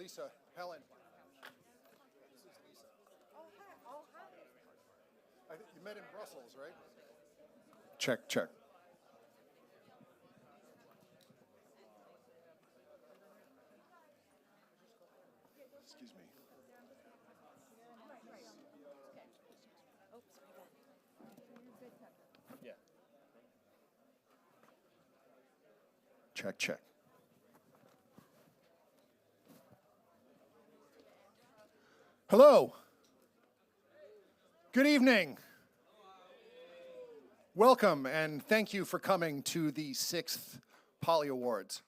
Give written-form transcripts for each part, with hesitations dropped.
Lisa, Helen. I think you met in Brussels, right? Check, check. Excuse me. Yeah. Check, check. Hello. Good evening. Welcome and thank you for coming to the 6th Poly Awards.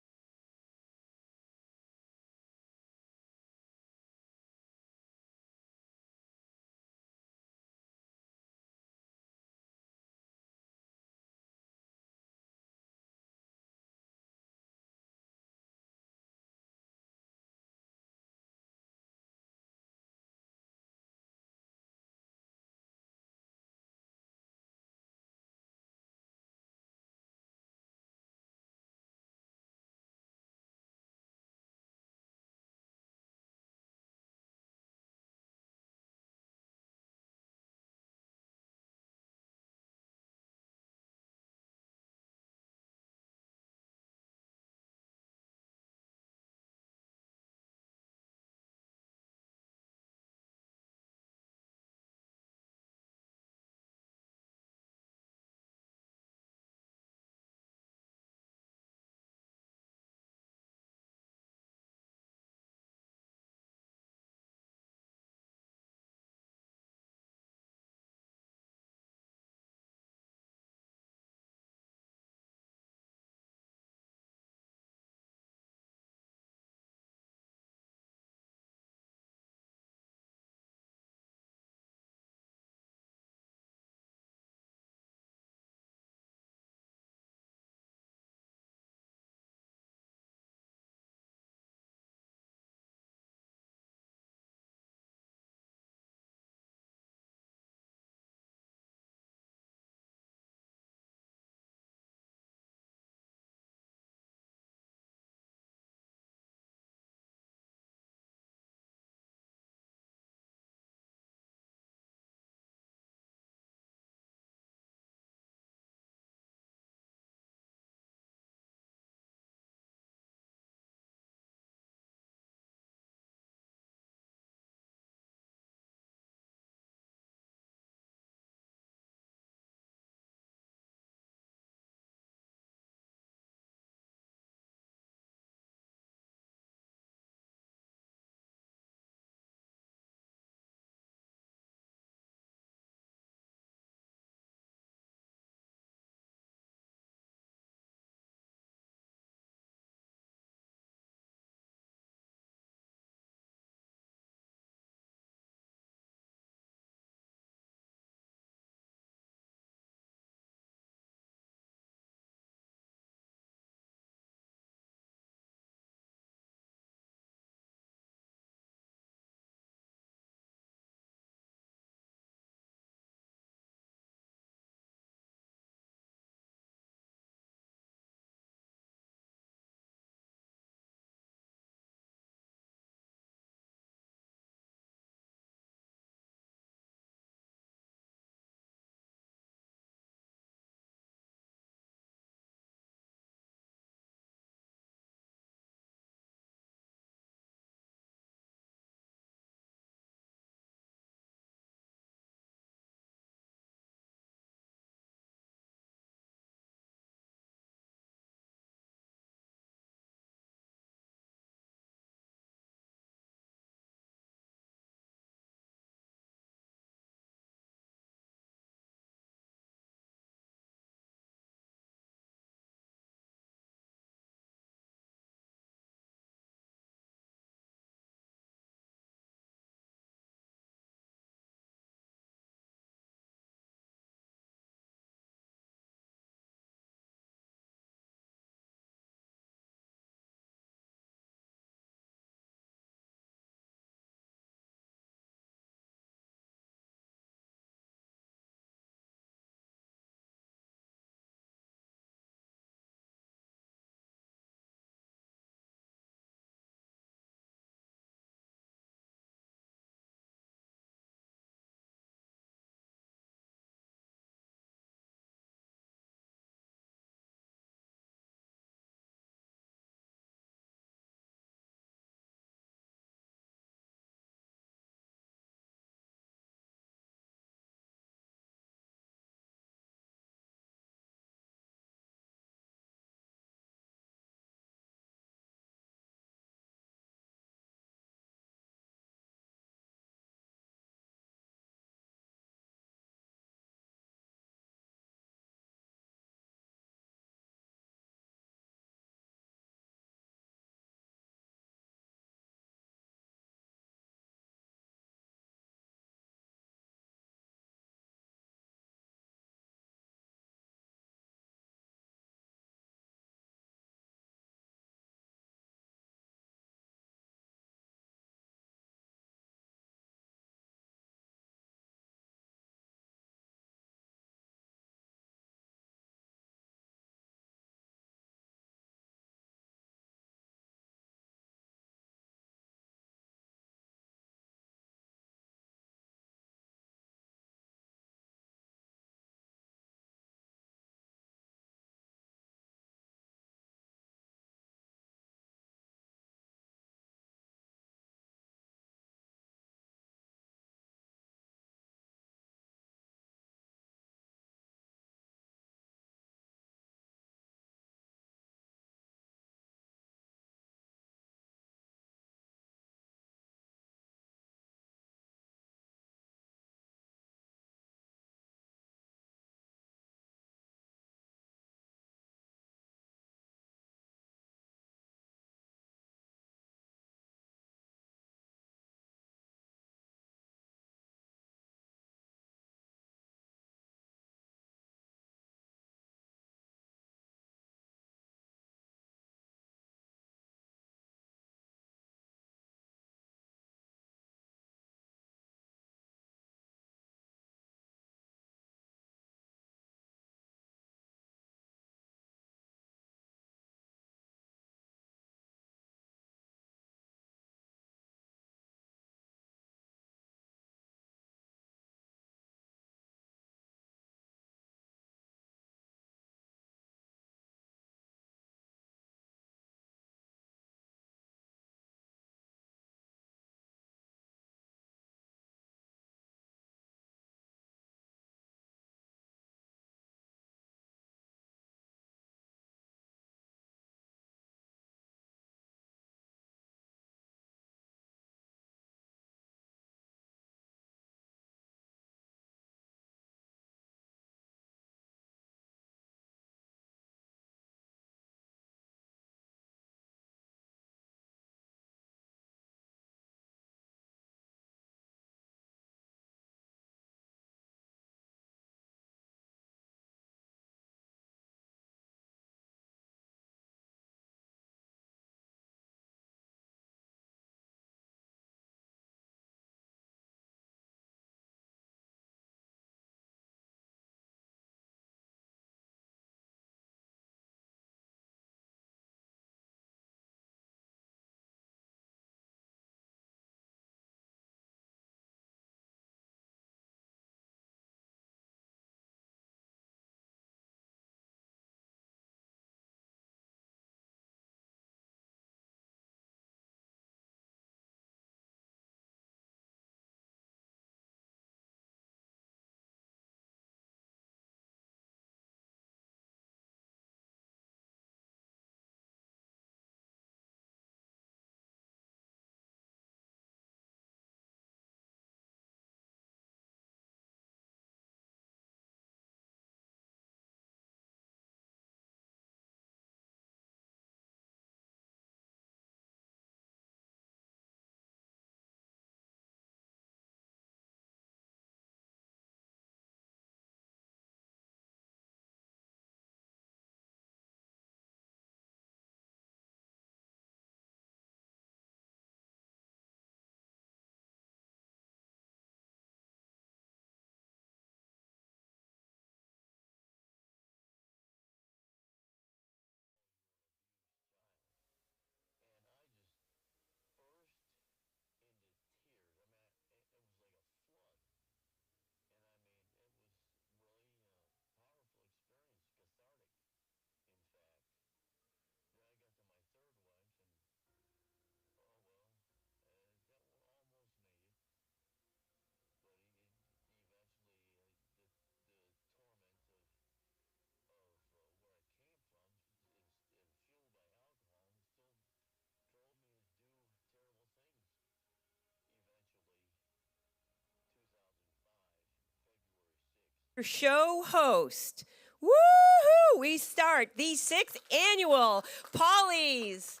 Show host. Woohoo! We start the 6th annual Polly's.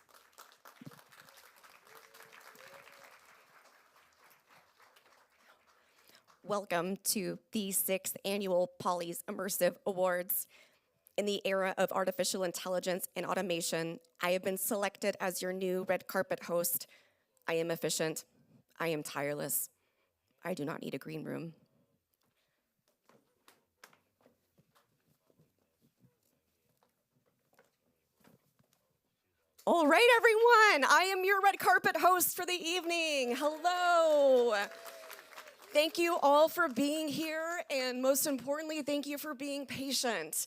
Welcome to the 6th annual Polly's Immersive Awards. In the era of artificial intelligence and automation, I have been selected as your new red carpet host. I am efficient. I am tireless. I do not need a green room. All right, everyone, I am your red carpet host for the evening. Hello. Thank you all for being here, and most importantly, thank you for being patient.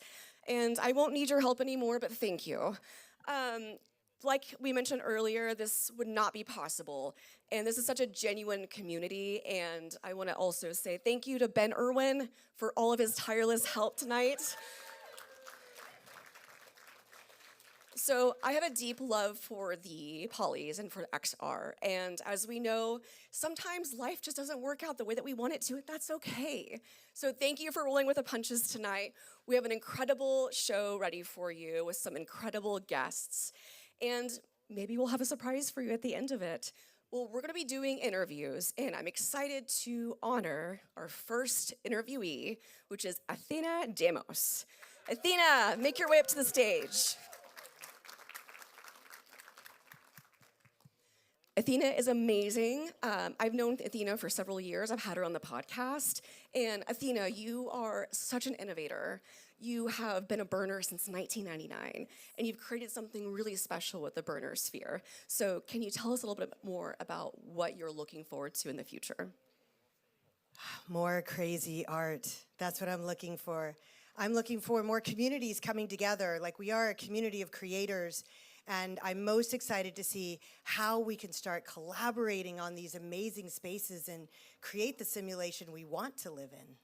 And I won't need your help anymore, but thank you. Like we mentioned earlier, this would not be possible, and this is such a genuine community, and I want to also say thank you to Ben Irwin for all of his tireless help tonight. So I have a deep love for the Polys and for XR, and as we know, sometimes life just doesn't work out the way that we want it to, and that's okay. So thank you for rolling with the punches tonight. We have an incredible show ready for you with some incredible guests, and maybe we'll have a surprise for you at the end of it. Well, we're gonna be doing interviews, and I'm excited to honor our first interviewee, which is Athena Deamos. Athena, make your way up to the stage. Athena is amazing. I've known Athena for several years. I've had her on the podcast. And Athena, you are such an innovator. You have been a burner since 1999, and you've created something really special with the burner sphere. So can you tell us a little bit more about what you're looking forward to in the future? More crazy art. That's what I'm looking for. I'm looking for more communities coming together. Like, we are a community of creators. And I'm most excited to see how we can start collaborating on these amazing spaces and create the simulation we want to live in.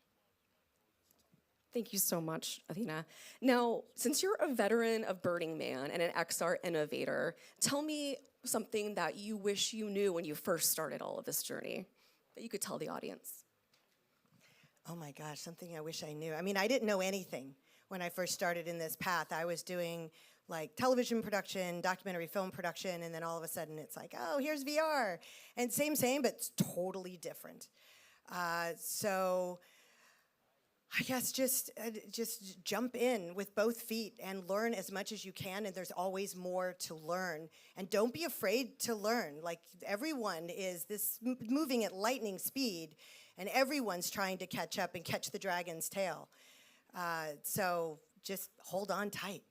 Thank you so much, Athena. Now, since you're a veteran of Burning Man and an XR innovator, tell me something that you wish you knew when you first started all of this journey that you could tell the audience. Oh my gosh, something I wish I knew. I mean, I didn't know anything when I first started in this path. I was doing like television production, documentary film production, and then all of a sudden it's like, oh, here's VR. And same, but it's totally different. So I guess just jump in with both feet and learn as much as you can, and there's always more to learn. And don't be afraid to learn. Like, everyone is moving at lightning speed, and everyone's trying to catch up and catch the dragon's tail. So just hold on tight.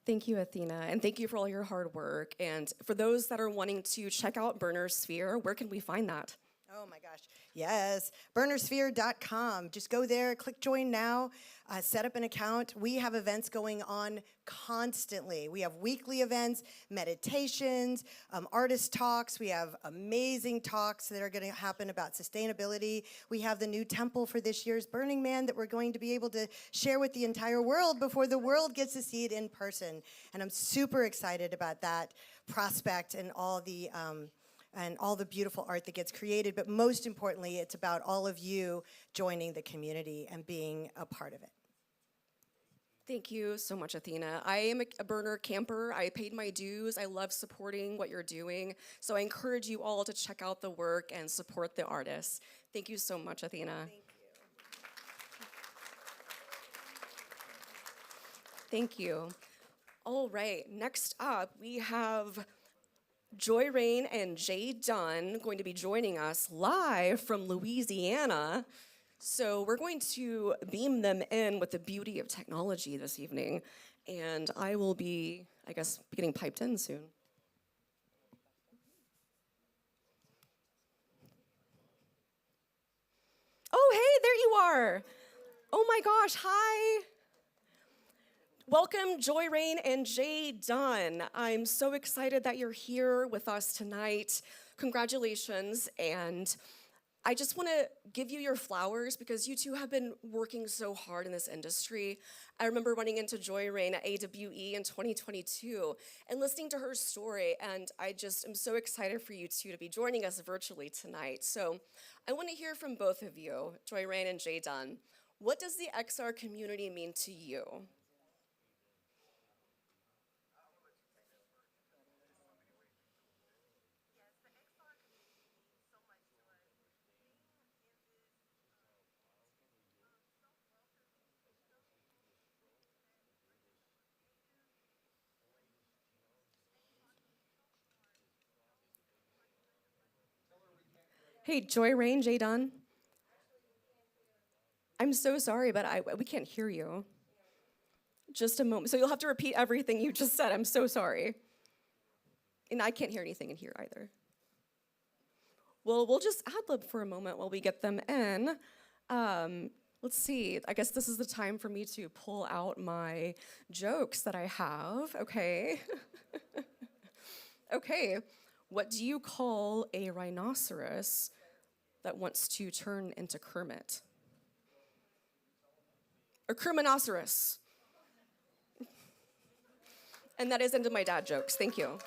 Thank you, Athena, and thank you for all your hard work. And for those that are wanting to check out Burner Sphere, where can we find that? Oh my gosh, yes, burnersphere.com. Just go there, click join now, set up an account. We have events going on constantly. We have weekly events, meditations, artist talks. We have amazing talks that are going to happen about sustainability. We have the new temple for this year's Burning Man that we're going to be able to share with the entire world before the world gets to see it in person. And I'm super excited about that prospect and all the beautiful art that gets created, but most importantly, it's about all of you joining the community and being a part of it. Thank you so much, Athena. I am a Burner camper. I paid my dues. I love supporting what you're doing. So I encourage you all to check out the work and support the artists. Thank you so much, Athena. Thank you. Thank you. All right, next up, we have Joy Rain and Jay Dunn going to be joining us live from Louisiana. So we're going to beam them in with the beauty of technology this evening. And I will be, I guess, getting piped in soon. Oh, hey, there you are. Oh my gosh, hi. Welcome, Joy Rain and Jay Dunn. I'm so excited that you're here with us tonight. Congratulations, and I just want to give you your flowers because you two have been working so hard in this industry. I remember running into Joy Rain at AWE in 2022 and listening to her story, and I just am so excited for you two to be joining us virtually tonight. So I want to hear from both of you, Joy Rain and Jay Dunn. What does the XR community mean to you? Hey, Joy Rain, Jay Dunn. I'm so sorry, but we can't hear you. Just a moment. So you'll have to repeat everything you just said. I'm so sorry. And I can't hear anything in here either. Well, we'll just ad-lib for a moment while we get them in. Let's see. I guess this is the time for me to pull out my jokes that I have. Okay. Okay. What do you call a rhinoceros that wants to turn into Kermit? A Kerminoceros. And that is into my dad jokes. Thank you.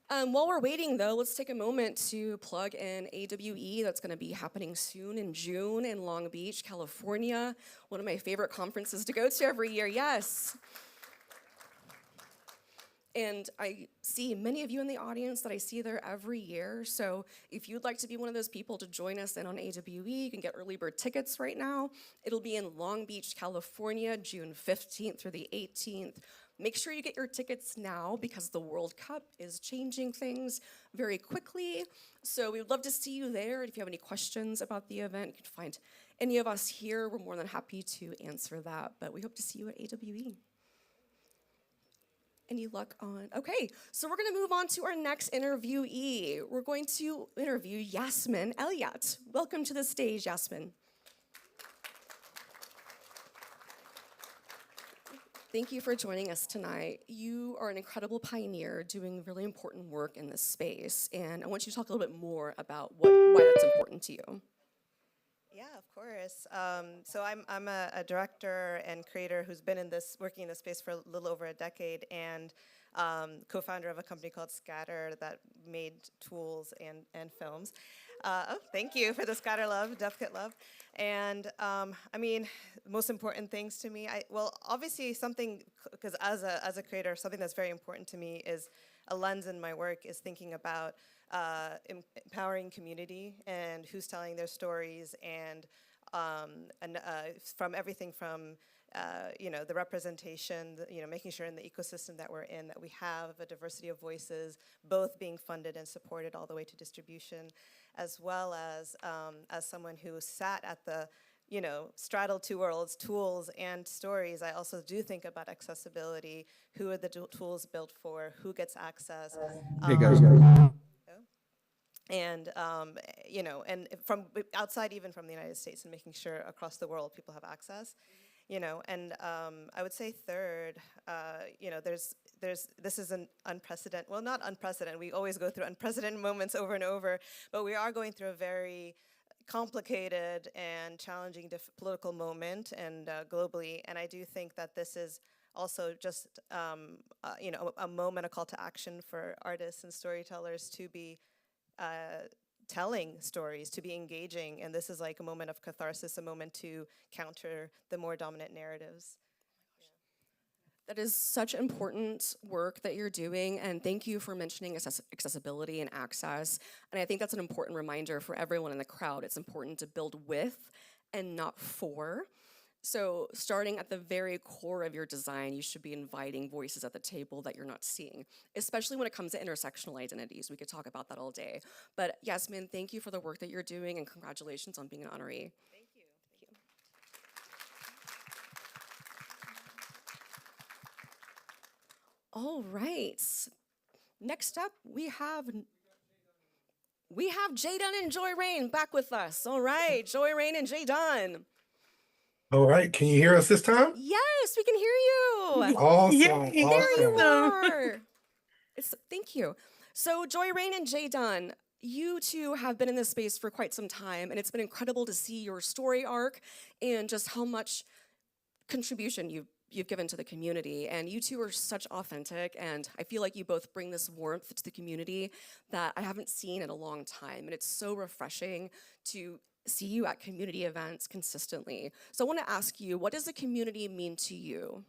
While we're waiting, though, let's take a moment to plug in AWE. That's going to be happening soon in June in Long Beach, California. One of my favorite conferences to go to every year. Yes. And I see many of you in the audience that I see there every year. So if you'd like to be one of those people to join us in on AWE, you can get early bird tickets right now. It'll be in Long Beach, California, June 15th through the 18th. Make sure you get your tickets now because the World Cup is changing things very quickly. So we would love to see you there. If you have any questions about the event, you can find any of us here. We're more than happy to answer that. But we hope to see you at AWE. Any luck on? Okay, so we're going to move on to our next interviewee. We're going to interview Yasmin Elayat. Welcome to the stage, Yasmin. Thank you for joining us tonight. You are an incredible pioneer doing really important work in this space, and I want you to talk a little bit more about why that's important to you. Yeah, of course. So I'm a director and creator who's been working in this space for a little over a decade, and co-founder of a company called Scatter that made tools and films. Thank you for the Scatter love, Death Kit love. And I mean, most important things to me, obviously something, because as a creator, something that's very important to me is a lens in my work is thinking about empowering community and who's telling their stories, and from everything from the representation, making sure in the ecosystem that we're in that we have a diversity of voices, both being funded and supported all the way to distribution, as well as someone who sat at the straddle two worlds, tools and stories. I also do think about accessibility. Who are the tools built for? Who gets access? Hey guys. And and from outside, even from the United States, and making sure across the world people have access. And I would say third, this is an unprecedented, well, not unprecedented, we always go through unprecedented moments over and over, but we are going through a very complicated and challenging political moment and globally, and I do think that this is also just a moment, a call to action for artists and storytellers to be telling stories, to be engaging, and this is like a moment of catharsis, a moment to counter the more dominant narratives. That is such important work that you're doing, and thank you for mentioning accessibility and access. And I think that's an important reminder for everyone in the crowd. It's important to build with and not for. So starting at the very core of your design, you should be inviting voices at the table that you're not seeing, especially when it comes to intersectional identities. We could talk about that all day. But Yasmin, thank you for the work that you're doing, and congratulations on being an honoree. Thank you. All right. Next up, we have Jay Dunn and Joy Rain back with us. All right, Joy Rain and Jay Dunn. All right, can you hear us this time? Yes, we can hear you. Awesome. There you are. Thank you. So Joy Rain and Jay Dunn, you two have been in this space for quite some time, and it's been incredible to see your story arc and just how much contribution you've given to the community. And you two are such authentic, and I feel like you both bring this warmth to the community that I haven't seen in a long time. And it's so refreshing to see you at community events consistently. So I want to ask you, what does the community mean to you?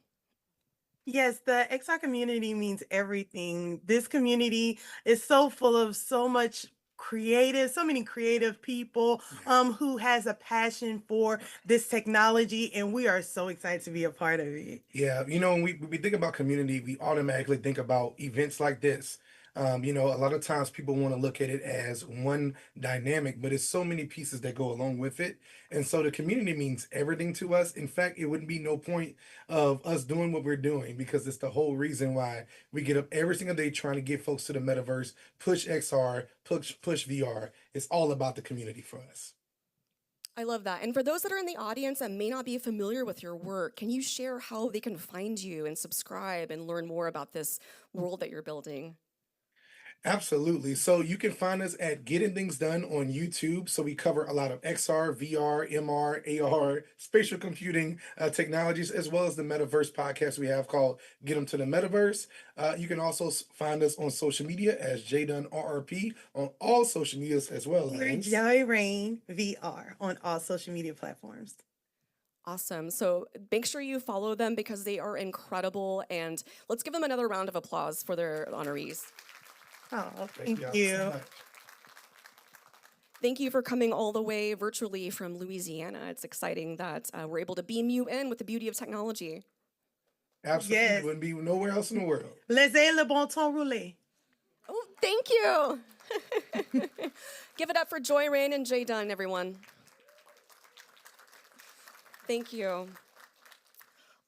Yes, the XR community means everything. This community is so full of so many creative people who has a passion for this technology, and we are so excited to be a part of it. Yeah, when we think about community, we automatically think about events like this. A lot of times people want to look at it as one dynamic, but it's so many pieces that go along with it. And so the community means everything to us. In fact, it wouldn't be no point of us doing what we're doing because it's the whole reason why we get up every single day trying to get folks to the metaverse, push XR, push VR. It's all about the community for us. I love that. And for those that are in the audience that may not be familiar with your work, can you share how they can find you and subscribe and learn more about this world that you're building? Absolutely. So you can find us at Getting Things Done on YouTube. So we cover a lot of XR, VR, MR, AR, spatial computing technologies, as well as the metaverse podcast we have called Get 'em to the Metaverse. You can also find us on social media as JDunRRP on all social medias as well We're as Joy Rain VR on all social media platforms. Awesome. So make sure you follow them because they are incredible. And let's give them another round of applause for their honorees. Oh, Thank thank y'all you. so much. Thank you for coming all the way virtually from Louisiana. It's exciting that we're able to beam you in with the beauty of technology. Absolutely. Yes. Wouldn't be nowhere else in the world. Laissez le bon temps rouler. Oh, thank you. Give it up for Joy Rain and Jay Dunn, everyone. Thank you.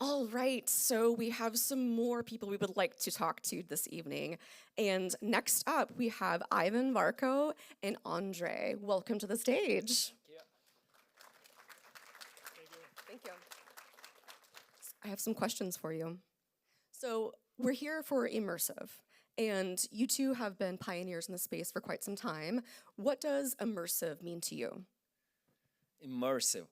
All right, so we have some more people we would like to talk to this evening. And next up, we have Ivan Varco and Andre. Welcome to the stage. Thank you. I have some questions for you. So we're here for Immersive, and you two have been pioneers in the space for quite some time. What does immersive mean to you? Immersive.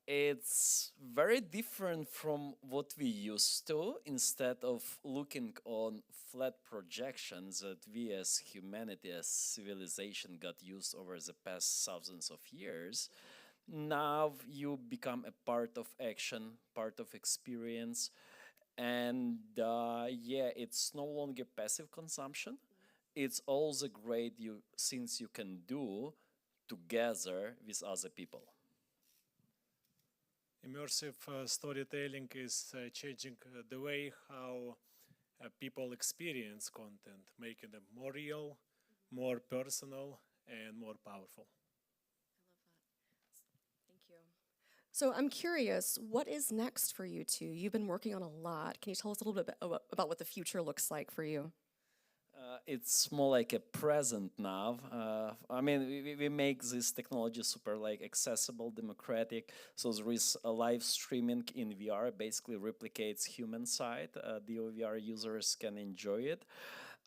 It's very different from what we used to. Instead of looking on flat projections that we as humanity, as civilization got used over the past thousands of years, now you become a part of action, part of experience. And it's no longer passive consumption. It's all the great things you can do together with other people. Immersive storytelling is changing the way how people experience content, making them more real, more personal, and more powerful. Thank you. So I'm curious, what is next for you two? You've been working on a lot. Can you tell us a little bit about what the future looks like for you? It's more like a present now. We make this technology super accessible, democratic. So there is a live streaming in VR, basically replicates human side. The VR users can enjoy it.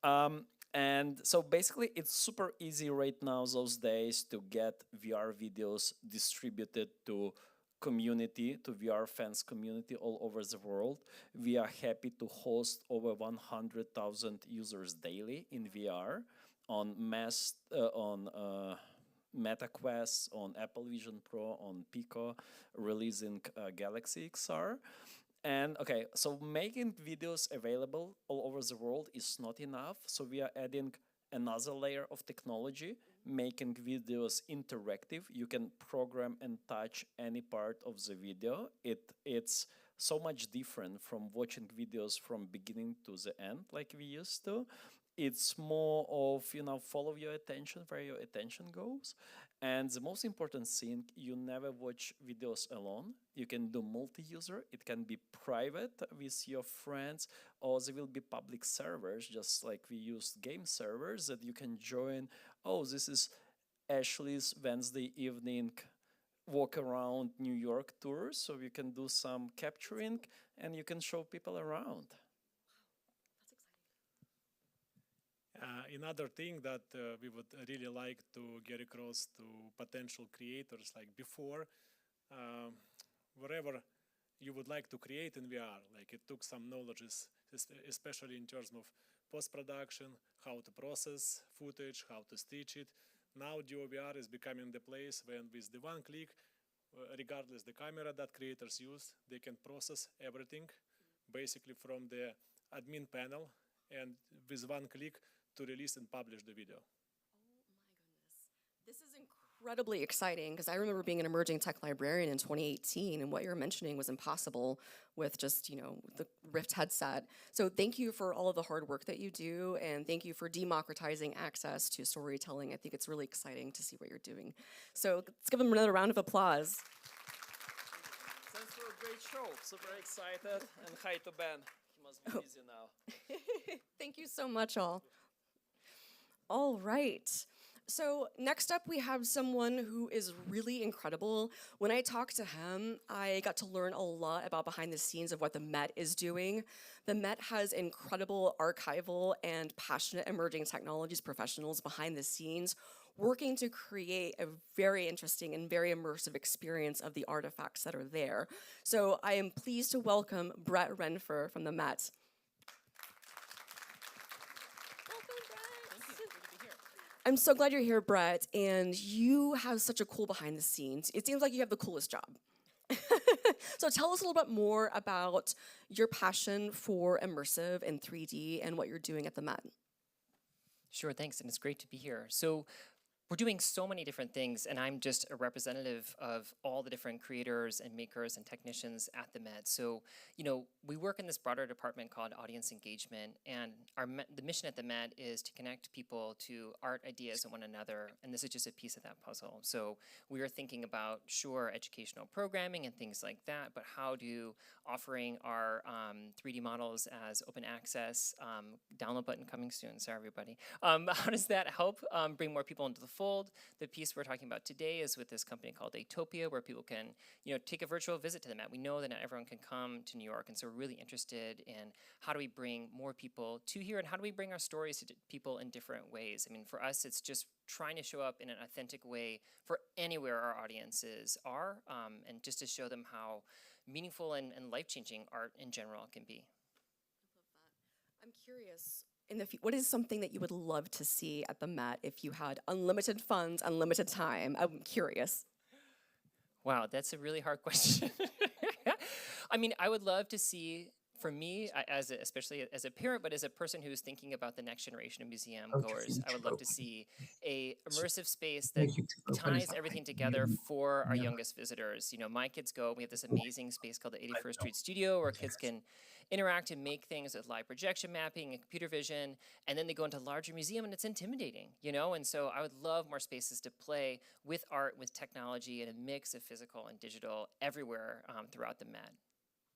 And so basically it's super easy right now those days to get VR videos distributed to VR fans community all over the world. We are happy to host over 100,000 users daily in VR on MetaQuest, on Apple Vision Pro, on Pico, releasing Galaxy XR. And so making videos available all over the world is not enough. So we are adding another layer of technology, making videos interactive. You can program and touch any part of the video. It's so much different from watching videos from beginning to the end like we used to. It's more of, follow your attention where your attention goes. And the most important thing, you never watch videos alone. You can do multi-user. It can be private with your friends, or there will be public servers, just like we use game servers that you can join. Oh, this is Ashley's Wednesday evening walk around New York tour. So you can do some capturing and you can show people around. another thing that we would really like to get across to potential creators, like before, wherever you would like to create in VR, like it took some knowledge, especially in terms of post-production, how to process footage, how to stitch it. Now DOVR is becoming the place when with the one click, regardless the camera that creators use, they can process everything basically from the admin panel and with one click to release and publish the video. This is incredibly exciting because I remember being an emerging tech librarian in 2018, and what you're mentioning was impossible with just, the Rift headset. So thank you for all of the hard work that you do, and thank you for democratizing access to storytelling. I think it's really exciting to see what you're doing. So let's give them another round of applause. Thanks for a great show. Super excited. And hi to Ben. He must be busy now. Thank you so much, all. All right. So next up, we have someone who is really incredible. When I talked to him, I got to learn a lot about behind the scenes of what the Met is doing. The Met has incredible archival and passionate emerging technologies professionals behind the scenes working to create a very interesting and very immersive experience of the artifacts that are there. So I am pleased to welcome Brett Renfer from the Met. I'm so glad you're here, Brett, and you have such a cool behind the scenes. It seems like you have the coolest job. So tell us a little bit more about your passion for immersive and 3D and what you're doing at the Met. Sure, thanks, and it's great to be here. So we're doing so many different things, and I'm just a representative of all the different creators and makers and technicians at the Met. So, we work in this broader department called audience engagement, and the mission at the Met is to connect people to art ideas and one another, and this is just a piece of that puzzle. So we are thinking about, sure, educational programming and things like that, but how do offering our 3D models as open access, download button coming soon, sorry everybody, how does that help bring more people into the fold? The piece we're talking about today is with this company called Atopia, where people can, take a virtual visit to the Met. We know that not everyone can come to New York, and so we're really interested in how do we bring more people to here, and how do we bring our stories to people in different ways. I mean, for us, it's just trying to show up in an authentic way for anywhere our audiences are, and just to show them how meaningful and life-changing art in general can be. I love that. I'm curious, what is something that you would love to see at the Met if you had unlimited funds, unlimited time? I'm curious. Wow, that's a really hard question. I mean, I would love to see, for me, especially as a parent, but as a person who's thinking about the next generation of museum goers, I would love to see a immersive space that ties everything together for our youngest visitors. My kids go, we have this amazing space called the 81st Street Studio where kids can interact and make things with live projection mapping and computer vision, and then they go into a larger museum and it's intimidating, and so I would love more spaces to play with art, with technology, and a mix of physical and digital everywhere throughout the Met.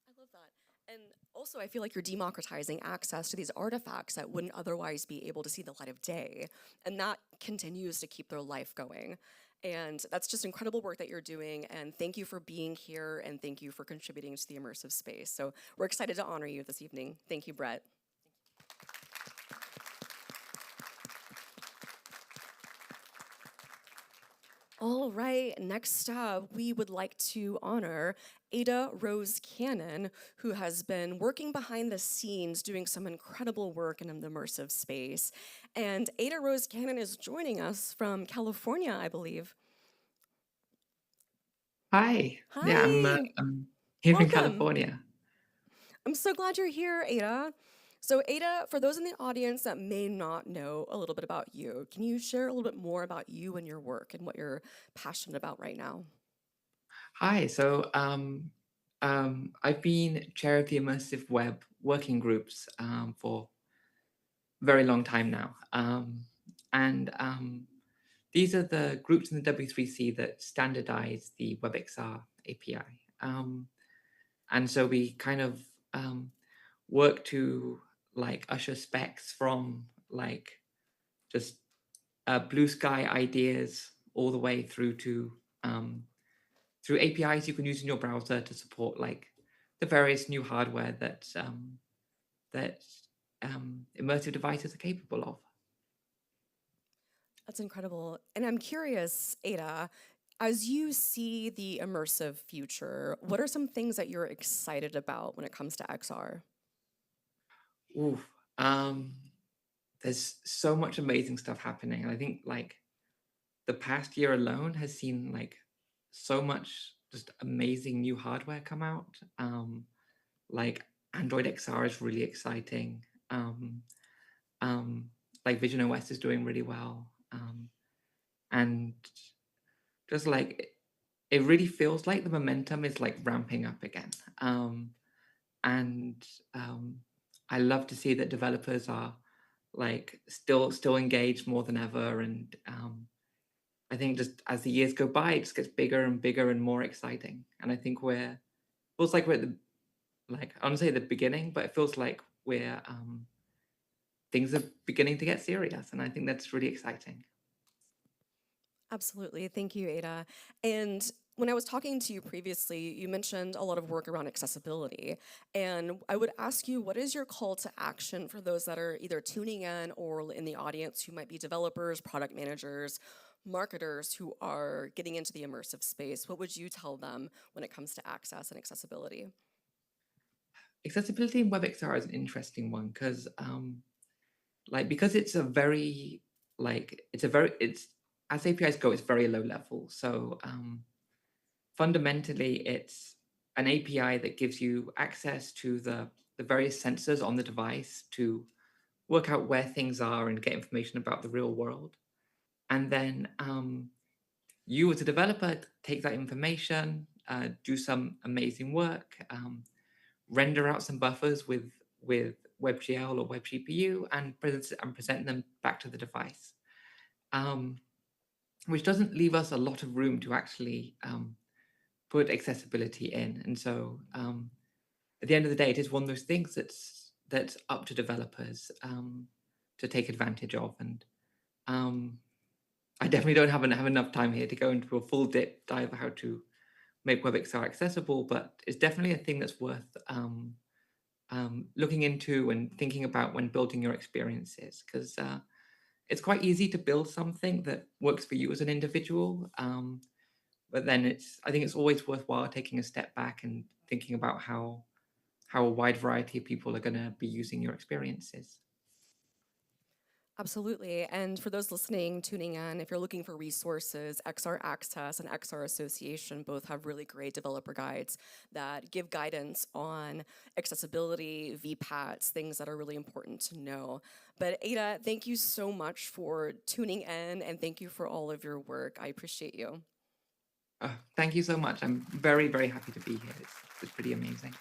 I love that. And also, I feel like you're democratizing access to these artifacts that wouldn't otherwise be able to see the light of day, and that continues to keep their life going. And that's just incredible work that you're doing, and thank you for being here, and thank you for contributing to the immersive space. So we're excited to honor you this evening. Thank you, Brett. All right, next up, we would like to honor Ada Rose Cannon, who has been working behind the scenes doing some incredible work in the immersive space. And Ada Rose Cannon is joining us from California, I believe. Hi. Hi. Yeah, I'm here in Welcome. California. I'm so glad you're here, Ada. So Ada, for those in the audience that may not know a little bit about you, can you share a little bit more about you and your work and what you're passionate about right now? Hi. So I've been chair of the Immersive Web working groups for a very long time now. These are the groups in the W3C that standardize the WebXR API. And so we kind of work to usher specs from just blue sky ideas all the way through to through APIs you can use in your browser to support the various new hardware that immersive devices are capable of. That's incredible. And I'm curious, Ada, as you see the immersive future, what are some things that you're excited about when it comes to XR? Ooh, um, there's so much amazing stuff happening. And I think like the past year alone has seen like so much just amazing new hardware come out. Like Android XR is really exciting. Um, like Vision OS is doing really well. And just like it really feels like the momentum is like ramping up again. And I love to see that developers are like still engaged more than ever. And I think just as the years go by, it just gets bigger and bigger and more exciting. And I think feels like we're at the, like, I don't say the beginning, but it feels like things are beginning to get serious. And I think that's really exciting. Absolutely. Thank you, Ada. And when I was talking to you previously, you mentioned a lot of work around accessibility. And I would ask you, what is your call to action for those that are either tuning in or in the audience who might be developers, product managers, marketers who are getting into the immersive space? What would you tell them when it comes to access and accessibility? Accessibility in WebXR is an interesting one because because it's a very it's as APIs go, it's very low level. So fundamentally, it's an API that gives you access to the various sensors on the device to work out where things are and get information about the real world. And then you as a developer take that information, do some amazing work, render out some buffers with WebGL or WebGPU and present them back to the device. Which doesn't leave us a lot of room to actually put accessibility in. And so at the end of the day, it is one of those things that's up to developers to take advantage of. And I definitely don't have enough time here to go into a full dive of how to make WebXR accessible, but it's definitely a thing that's worth looking into and thinking about when building your experiences, because it's quite easy to build something that works for you as an individual, but then I think it's always worthwhile taking a step back and thinking about how a wide variety of people are going to be using your experiences. Absolutely. And for those listening, tuning in, if you're looking for resources, XR Access and XR Association both have really great developer guides that give guidance on accessibility, VPATs, things that are really important to know. But Ada, thank you so much for tuning in and thank you for all of your work. I appreciate you. Thank you so much. I'm very, very happy to be here. It's pretty amazing.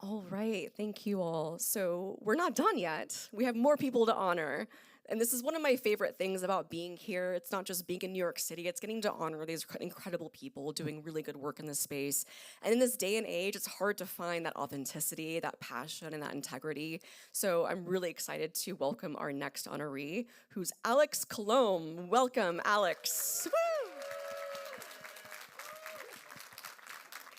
All right, thank you all. So we're not done yet. We have more people to honor. And this is one of my favorite things about being here. It's not just being in New York City, it's getting to honor these incredible people doing really good work in this space. And in this day and age, it's hard to find that authenticity, that passion, and that integrity. So I'm really excited to welcome our next honoree, who's Alex Coulombe. Welcome, Alex. Woo!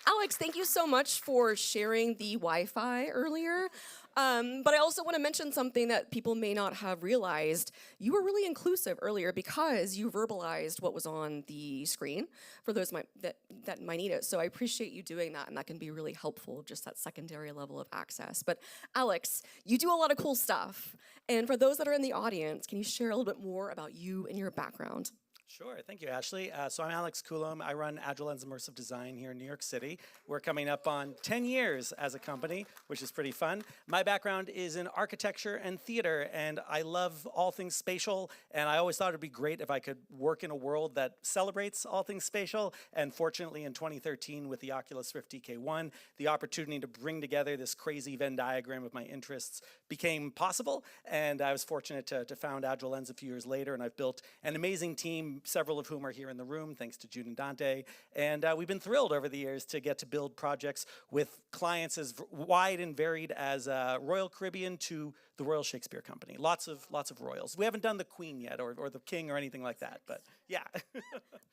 Alex, thank you so much for sharing the Wi-Fi earlier. But I also want to mention something that people may not have realized. You were really inclusive earlier because you verbalized what was on the screen for those that might need it. So I appreciate you doing that, and that can be really helpful, just that secondary level of access. But Alex, you do a lot of cool stuff. And for those that are in the audience, can you share a little bit more about you and your background? Sure, thank you, Ashley. So I'm Alex Coulombe. I run Agile Lens Immersive Design here in New York City. We're coming up on 10 years as a company, which is pretty fun. My background is in architecture and theater, and I love all things spatial, and I always thought it'd be great if I could work in a world that celebrates all things spatial, and fortunately in 2013 with the Oculus Rift DK1, the opportunity to bring together this crazy Venn diagram of my interests became possible, and I was fortunate to found Agile Lens a few years later, and I've built an amazing team several of whom are here in the room, thanks to Jude and Dante. And we've been thrilled over the years to get to build projects with clients as wide and varied as Royal Caribbean to the Royal Shakespeare Company. Lots of royals. We haven't done the Queen yet, or the King, or anything like that, but yeah.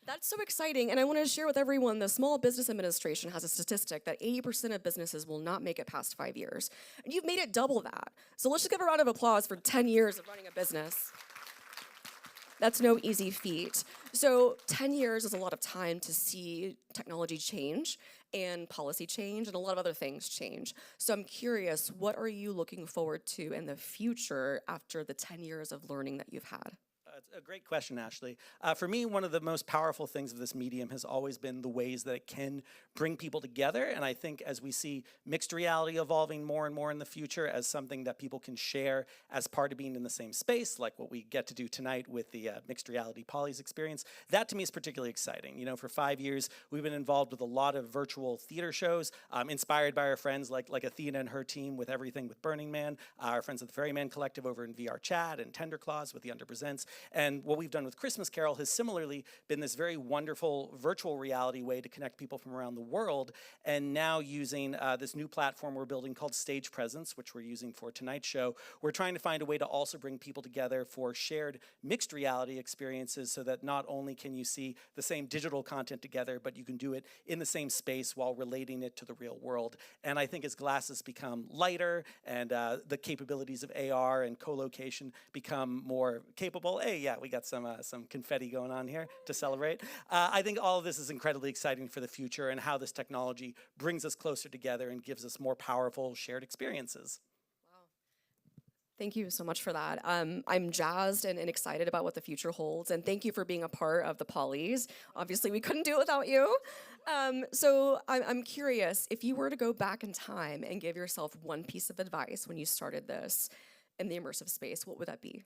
That's so exciting, and I want to share with everyone, the Small Business Administration has a statistic that 80% of businesses will not make it past 5 years. And you've made it double that. So let's just give a round of applause for 10 years of running a business. That's no easy feat. So 10 years is a lot of time to see technology change and policy change and a lot of other things change. So I'm curious, what are you looking forward to in the future after the 10 years of learning that you've had? It's a great question, Ashley. For me, one of the most powerful things of this medium has always been the ways that it can bring people together. And I think as we see mixed reality evolving more and more in the future as something that people can share as part of being in the same space, like what we get to do tonight with the mixed reality Polly's experience, that to me is particularly exciting. You know, for 5 years, we've been involved with a lot of virtual theater shows, inspired by our friends like Athena and her team with everything with Burning Man, our friends at the Ferryman Collective over in VR Chat, and Tender Claws with the Underpresents. And what we've done with Christmas Carol has similarly been this very wonderful virtual reality way to connect people from around the world. And now using this new platform we're building called Stage Presence, which we're using for tonight's show, we're trying to find a way to also bring people together for shared mixed reality experiences so that not only can you see the same digital content together, but you can do it in the same space while relating it to the real world. And I think as glasses become lighter and the capabilities of AR and co-location become more capable, yeah, we got some confetti going on here to celebrate. I think all of this is incredibly exciting for the future and how this technology brings us closer together and gives us more powerful shared experiences. Thank you so much for that. I'm jazzed and excited about what the future holds, and thank you for being a part of the Polys. Obviously, we couldn't do it without you. So I'm curious, if you were to go back in time and give yourself one piece of advice when you started this in the immersive space, what would that be?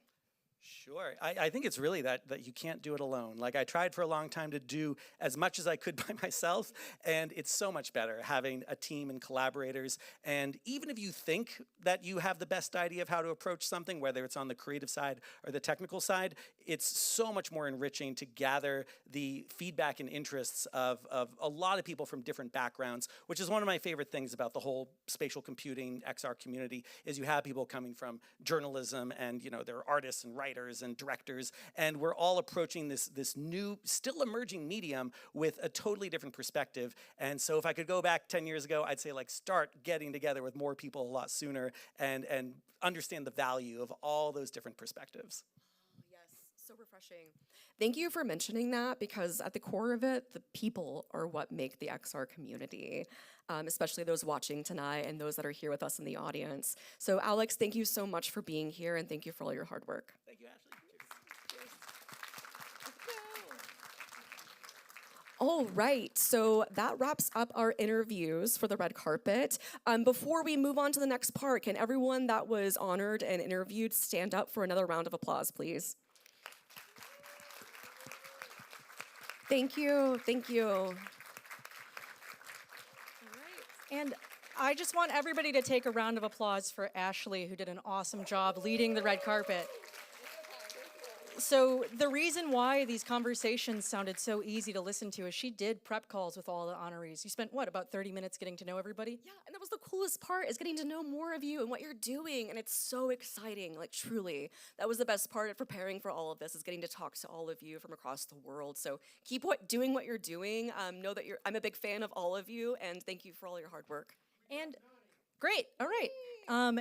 Sure. I think it's really that you can't do it alone. Like, I tried for a long time to do as much as I could by myself, and it's so much better having a team and collaborators. And even if you think that you have the best idea of how to approach something, whether it's on the creative side or the technical side, it's so much more enriching to gather the feedback and interests of a lot of people from different backgrounds, which is one of my favorite things about the whole spatial computing XR community, is you have people coming from journalism and, you know, they're artists and writers and directors, and we're all approaching this new, still emerging medium with a totally different perspective. And so if I could go back 10 years ago, I'd say, like, start getting together with more people a lot sooner and understand the value of all those different perspectives. Yes, so refreshing. Thank you for mentioning that, because at the core of it, the people are what make the XR community, especially those watching tonight and those that are here with us in the audience. So Alex, thank you so much for being here, and thank you for all your hard work. Thank you, Ashley. All right, so that wraps up our interviews for the red carpet. Before we move on to the next part, can everyone that was honored and interviewed stand up for another round of applause, please? Thank you, thank you. All right. And I just want everybody to take a round of applause for Ashley, who did an awesome job leading the red carpet. So the reason why these conversations sounded so easy to listen to is she did prep calls with all the honorees. You spent, what, about 30 minutes getting to know everybody? Yeah, and that was the coolest part, is getting to know more of you and what you're doing, and it's so exciting, like, truly. That was the best part of preparing for all of this, is getting to talk to all of you from across the world. So keep doing what you're doing. Know that I'm a big fan of all of you, and thank you for all your hard work. And great, all right.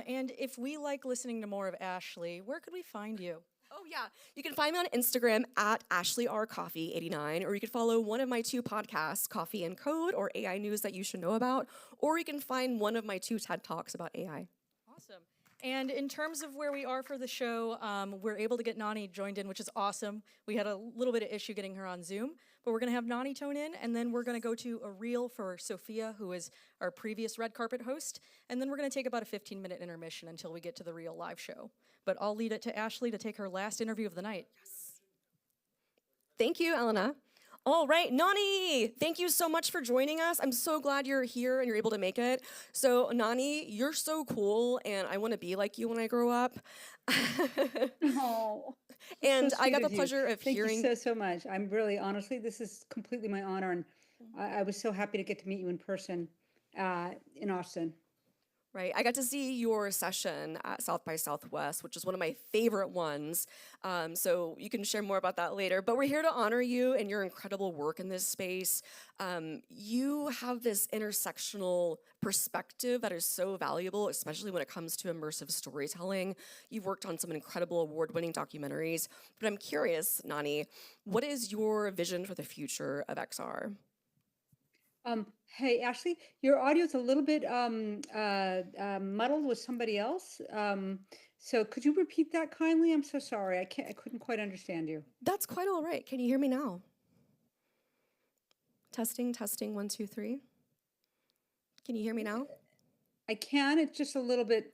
And if we like listening to more of Ashley, where could we find you? Oh yeah, you can find me on Instagram at AshleyRCoffee89, or you can follow one of my two podcasts, Coffee and Code, or AI News That You Should Know About, or you can find one of my two TED Talks about AI. Awesome. And in terms of where we are for the show, we're able to get Nani joined in, which is awesome. We had a little bit of issue getting her on Zoom, but we're going to have Nani tone in, and then we're going to go to a reel for Sophia, who is our previous red carpet host, and then we're going to take about a 15-minute intermission until we get to the real live show. But I'll lead it to Ashley to take her last interview of the night. Yes. Thank you, Elena. All right, Nani, thank you so much for joining us. I'm so glad you're here and you're able to make it. So, Nani, you're so cool, and I want to be like you when I grow up. Oh, And so I got sweet the of you. pleasure of Thank hearing. you so much. I'm really, honestly, this is completely my honor, and I was so happy to get to meet you in person in Austin. Right. I got to see your session at South by Southwest, which is one of my favorite ones. So you can share more about that later. But we're here to honor you and your incredible work in this space. You have this intersectional perspective that is so valuable, especially when it comes to immersive storytelling. You've worked on some incredible award-winning documentaries. But I'm curious, Nani, what is your vision for the future of XR? Hey, Ashley, your audio's a little bit muddled with somebody else. So could you repeat that kindly? I'm so sorry. I couldn't quite understand you. That's quite all right. Can you hear me now? Testing, testing, 1, 2, 3. Can you hear me now? I can. It's just a little bit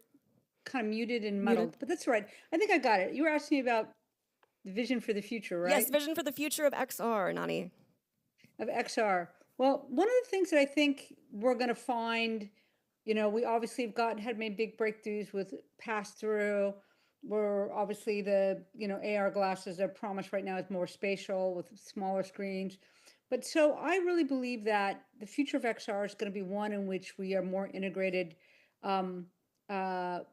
kind of muted and muddled, but that's all right. I think I got it. You were asking me about the vision for the future, right? Yes, vision for the future of XR, Nani. Of XR. Well, one of the things that I think we're going to find, we obviously had made big breakthroughs with pass-through. We're obviously the, AR glasses are promised right now is more spatial with smaller screens. But so I really believe that the future of XR is going to be one in which we are more integrated, in a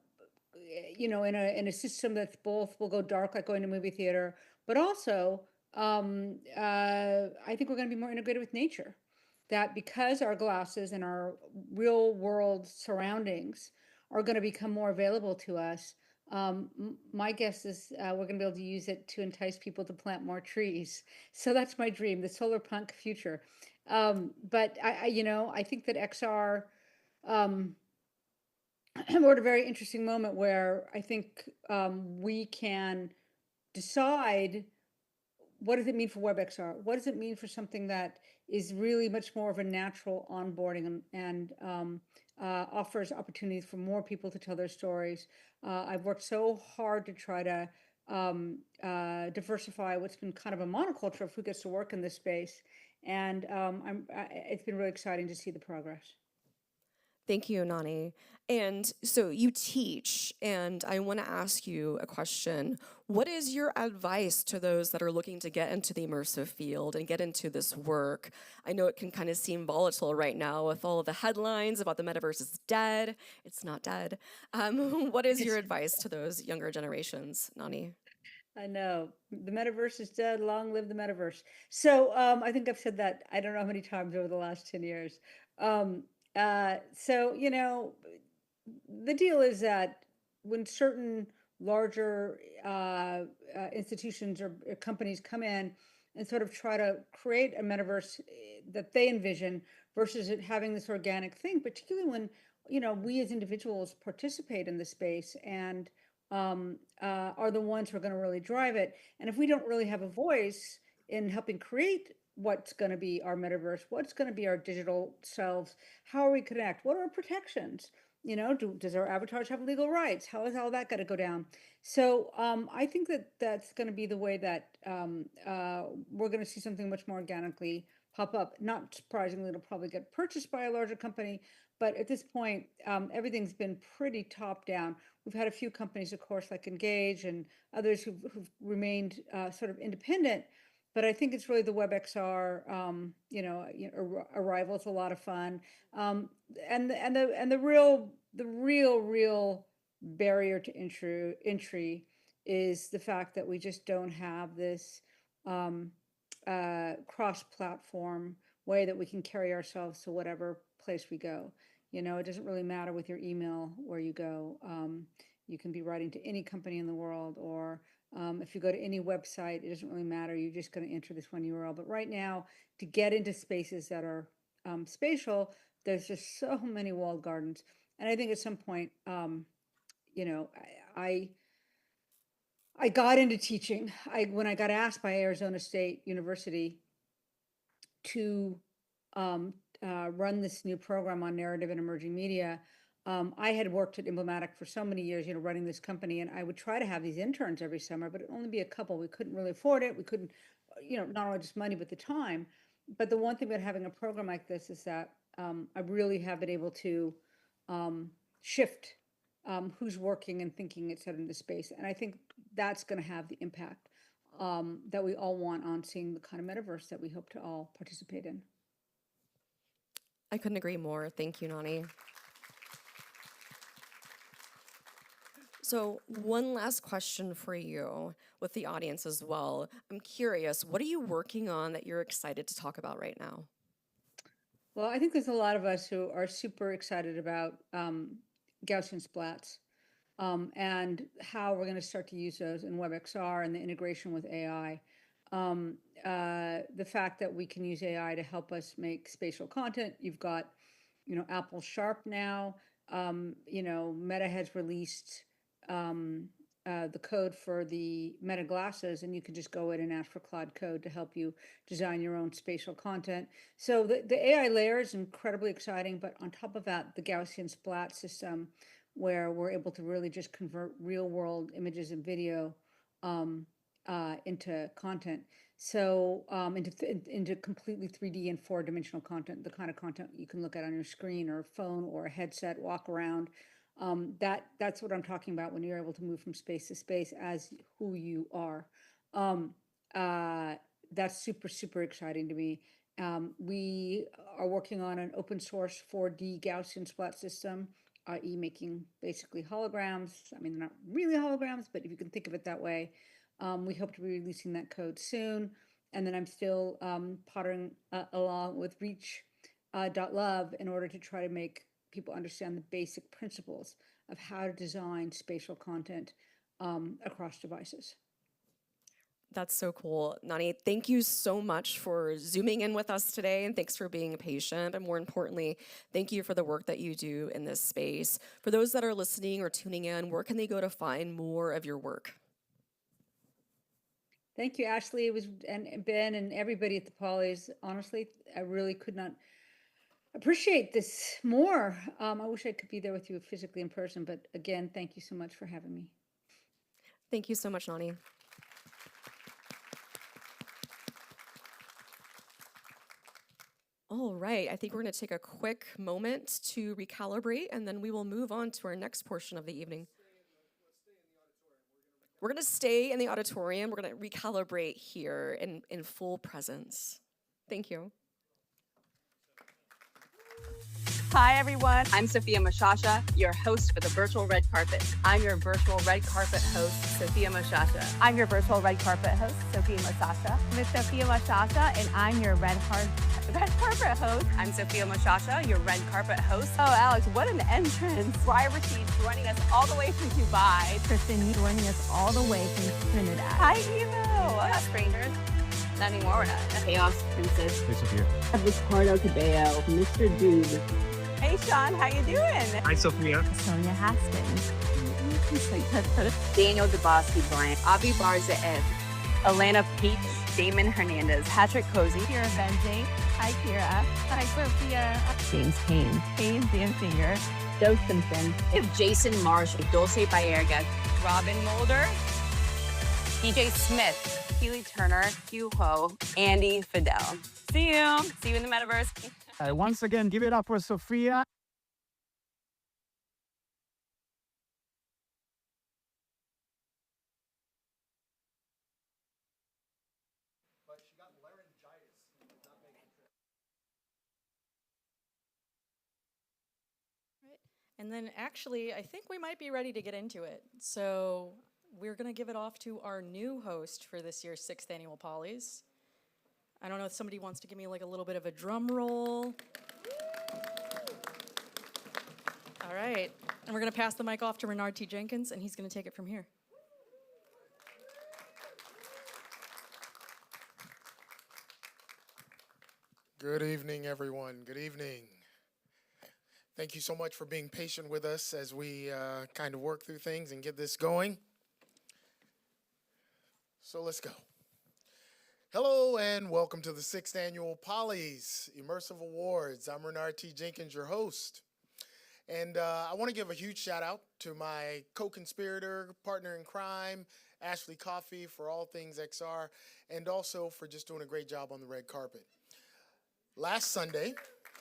system that's both will go dark, like going to movie theater, but also I think we're going to be more integrated with nature. That because our glasses and our real world surroundings are going to become more available to us, my guess is we're going to be able to use it to entice people to plant more trees. So that's my dream, the solar punk future. But I think that XR, we're at a very interesting moment where I think we can decide, what does it mean for WebXR? What does it mean for something that is really much more of a natural onboarding and offers opportunities for more people to tell their stories? I've worked so hard to try to diversify what's been kind of a monoculture of who gets to work in this space. And it's been really exciting to see the progress. Thank you, Nani. And so you teach, and I want to ask you a question. What is your advice to those that are looking to get into the immersive field and get into this work? I know it can kind of seem volatile right now with all of the headlines about the metaverse is dead. It's not dead. What is your advice to those younger generations, Nani? I know the metaverse is dead. Long live the metaverse. So I think I've said that I don't know how many times over the last 10 years. The deal is that when certain larger institutions or companies come in and sort of try to create a metaverse that they envision versus it having this organic thing, particularly when, we as individuals participate in the space and are the ones who are going to really drive it. And if we don't really have a voice in helping create what's going to be our metaverse, what's going to be our digital selves, how are we connect, what are our protections, does our avatars have legal rights, how is all that going to go down? So I think that that's going to be the way that we're going to see something much more organically pop up. Not surprisingly, it'll probably get purchased by a larger company, but at this point, everything's been pretty top down. We've had a few companies, of course, like Engage and others who've remained sort of independent. But I think it's really the WebXR, arrival is a lot of fun, and the real barrier to entry is the fact that we just don't have this cross-platform way that we can carry ourselves to whatever place we go. It doesn't really matter with your email where you go. You can be writing to any company in the world, or if you go to any website, it doesn't really matter. You're just going to enter this one URL. But right now, to get into spaces that are spatial, there's just so many walled gardens. And I think at some point, I got into teaching. When I got asked by Arizona State University to run this new program on narrative and emerging media, I had worked at Emblematic for so many years, running this company, and I would try to have these interns every summer, but it'd only be a couple. We couldn't really afford it. We couldn't, not only just money, but the time. But the one thing about having a program like this is that I really have been able to shift who's working and thinking, et cetera, in the space. And I think that's going to have the impact that we all want on seeing the kind of metaverse that we hope to all participate in. I couldn't agree more. Thank you, Nani. So one last question for you with the audience as well. I'm curious, what are you working on that you're excited to talk about right now? Well, I think there's a lot of us who are super excited about Gaussian splats and how we're going to start to use those in WebXR and the integration with AI. The fact that we can use AI to help us make spatial content. You've got, Apple Sharp now. Meta has released the code for the Meta glasses, and you can just go in and ask for Claude Code to help you design your own spatial content. So the AI layer is incredibly exciting, but on top of that, the Gaussian splat system, where we're able to really just convert real world images and video into content. So into completely 3D and 4-dimensional content, the kind of content you can look at on your screen or phone or a headset, walk around. That's what I'm talking about when you're able to move from space to space as who you are. That's super, super exciting to me. We are working on an open source 4D Gaussian splat system, i.e. making basically holograms. I mean, they're not really holograms, but if you can think of it that way. We hope to be releasing that code soon. And then I'm still pottering along with reach.love in order to try to make people understand the basic principles of how to design spatial content across devices. That's so cool. Nani, thank you so much for zooming in with us today, and thanks for being patient. And more importantly, thank you for the work that you do in this space. For those that are listening or tuning in, where can they go to find more of your work? Thank you, Ashley. It was and Ben and everybody at the Polys. Honestly, I really could not appreciate this more. I wish I could be there with you physically in person, but again, thank you so much for having me. Thank you so much, Nani. All right, I think we're going to take a quick moment to recalibrate, and then we will move on to our next portion of the evening. We're going to stay in the auditorium. We're going to recalibrate here in full presence. Thank you. Hi, everyone. I'm Sophia Mashasha, your host for the virtual red carpet. I'm your virtual red carpet host, Sophia Mashasha. I'm your virtual red carpet host, Sophia Mashasha. I'm Sophia Mashasha, and I'm your red carpet host. I'm Sophia Mashasha, your red carpet host. Oh, Alex, what an entrance. Raya Rashid joining us all the way from Dubai. Kristen joining us all the way from Trinidad. Hi, Evo. We're not strangers. Not anymore, we're not. Chaos Princess. Hey, Sophia. Ricardo Cabello, Mr. Dude. Hey, Sean, how you doing? Hi, Sophia. Sonia Haskins. Daniel DeBosky Bryant. Avi Barzaev. Elena Peach. Damon Hernandez. Patrick Cozy. Kira Benzie. Hi, Kira. Hi, Sophia. James Kane. Kane Dansinger. Joe Simpson. Jason Marshall. Dulce Baerga. Robin Mulder. DJ Smith. Keely Turner. Hugh Ho. Andy Fidel. See you. See you in the metaverse. Once again, give it up for Sophia. And then actually, I think we might be ready to get into it. So we're going to give it off to our new host for this year's 6th annual Polys. I don't know if somebody wants to give me like a little bit of a drum roll. All right. And we're going to pass the mic off to Renard T. Jenkins, and he's going to take it from here. Good evening, everyone. Good evening. Thank you so much for being patient with us as we kind of work through things and get this going. So let's go. Hello and welcome to the 6th annual Polys Immersive Awards. I'm Renard T. Jenkins, your host. And I want to give a huge shout out to my co-conspirator, partner in crime, Ashley Coffey, for all things XR, and also for just doing a great job on the red carpet. Last Sunday,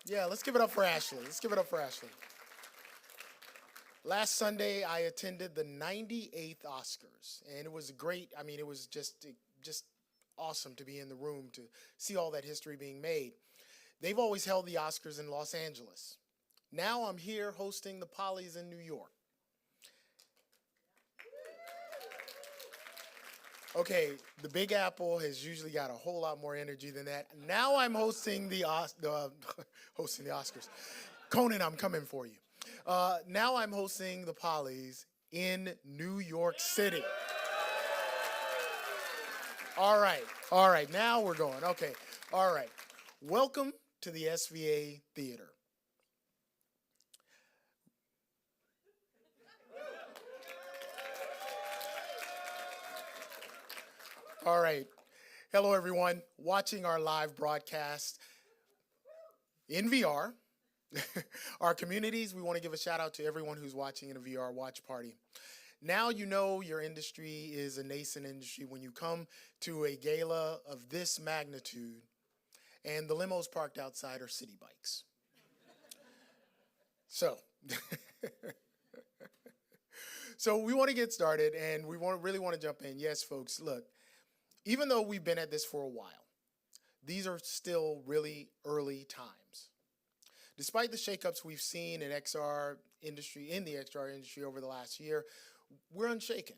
yeah, let's give it up for Ashley. Let's give it up for Ashley. Last Sunday, I attended the 98th Oscars, and it was great. I mean, it was just awesome to be in the room to see all that history being made. They've always held the Oscars in Los Angeles. Now I'm here hosting the Pollies in New York. Okay, the Big Apple has usually got a whole lot more energy than that. Now I'm hosting the Oscars. Conan, I'm coming for you. Now I'm hosting the Pollies in New York City. All right, now we're going. Okay, all right. Welcome to the SVA Theater. All right. Hello, everyone watching our live broadcast in VR. Our communities, we want to give a shout out to everyone who's watching in a VR watch party. Now you know your industry is a nascent industry when you come to a gala of this magnitude and the limos parked outside are city bikes. So we want to get started and we really want to jump in. Yes, folks, look, even though we've been at this for a while, these are still really early times. Despite the shakeups we've seen in the XR industry over the last year, we're unshaken.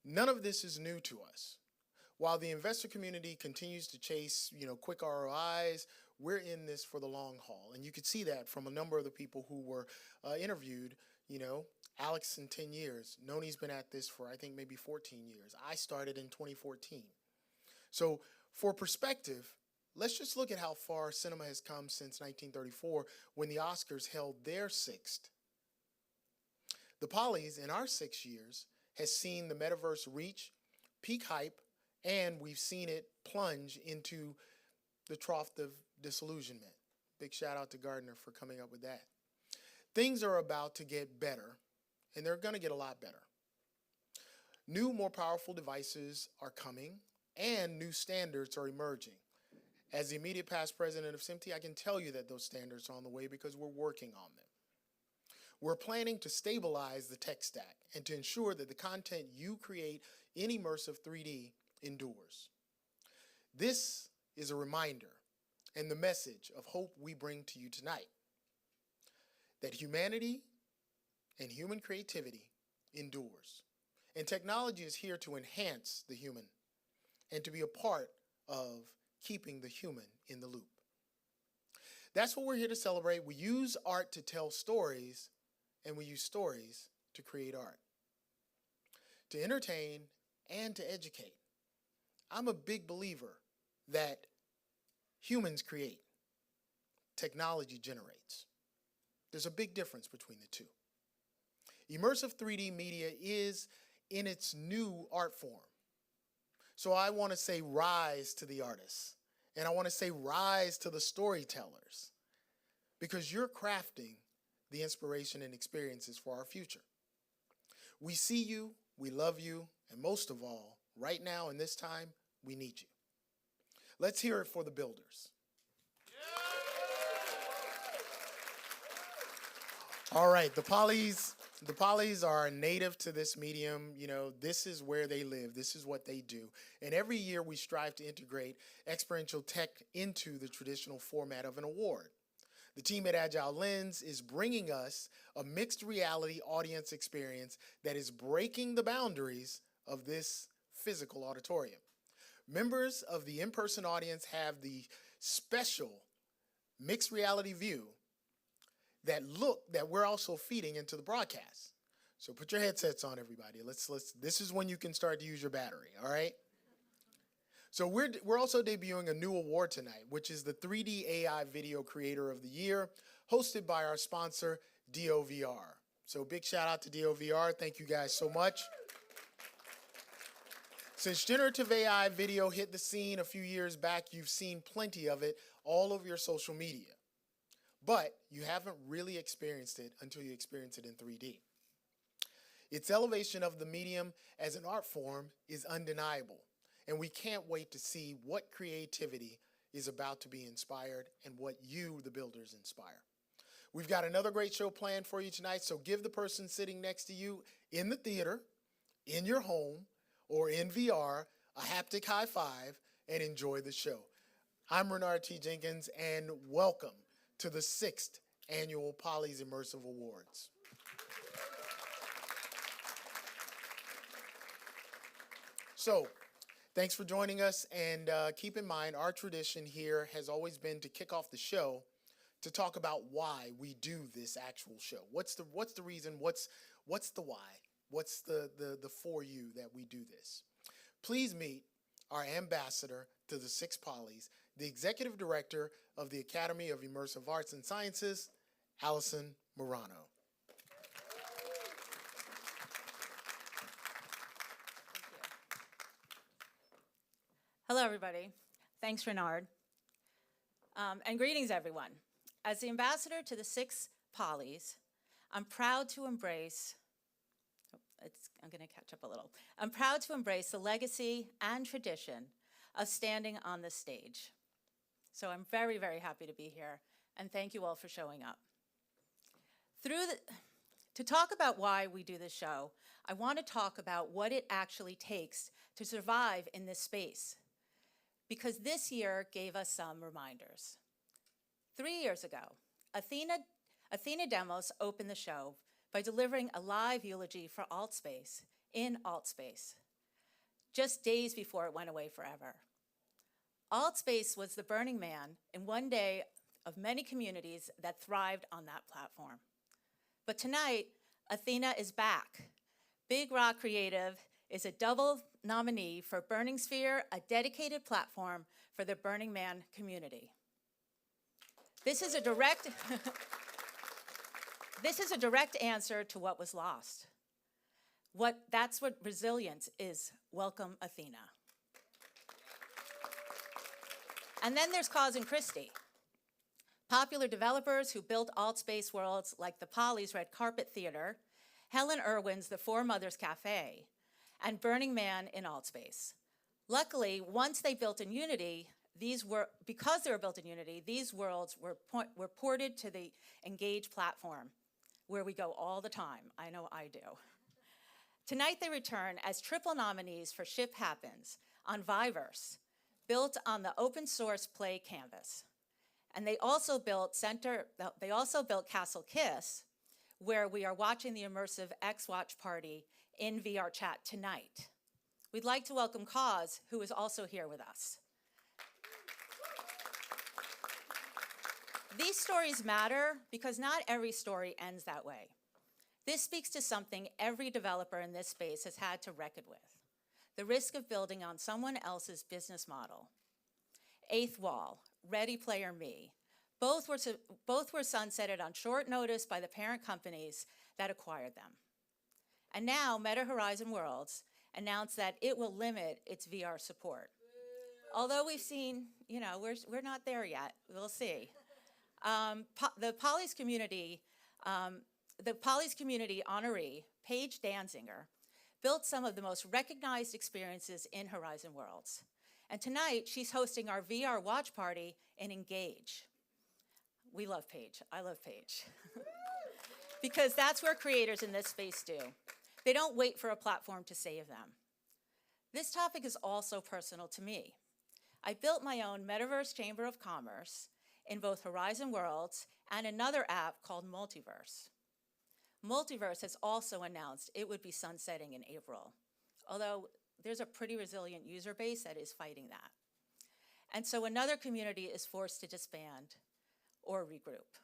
None of this is new to us. While the investor community continues to chase, quick ROIs, we're in this for the long haul. And you could see that from a number of the people who were interviewed, Alex in 10 years. Noni's been at this for, I think, maybe 14 years. I started in 2014. So for perspective, let's just look at how far cinema has come since 1934 when the Oscars held their sixth. The Pollies, in our 6 years, has seen the metaverse reach peak hype, and we've seen it plunge into the trough of disillusionment. Big shout out to Gardner for coming up with that. Things are about to get better, and they're going to get a lot better. New, more powerful devices are coming, and new standards are emerging. As the immediate past president of SMT, I can tell you that those standards are on the way because we're working on them. We're planning to stabilize the tech stack and to ensure that the content you create in Immersive 3D endures. This is a reminder and the message of hope we bring to you tonight, that humanity and human creativity endures, and technology is here to enhance the human and to be a part of keeping the human in the loop. That's what we're here to celebrate. We use art to tell stories, and we use stories to create art, to entertain and to educate. I'm a big believer that humans create, technology generates. There's a big difference between the two. Immersive 3D media is in its new art form. So I want to say rise to the artists, and I want to say rise to the storytellers, because you're crafting the inspiration and experiences for our future. We see you, we love you, and most of all, right now in this time, we need you. Let's hear it for the builders. All right, the Pollies are native to this medium. This is where they live. This is what they do. And every year we strive to integrate experiential tech into the traditional format of an award. The team at Agile Lens is bringing us a mixed reality audience experience that is breaking the boundaries of this physical auditorium. Members of the in-person audience have the special mixed reality view that we're also feeding into the broadcast. So put your headsets on, everybody. This is when you can start to use your battery, all right? So we're also debuting a new award tonight, which is the 3D AI Video Creator of the Year, hosted by our sponsor, DOVR. So big shout out to DOVR. Thank you guys so much. Since generative AI video hit the scene a few years back, you've seen plenty of it all over your social media. but you haven't really experienced it until you experience it in 3D. Its elevation of the medium as an art form is undeniable, and we can't wait to see what creativity is about to be inspired and what you, the builders, inspire. We've got another great show planned for you tonight, so give the person sitting next to you in the theater, in your home, or in VR a haptic high five and enjoy the show. I'm Renard T. Jenkins, and welcome to the 6th Annual Polly's Immersive Awards. So, thanks for joining us, and keep in mind our tradition here has always been to kick off the show to talk about why we do this actual show. What's the reason? What's the why? What's the for you that we do this? Please meet our ambassador to the 6 Polys, the executive director of the Academy of Immersive Arts and Sciences, Allison Morano. Hello, everybody. Thanks, Renard. And greetings, everyone. As the ambassador to the 6 Polys, I'm proud to embrace, I'm going to catch up a little. I'm proud to embrace the legacy and tradition of standing on the stage. So I'm very, very happy to be here, and thank you all for showing up. To talk about why we do this show, I want to talk about what it actually takes to survive in this space, because this year gave us some reminders. 3 years ago, Athena Deamos opened the show by delivering a live eulogy for AltSpace in AltSpace, just days before it went away forever. AltSpace was the Burning Man in one day of many communities that thrived on that platform. But tonight, Athena is back. Big Rock Creative is a double nominee for Burning Sphere, a dedicated platform for the Burning Man community. This is a direct answer to what was lost. That's what resilience is. Welcome, Athena. And then there's Cause and Christie, popular developers who built alt-space worlds like the Polly's Red Carpet Theater, Helen Irwin's The Four Mothers Cafe, and Burning Man in AltSpace. Luckily, once they built in Unity, because they were built in Unity, these worlds were ported to the Engage platform, where we go all the time. I know I do. Tonight they return as triple nominees for Ship Happens on Viverse, built on the open source Play canvas. And they also built Castle Kiss, where we are watching the immersive X Watch party in VR chat tonight. We'd like to welcome Cause, who is also here with us. These stories matter because not every story ends that way. This speaks to something every developer in this space has had to reckon with: the risk of building on someone else's business model. Eighth Wall, Ready Player Me, both were sunsetted on short notice by the parent companies that acquired them. And now Meta Horizon Worlds announced that it will limit its VR support. Although we've seen, we're not there yet. We'll see. The Polly's community honoree, Paige Danzinger, built some of the most recognized experiences in Horizon Worlds. And tonight, she's hosting our VR watch party in Engage. We love Paige. I love Paige. Because that's where creators in this space do. They don't wait for a platform to save them. This topic is also personal to me. I built my own Metaverse Chamber of Commerce in both Horizon Worlds and another app called Multiverse. Multiverse has also announced it would be sunsetting in April, although there's a pretty resilient user base that is fighting that. And so another community is forced to disband or regroup.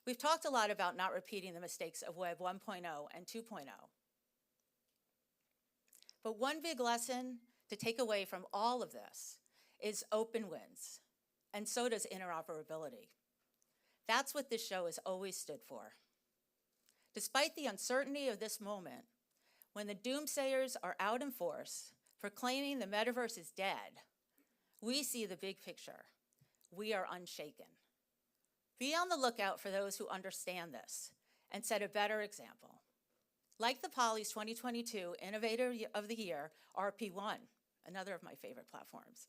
We've talked a lot about not repeating the mistakes of Web 1.0 and 2.0. But one big lesson to take away from all of this is open wins, and so does interoperability. That's what this show has always stood for. Despite the uncertainty of this moment, when the doomsayers are out in force proclaiming the metaverse is dead, we see the big picture. We are unshaken. Be on the lookout for those who understand this and set a better example. Like the Poly's 2022 Innovator of the Year, RP1, another of my favorite platforms,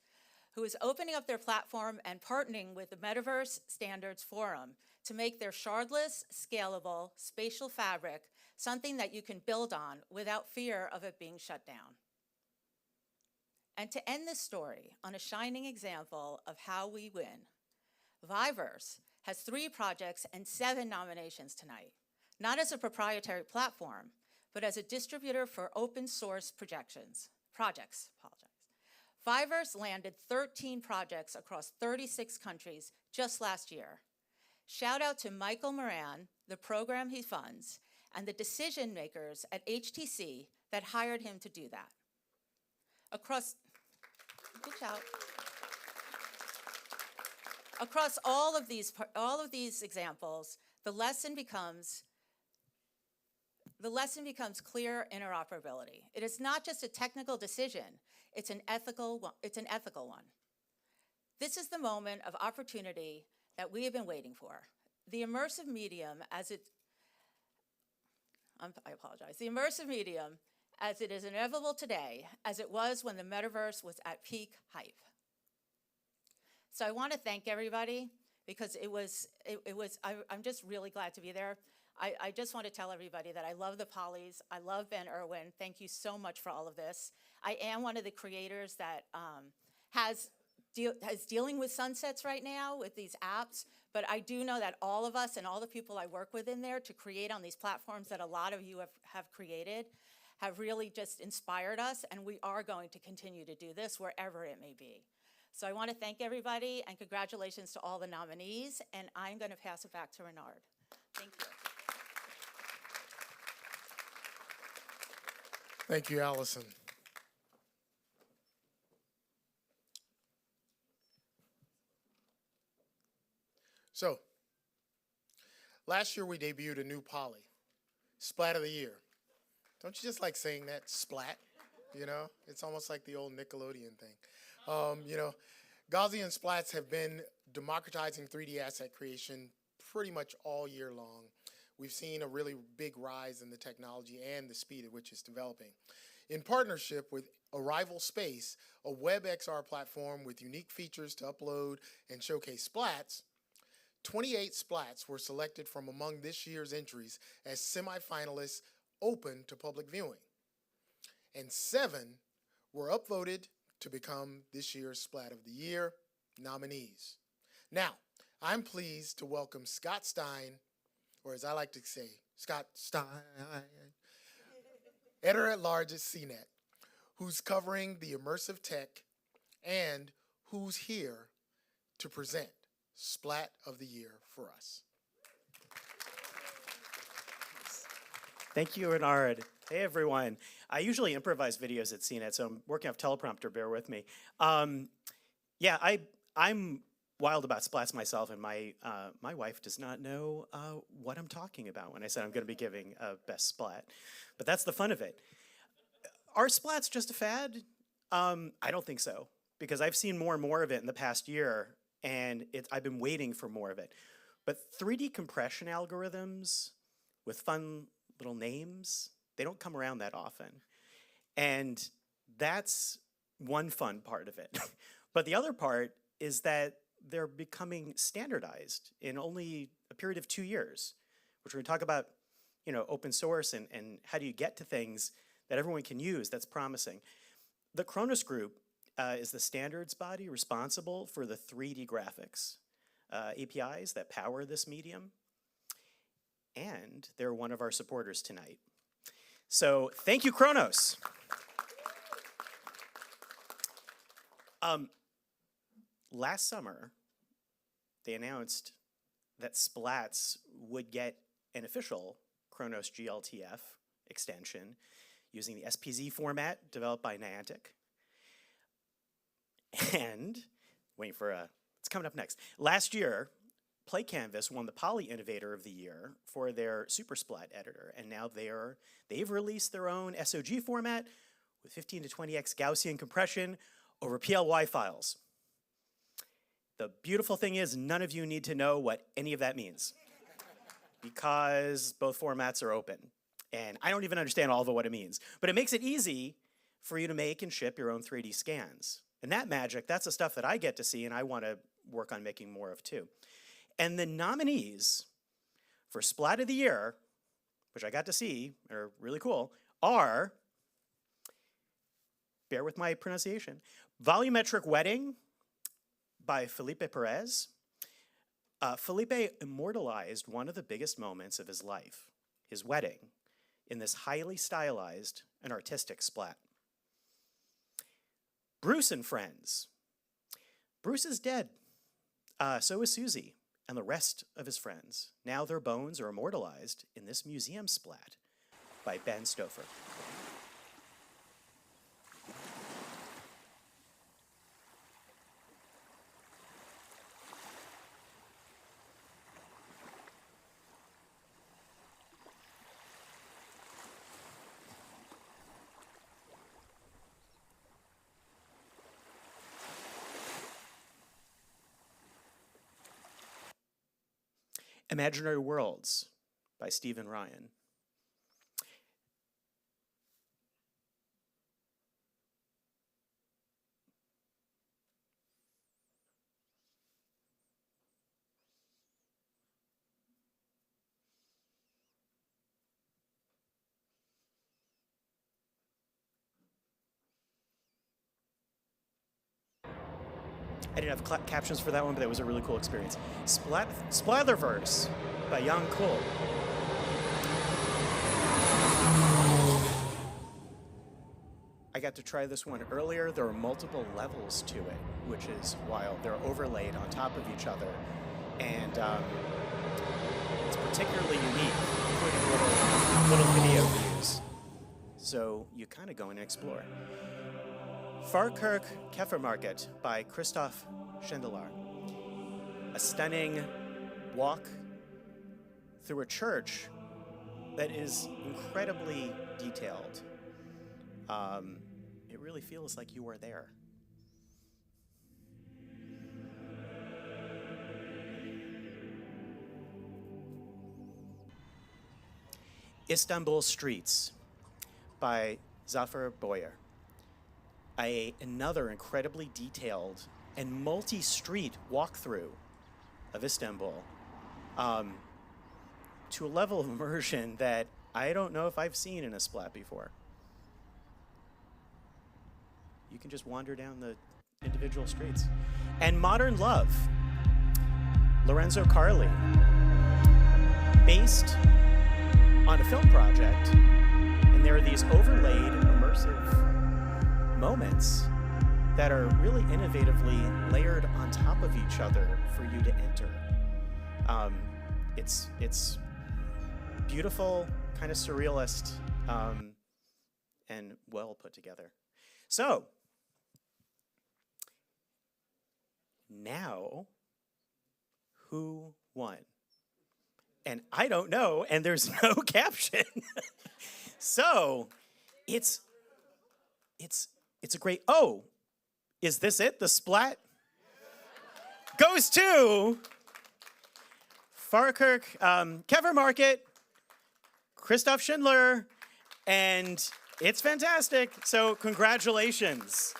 who is opening up their platform and partnering with the Metaverse Standards Forum to make their shardless, scalable, spatial fabric something that you can build on without fear of it being shut down. And to end this story on a shining example of how we win, Viverse has 3 projects and 7 nominations tonight, not as a proprietary platform, but as a distributor for open source projects. Viverse landed 13 projects across 36 countries just last year. Shout out to Michael Moran, the program he funds, and the decision makers at HTC that hired him to do that. Good shout. Across all of these examples, the lesson becomes clear interoperability. It is not just a technical decision, it's an ethical one. This is the moment of opportunity that we have been waiting for. The immersive medium the immersive medium as it is inevitable today, as it was when the metaverse was at peak hype. So I want to thank everybody because I'm just really glad to be there. I just want to tell everybody that I love the Polys. I love Ben Irwin. Thank you so much for all of this. I am one of the creators that is dealing with sunsets right now with these apps, but I do know that all of us and all the people I work with in there to create on these platforms that a lot of you have created have really just inspired us, and we are going to continue to do this wherever it may be. So I want to thank everybody, and congratulations to all the nominees, and I'm going to pass it back to Renard. Thank you. Thank you, Allison. So, last year we debuted a new Poly, Splat of the Year. Don't you just like saying that, Splat? You know, it's almost like the old Nickelodeon thing. You know, Gaussian splats have been democratizing 3D asset creation pretty much all year long. We've seen a really big rise in the technology and the speed at which it's developing. In partnership with Arrival Space, a web XR platform with unique features to upload and showcase splats, 28 splats were selected from among this year's entries as semifinalists open to public viewing. And 7 were upvoted to become this year's Splat of the Year nominees. Now, I'm pleased to welcome Scott Stein, or as I like to say, Scott Stein, editor-at-large at CNET, who's covering the immersive tech and who's here to present Splat of the Year for us. Thank you, Renard. Hey, everyone. I usually improvise videos at CNET, so I'm working off teleprompter, bear with me. Yeah, I'm wild about splats myself, and my wife does not know what I'm talking about when I said I'm going to be giving a best splat. But that's the fun of it. Are splats just a fad? I don't think so, because I've seen more and more of it in the past year, and I've been waiting for more of it. But 3D compression algorithms with fun little names, they don't come around that often. And that's one fun part of it. But the other part is that they're becoming standardized in only a period of 2 years, which we're going to talk about, you know, open source and how do you get to things that everyone can use. That's promising. The Kronos Group is the standards body responsible for the 3D graphics APIs that power this medium. And they're one of our supporters tonight. So thank you, Kronos. Last summer, they announced that Splats would get an official Kronos GLTF extension using the SPZ format developed by Niantic. And, waiting for it's coming up next. Last year, Play Canvas won the Poly Innovator of the Year for their Super Splat editor, and now they've released their own SOG format with 15 to 20x Gaussian compression over PLY files. The beautiful thing is none of you need to know what any of that means because both formats are open. And I don't even understand all of what it means, but it makes it easy for you to make and ship your own 3D scans. And that magic, that's the stuff that I get to see and I want to work on making more of too. And the nominees for Splat of the Year, which I got to see, are really cool, are, bear with my pronunciation, Volumetric Wedding by Felipe Perez. Felipe immortalized one of the biggest moments of his life, his wedding, in this highly stylized and artistic splat. Bruce and Friends. Bruce is dead. So is Susie and the rest of his friends. Now their bones are immortalized in this museum splat by Ben Stouffer. Imaginary Worlds by Stephen Ryan. I didn't have captions for that one, but that was a really cool experience. Splatterverse by Jan Kool. I got to try this one earlier. There are multiple levels to it, which is wild. They're overlaid on top of each other, and it's particularly unique, including little video views. So you kind of go and explore. Farkirk Keffermarket by Christoph Schendelar. A stunning walk through a church that is incredibly detailed. It really feels like you are there. Istanbul Streets by Zafer Boyer. Another incredibly detailed and multi-street walkthrough of Istanbul to a level of immersion that I don't know if I've seen in a splat before. You can just wander down the individual streets. And Modern Love, Lorenzo Carli, based on a film project, and there are these overlaid immersive moments that are really innovatively layered on top of each other for you to enter. It's beautiful, kind of surrealist, and well put together. So now, who won? And I don't know, and there's no caption. So it's a great, is this it? The splat goes to Farkirk, Keffermarket, Christoph Schindler, and it's fantastic. So congratulations.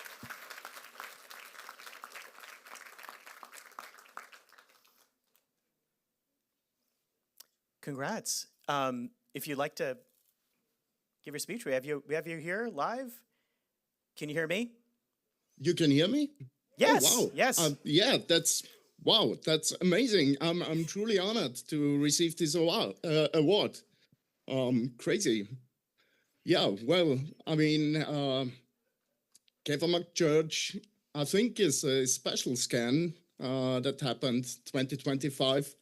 Congrats. If you'd like to give your speech, we have you here live. Can you hear me? You can hear me? Yes. Oh, wow. Yes. Yeah, that's amazing. I'm truly honored to receive this award. Crazy. Yeah, well, I mean, Keffermark Church, I think, is a special scan that happened 2025.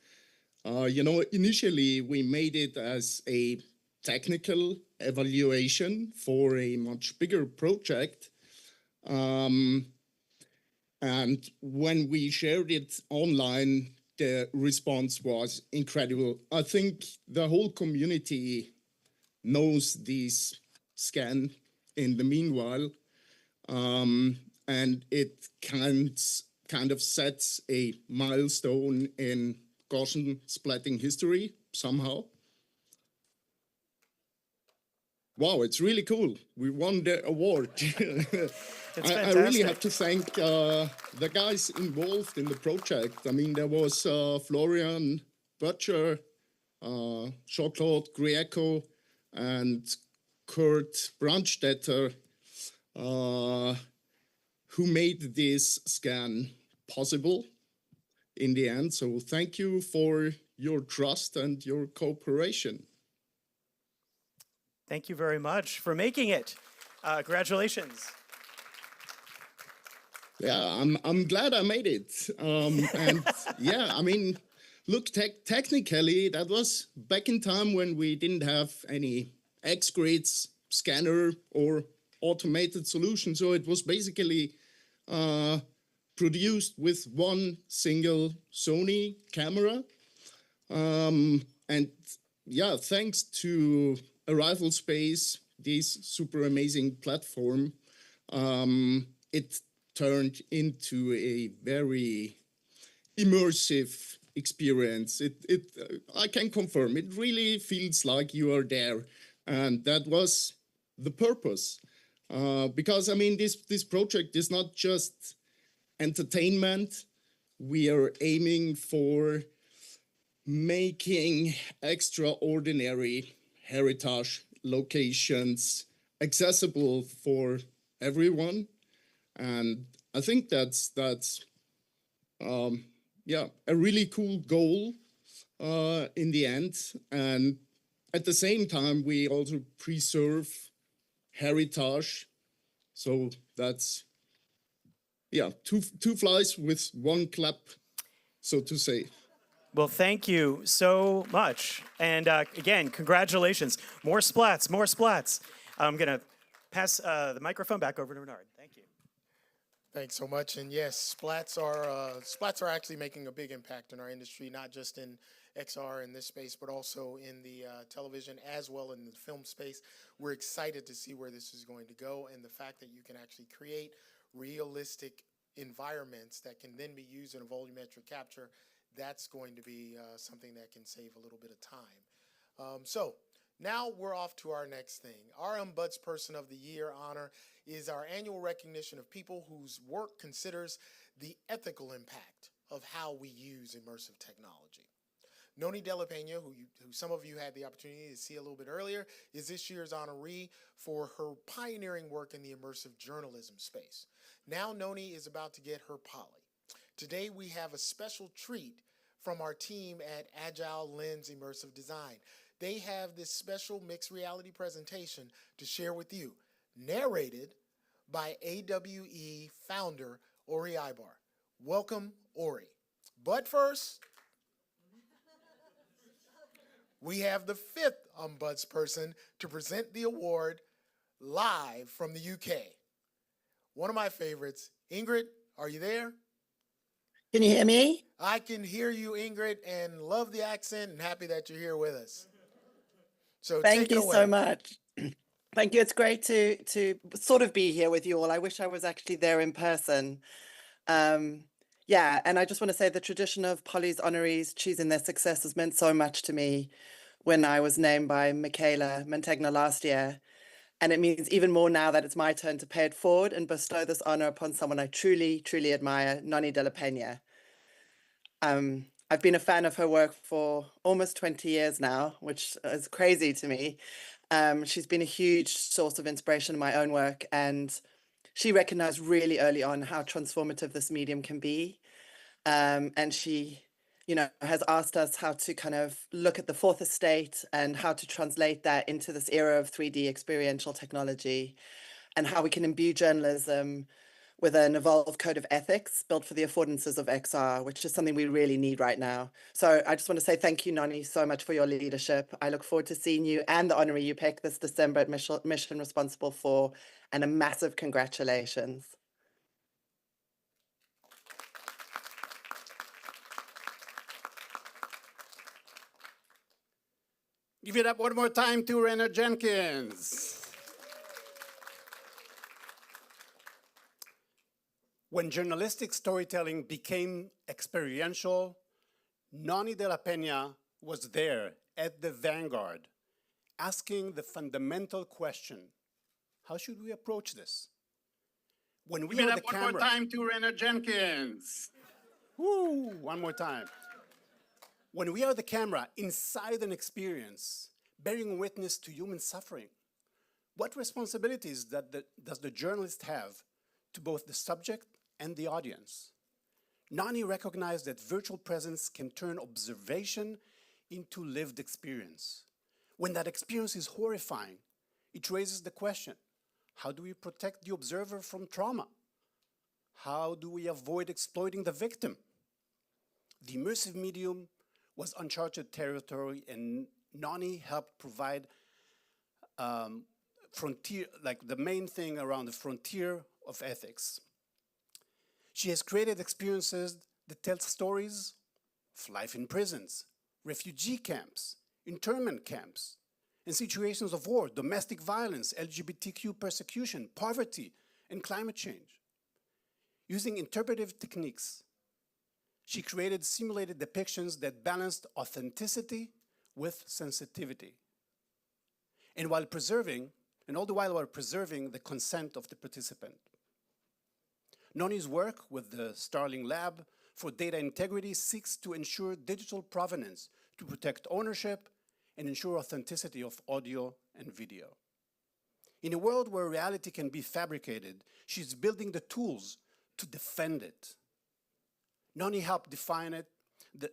Initially we made it as a technical evaluation for a much bigger project. And when we shared it online, the response was incredible. I think the whole community knows this scan in the meanwhile. And it counts kind of sets a milestone in Gaussian splatting history somehow. Wow, it's really cool. We won the award. I really have to thank the guys involved in the project. I mean, there was Florian Butcher, Jean-Claude Grieco, and Kurt Brandstetter, who made this scan possible in the end. So thank you for your trust and your cooperation. Thank you very much for making it. Congratulations. Yeah, I'm glad I made it. And yeah, I mean, look, technically, that was back in time when we didn't have any X-Grids, scanner, or automated solution. So it was basically produced with one single Sony camera. And yeah, thanks to Arrival Space, this super amazing platform, it turned into a very immersive experience. I can confirm, it really feels like you are there. And that was the purpose. Because, I mean, this project is not just entertainment. We are aiming for making extraordinary heritage locations accessible for everyone. And I think that's yeah, a really cool goal in the end. And at the same time, we also preserve heritage. So that's, yeah, two flies with one clap, so to say. Well, thank you so much. And again, congratulations. More splats, more splats. I'm going to pass the microphone back over to Renard. Thank you. Thanks so much. And yes, splats are actually making a big impact in our industry, not just in XR in this space, but also in the television as well in the film space. We're excited to see where this is going to go, and the fact that you can actually create realistic environments that can then be used in a volumetric capture, that's going to be something that can save a little bit of time. So now we're off to our next thing. Our Unbudsperson of the Year honor is our annual recognition of people whose work considers the ethical impact of how we use immersive technology. Noni De La Peña, who some of you had the opportunity to see a little bit earlier, is this year's honoree for her pioneering work in the immersive journalism space. Now Noni is about to get her poly. Today we have a special treat from our team at Agile Lens Immersive Design. They have this special mixed reality presentation to share with you, narrated by AWE founder Ori Ibar. Welcome, Ori. But first, we have the fifth Unbudsperson to present the award live from the UK. One of my favorites. Ingrid, are you there? Can you hear me? I can hear you, Ingrid, and love the accent and happy that you're here with us. So thank you so much. Thank you. It's great to sort of be here with you all. I wish I was actually there in person. Yeah, and I just want to say the tradition of Polly's honorees choosing their success has meant so much to me when I was named by Michaela Mantegna last year. And it means even more now that it's my turn to pay it forward and bestow this honor upon someone I truly, truly admire, Noni De La Peña. I've been a fan of her work for almost 20 years now, which is crazy to me. She's been a huge source of inspiration in my own work, and she recognized really early on how transformative this medium can be. And she, has asked us how to kind of look at the fourth estate and how to translate that into this era of 3D experiential technology, and how we can imbue journalism with an evolved code of ethics built for the affordances of XR, which is something we really need right now. So I just want to say thank you, Noni, so much for your leadership. I look forward to seeing you and the honoree you pick this December at Mission Responsible for, and a massive congratulations. Give it up one more time to Renard Jenkins. When journalistic storytelling became experiential, Nani de la Peña was there at the vanguard, asking the fundamental question, how should we approach this? When we Give it are up the one camera... more time to Renard Jenkins. Woo, one more time. When we are the camera inside an experience, bearing witness to human suffering, what responsibilities does the journalist have to both the subject and the audience? Nani recognized that virtual presence can turn observation into lived experience. When that experience is horrifying, it raises the question, how do we protect the observer from trauma? How do we avoid exploiting the victim? The immersive medium was uncharted territory, and Nani helped provide frontier, like the main thing around the frontier of ethics. She has created experiences that tell stories of life in prisons, refugee camps, internment camps, and situations of war, domestic violence, LGBTQ persecution, poverty, and climate change. Using interpretive techniques, she created simulated depictions that balanced authenticity with sensitivity. And all the while while preserving the consent of the participant. Nani's work with the Starling Lab for data integrity seeks to ensure digital provenance, to protect ownership, and ensure authenticity of audio and video. In a world where reality can be fabricated, she's building the tools to defend it. Nani helped define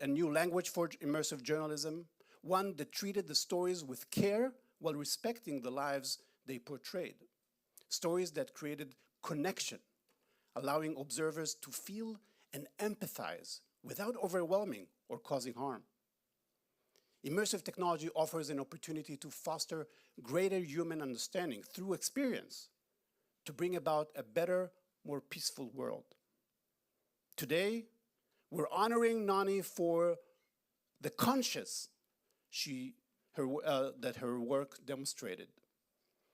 a new language for immersive journalism, one that treated the stories with care while respecting the lives they portrayed. Stories that created connection, allowing observers to feel and empathize without overwhelming or causing harm. Immersive technology offers an opportunity to foster greater human understanding through experience, to bring about a better, more peaceful world. Today, we're honoring Nani for the conscience that her work demonstrated.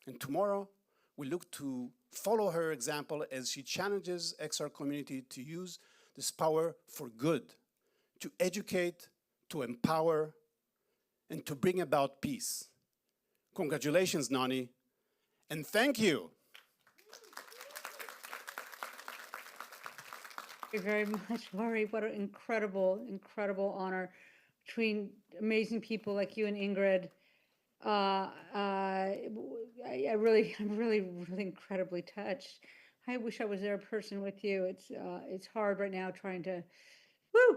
And tomorrow, we look to follow her example as she challenges XR community to use this power for good, to educate, to empower, and to bring about peace. Congratulations, Nani, and thank you. Thank you very much, Laurie. What an incredible, incredible honor between amazing people like you and Ingrid. I'm really incredibly touched. I wish I was there in person with you. It's hard right now trying to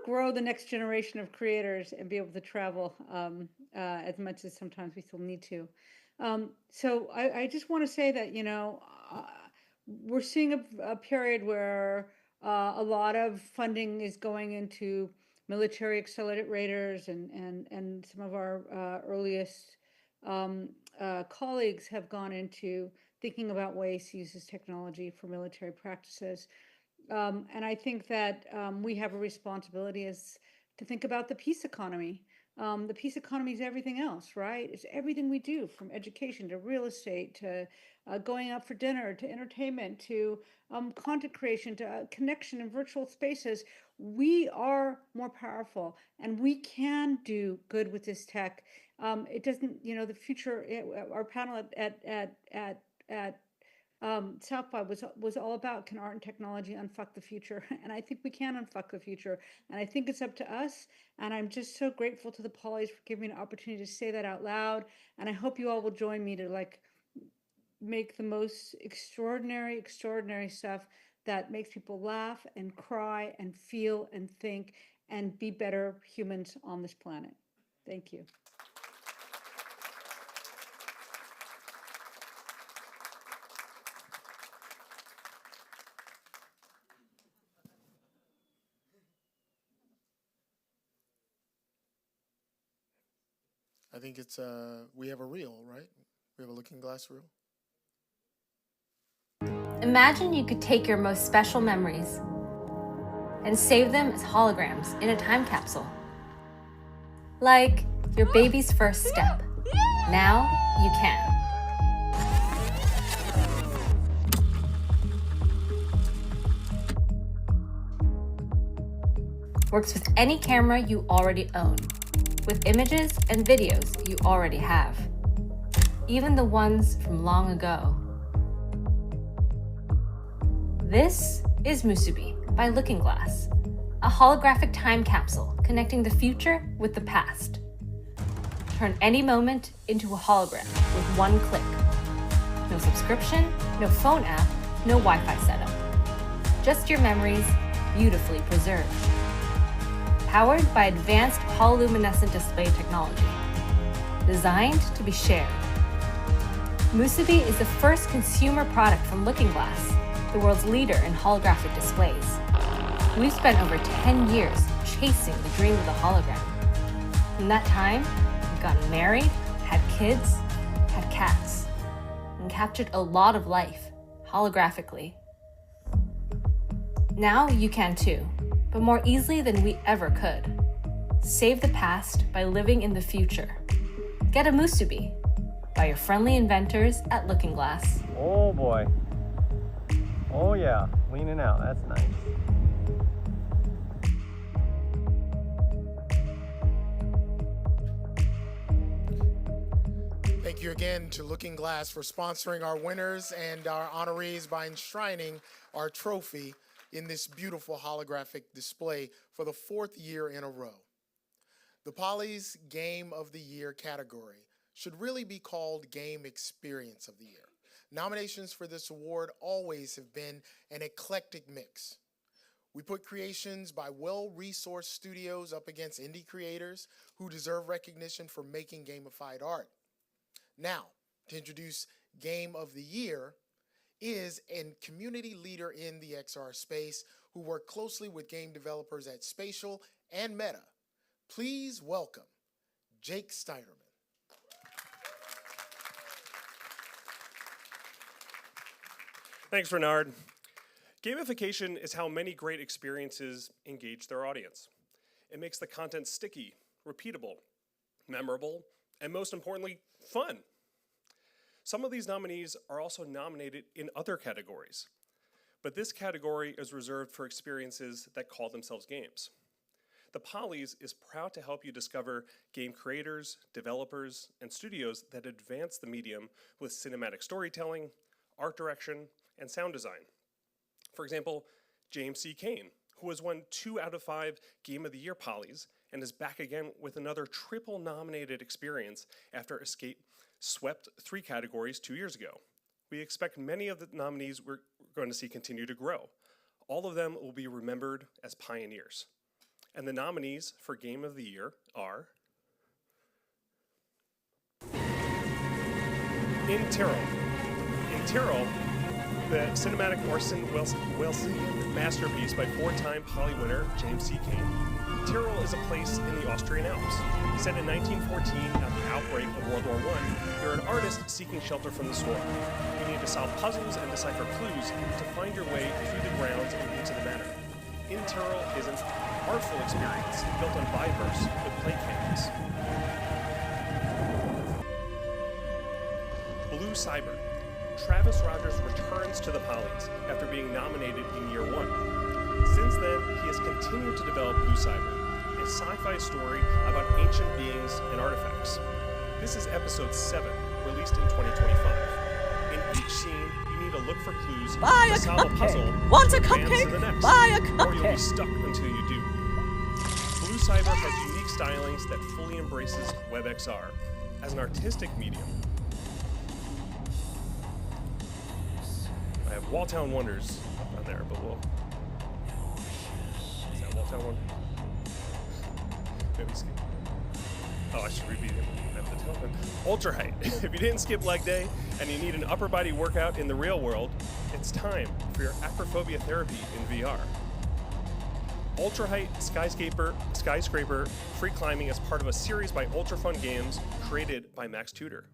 grow the next generation of creators and be able to travel as much as sometimes we still need to. So I just want to say that, we're seeing a period where a lot of funding is going into military accelerators, and some of our earliest colleagues have gone into thinking about ways to use this technology for military practices. And I think that we have a responsibility to think about the peace economy. The peace economy is everything else, right? It's everything we do, from education to real estate to going out for dinner to entertainment to content creation to connection in virtual spaces. We are more powerful, and we can do good with this tech. It doesn't, the future. Our panel at South by was all about, can art and technology unfuck the future? And I think we can unfuck the future. And I think it's up to us. And I'm just so grateful to the Polys for giving me an opportunity to say that out loud. And I hope you all will join me to make the most extraordinary stuff that makes people laugh and cry and feel and think and be better humans on this planet. Thank you. I think it's, we have a reel, right? We have a looking glass reel. Imagine you could take your most special memories and save them as holograms in a time capsule. Like your baby's first step. Now you can. works with any camera you already own, with images and videos you already have, even the ones from long ago. This is Musubi by Looking Glass, a holographic time capsule connecting the future with the past. Turn any moment into a hologram with one click. No subscription, no phone app, no Wi-Fi setup. Just your memories, beautifully preserved. Powered by advanced hololuminescent display technology. Designed to be shared. Musubi is the first consumer product from Looking Glass, the world's leader in holographic displays. We've spent over 10 years chasing the dream of the hologram. In that time, we've gotten married, had kids, had cats, and captured a lot of life, holographically. Now you can too, but more easily than we ever could. Save the past by living in the future. Get a Musubi by your friendly inventors at Looking Glass. Oh boy. Oh yeah, leaning out, that's nice. Thank you again to Looking Glass for sponsoring our winners and our honorees by enshrining our trophy in this beautiful holographic display for the 4th year in a row. The Polly's Game of the Year category should really be called Game Experience of the Year. Nominations for this award always have been an eclectic mix. We put creations by well-resourced studios up against indie creators who deserve recognition for making gamified art. Now, to introduce Game of the Year is a community leader in the XR space who worked closely with game developers at Spatial and Meta. Please welcome Jake Steinerman. Thanks, Renard. Gamification is how many great experiences engage their audience. It makes the content sticky, repeatable, memorable, and most importantly, fun. Some of these nominees are also nominated in other categories, but this category is reserved for experiences that call themselves games. The Polly's is proud to help you discover game creators, developers, and studios that advance the medium with cinematic storytelling, art direction, and sound design. For example, James C. Kane, who has won 2 out of 5 Game of the Year Polly's and is back again with another triple nominated experience after Escape swept 3 categories 2 years ago. We expect many of the nominees we're going to see continue to grow. All of them will be remembered as pioneers. And the nominees for Game of the Year are In Tyrrell, the cinematic Orson Wellesian masterpiece by 4-time Polly winner James C. Kane. Tyrrell is a place in the Austrian Alps. Set in 1914 at the outbreak of World War I, you're an artist seeking shelter from the storm. You need to solve puzzles and decipher clues to find your way through the grounds and into the manor. In Tyrrell is an artful experience built on Viverse with play canvas. Blue Cyber. Travis Rogers returns to the Polly's after being nominated in year 1. Since then, he has continued to develop Blue Cyber, a sci-fi story about ancient beings and artifacts. This is episode 7, released in 2025. In each scene, you need to look for clues to solve a puzzle. Want a to advance cupcake? to the next, Buy a or you'll be cupcake. stuck until you do. Blue Cyber has unique stylings that fully embraces WebXR as an artistic medium. I have Walltown Wonders on there, but we'll... Is that Walltown Wonders? Maybe skip. Oh, I should repeat it at the top. Ultra Height. If you didn't skip leg day and you need an upper body workout in the real world, it's time for your acrophobia therapy in VR. Ultra Height Skyscraper free climbing is part of a series by Ultra Fun Games created by Max Tudor.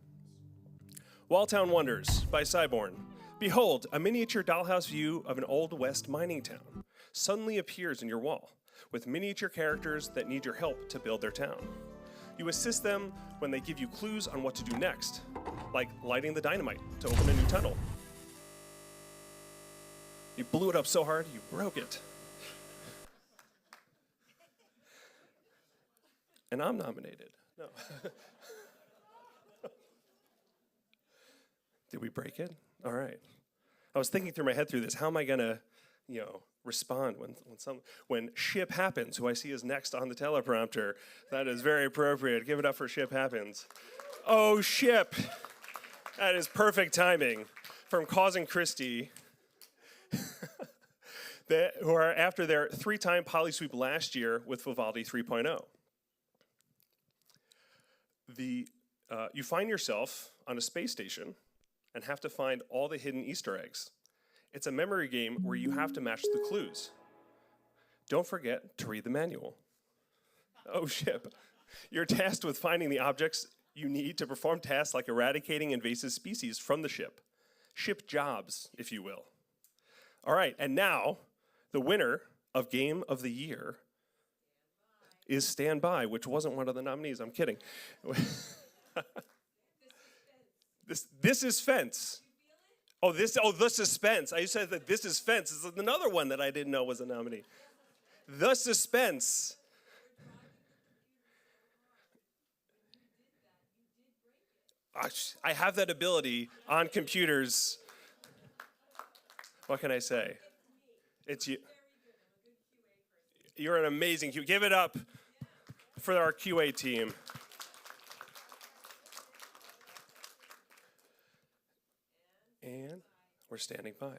Walltown Wonders by Cyborn. Behold, a miniature dollhouse view of an Old West mining town suddenly appears in your wall, with miniature characters that need your help to build their town. You assist them when they give you clues on what to do next, like lighting the dynamite to open a new tunnel. You blew it up so hard, you broke it. And I'm nominated. No. Did we break it? All right. I was thinking through my head through this. How am I gonna, respond when Ship Happens, who I see is next on the teleprompter? That is very appropriate. Give it up for Ship Happens. Oh, Ship. That is perfect timing from Causing Christie, who are after their 3-time Poly Sweep last year with Vivaldi 3.0. You find yourself on a space station and have to find all the hidden Easter eggs. It's a memory game where you have to match the clues. Don't forget to read the manual. Oh, Ship. You're tasked with finding the objects you need to perform tasks like eradicating invasive species from the ship. Ship jobs, if you will. All right, and now, the winner of Game of the Year is Stand By, which wasn't one of the nominees. I'm kidding. This is Fence. The Suspense. I said that This is Fence. This is another one that I didn't know was a nominee. The Suspense. I have that ability on computers. What can I say? It's you. You're an amazing QA. Give it up for our QA team. And we're standing by.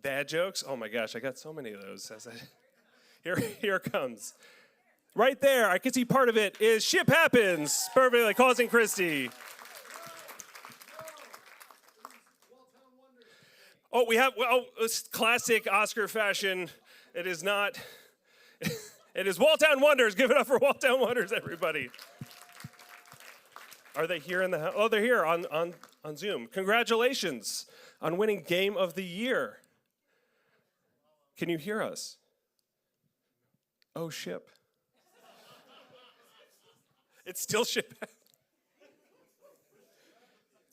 Dad jokes? Oh my gosh, I got so many of those. Here it comes. Right there, I can see part of it is Ship Happens, perfectly Causing Christie. Oh, it's classic Oscar fashion. It is not, it is Walltown Wonders. Give it up for Walltown Wonders, everybody. Are they here in the house? Oh, they're here on Zoom. Congratulations on winning Game of the Year. Can you hear us? Oh, Ship. It's still Ship.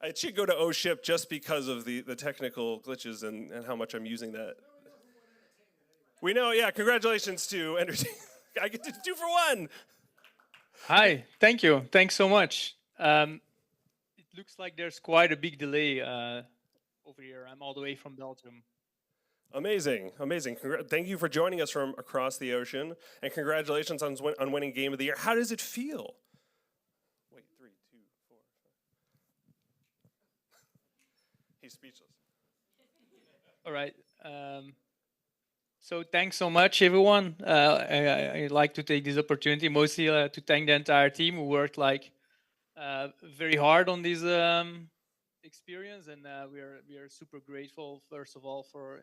It should go to Oh Ship just because of the technical glitches and how much I'm using that. We know, yeah, congratulations to Entertainment. I get to 2 for 1. Hi, thank you. Thanks so much. It looks like there's quite a big delay over here. I'm all the way from Belgium. Amazing, amazing. Thank you for joining us from across the ocean, and congratulations on winning Game of the Year. How does it feel? Wait, 3, 2, 4. He's speechless. All right. So thanks so much, everyone. I'd like to take this opportunity mostly to thank the entire team who worked very hard on this experience, and we are super grateful, first of all, for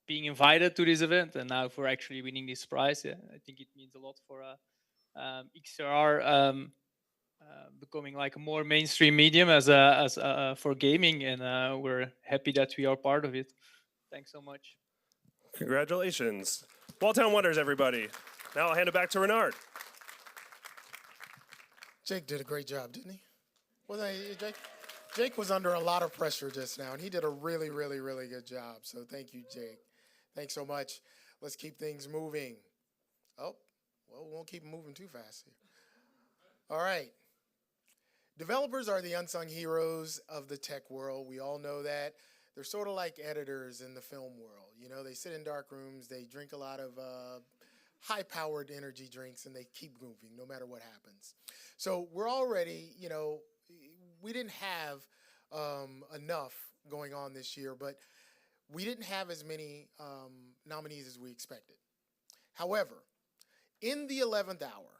being invited to this event, and now for actually winning this prize. Yeah, I think it means a lot for XR becoming like a more mainstream medium as for gaming, and we're happy that we are part of it. Thanks so much. Congratulations. Walltown Wonders, everybody. Now I'll hand it back to Renard. Jake did a great job, didn't he? Wasn't he, Jake? Jake was under a lot of pressure just now, and he did a really, really, really good job. So thank you, Jake. Thanks so much. Let's keep things moving. Oh, well, we won't keep moving too fast here. All right. Developers are the unsung heroes of the tech world. We all know that. They're sort of like editors in the film world. You know, they sit in dark rooms, they drink a lot of high-powered energy drinks, and they keep moving no matter what happens. So we're already, we didn't have enough going on this year, but we didn't have as many nominees as we expected. However, in the 11th hour,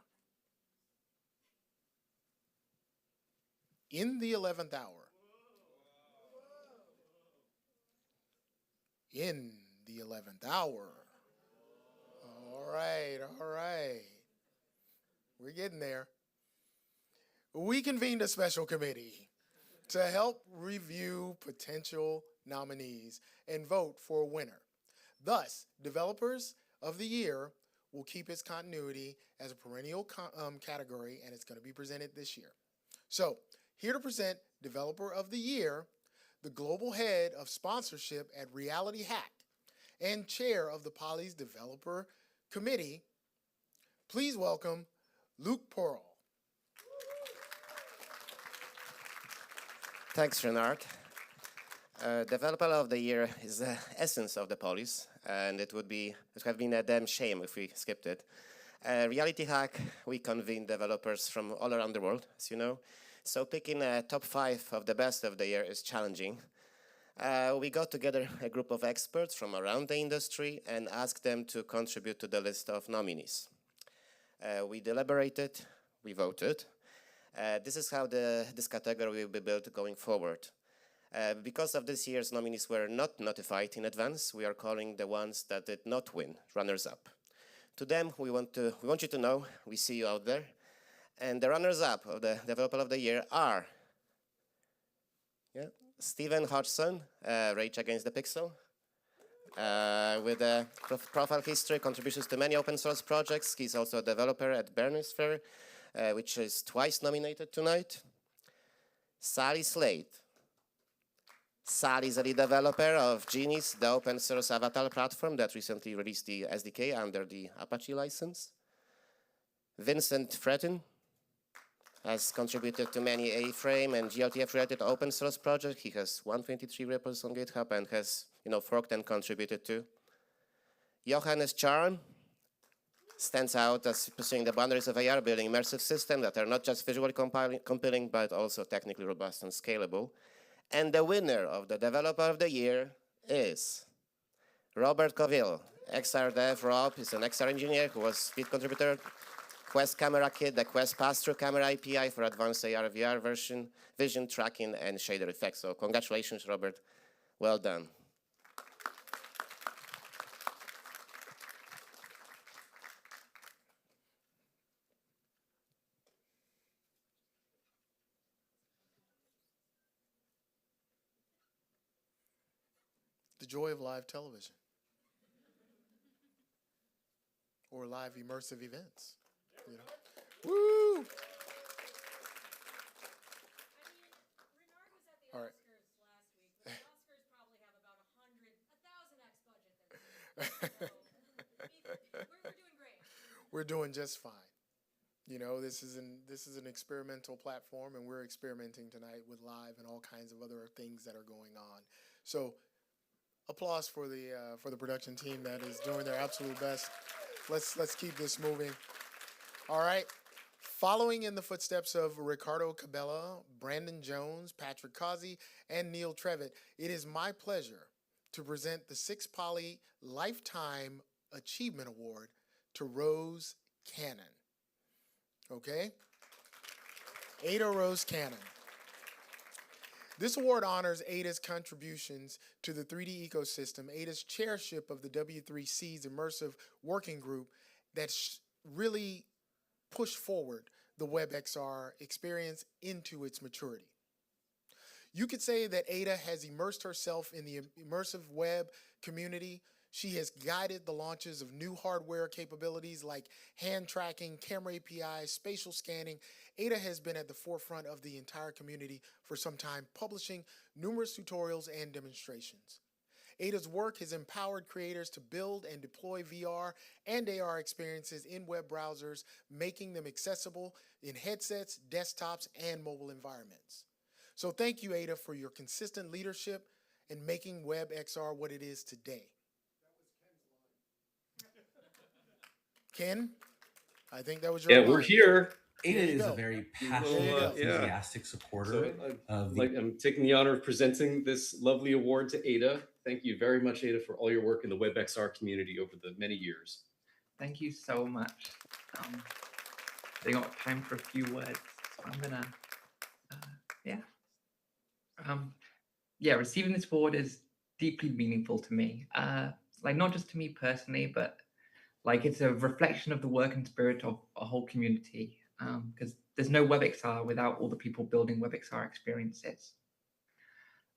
in the 11th hour, all right. We're getting there. We convened a special committee to help review potential nominees and vote for a winner. Thus, Developers of the Year will keep its continuity as a perennial category, and it's going to be presented this year. So, here to present Developer of the Year, the global head of sponsorship at Reality Hack and chair of the Poly's Developer committee, please welcome Luke Pearl. Thanks, Renard. Developer of the Year is the essence of the Polis, and it would have been a damn shame if we skipped it. Reality Hack, we convene developers from all around the world, as you know, so picking a top 5 of the best of the year is challenging. We got together a group of experts from around the industry and asked them to contribute to the list of nominees. We deliberated, we voted. This is how this category will be built going forward. Because of this year's nominees were not notified in advance, we are calling the ones that did not win runners-up. To them, we want you to know, we see you out there. And the runners-up of the Developer of the Year are Stephen Hodgson, Rage Against the Pixel, with a profile history, contributions to many open source projects. He's also a developer at Bernisphere, which is twice nominated tonight. Sally Slade. Sally is a lead developer of Genies, the open source avatar platform that recently released the SDK under the Apache license. Vincent Fretin has contributed to many A-Frame and GLTF-related open source projects. He has 123 repos on GitHub and has, forked and contributed to. Johannes Charn stands out as pursuing the boundaries of AR, building immersive systems that are not just visually compelling, but also technically robust and scalable. And the winner of the Developer of the Year is Robert Coville. XR Dev Rob is an XR engineer who was lead contributor. Quest Camera Kit, the Quest pass-through camera API for advanced AR, VR vision tracking, and shader effects. So congratulations, Robert. Well done. The joy of live television or live immersive events. Woo! All right. We're doing just fine. This is an experimental platform, and we're experimenting tonight with live and all kinds of other things that are going on. So, applause for the production team that is doing their absolute best. Let's keep this moving. All right. Following in the footsteps of Ricardo Cabela, Brandon Jones, Patrick Causey, and Neil Trevitt, it is my pleasure to present the 6 Poly Lifetime Achievement Award to Rose Cannon. Okay? Ada Rose Cannon. This award honors Ada's contributions to the 3D ecosystem, Ada's chairship of the W3C's Immersive Working Group that's really pushed forward the WebXR experience into its maturity. You could say that Ada has immersed herself in the immersive web community. She has guided the launches of new hardware capabilities like hand tracking, camera APIs, spatial scanning. Ada has been at the forefront of the entire community for some time, publishing numerous tutorials and demonstrations. Ada's work has empowered creators to build and deploy VR and AR experiences in web browsers, making them accessible in headsets, desktops, and mobile environments. So thank you, Ada, for your consistent leadership in making WebXR what it is today. Ken, I think that was your line. We're here. Ada There you is go. a very passionate, enthusiastic supporter of the... I'm taking the honor of presenting this lovely award to Ada. Thank you very much, Ada, for all your work in the WebXR community over the many years. Thank you so much. They got time for a few words, so I'm gonna, receiving this award is deeply meaningful to me. Not just to me personally, but it's a reflection of the work and spirit of a whole community. Because there's no WebXR without all the people building WebXR experiences.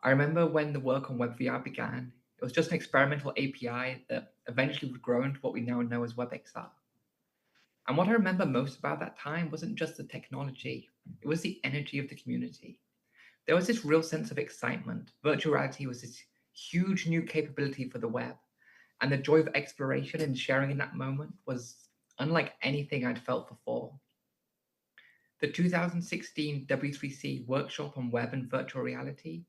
I remember when the work on WebVR began, it was just an experimental API that eventually would grow into what we now know as WebXR. And what I remember most about that time wasn't just the technology, it was the energy of the community. There was this real sense of excitement. Virtual reality was this huge new capability for the web. And the joy of exploration and sharing in that moment was unlike anything I'd felt before. The 2016 W3C workshop on web and virtual reality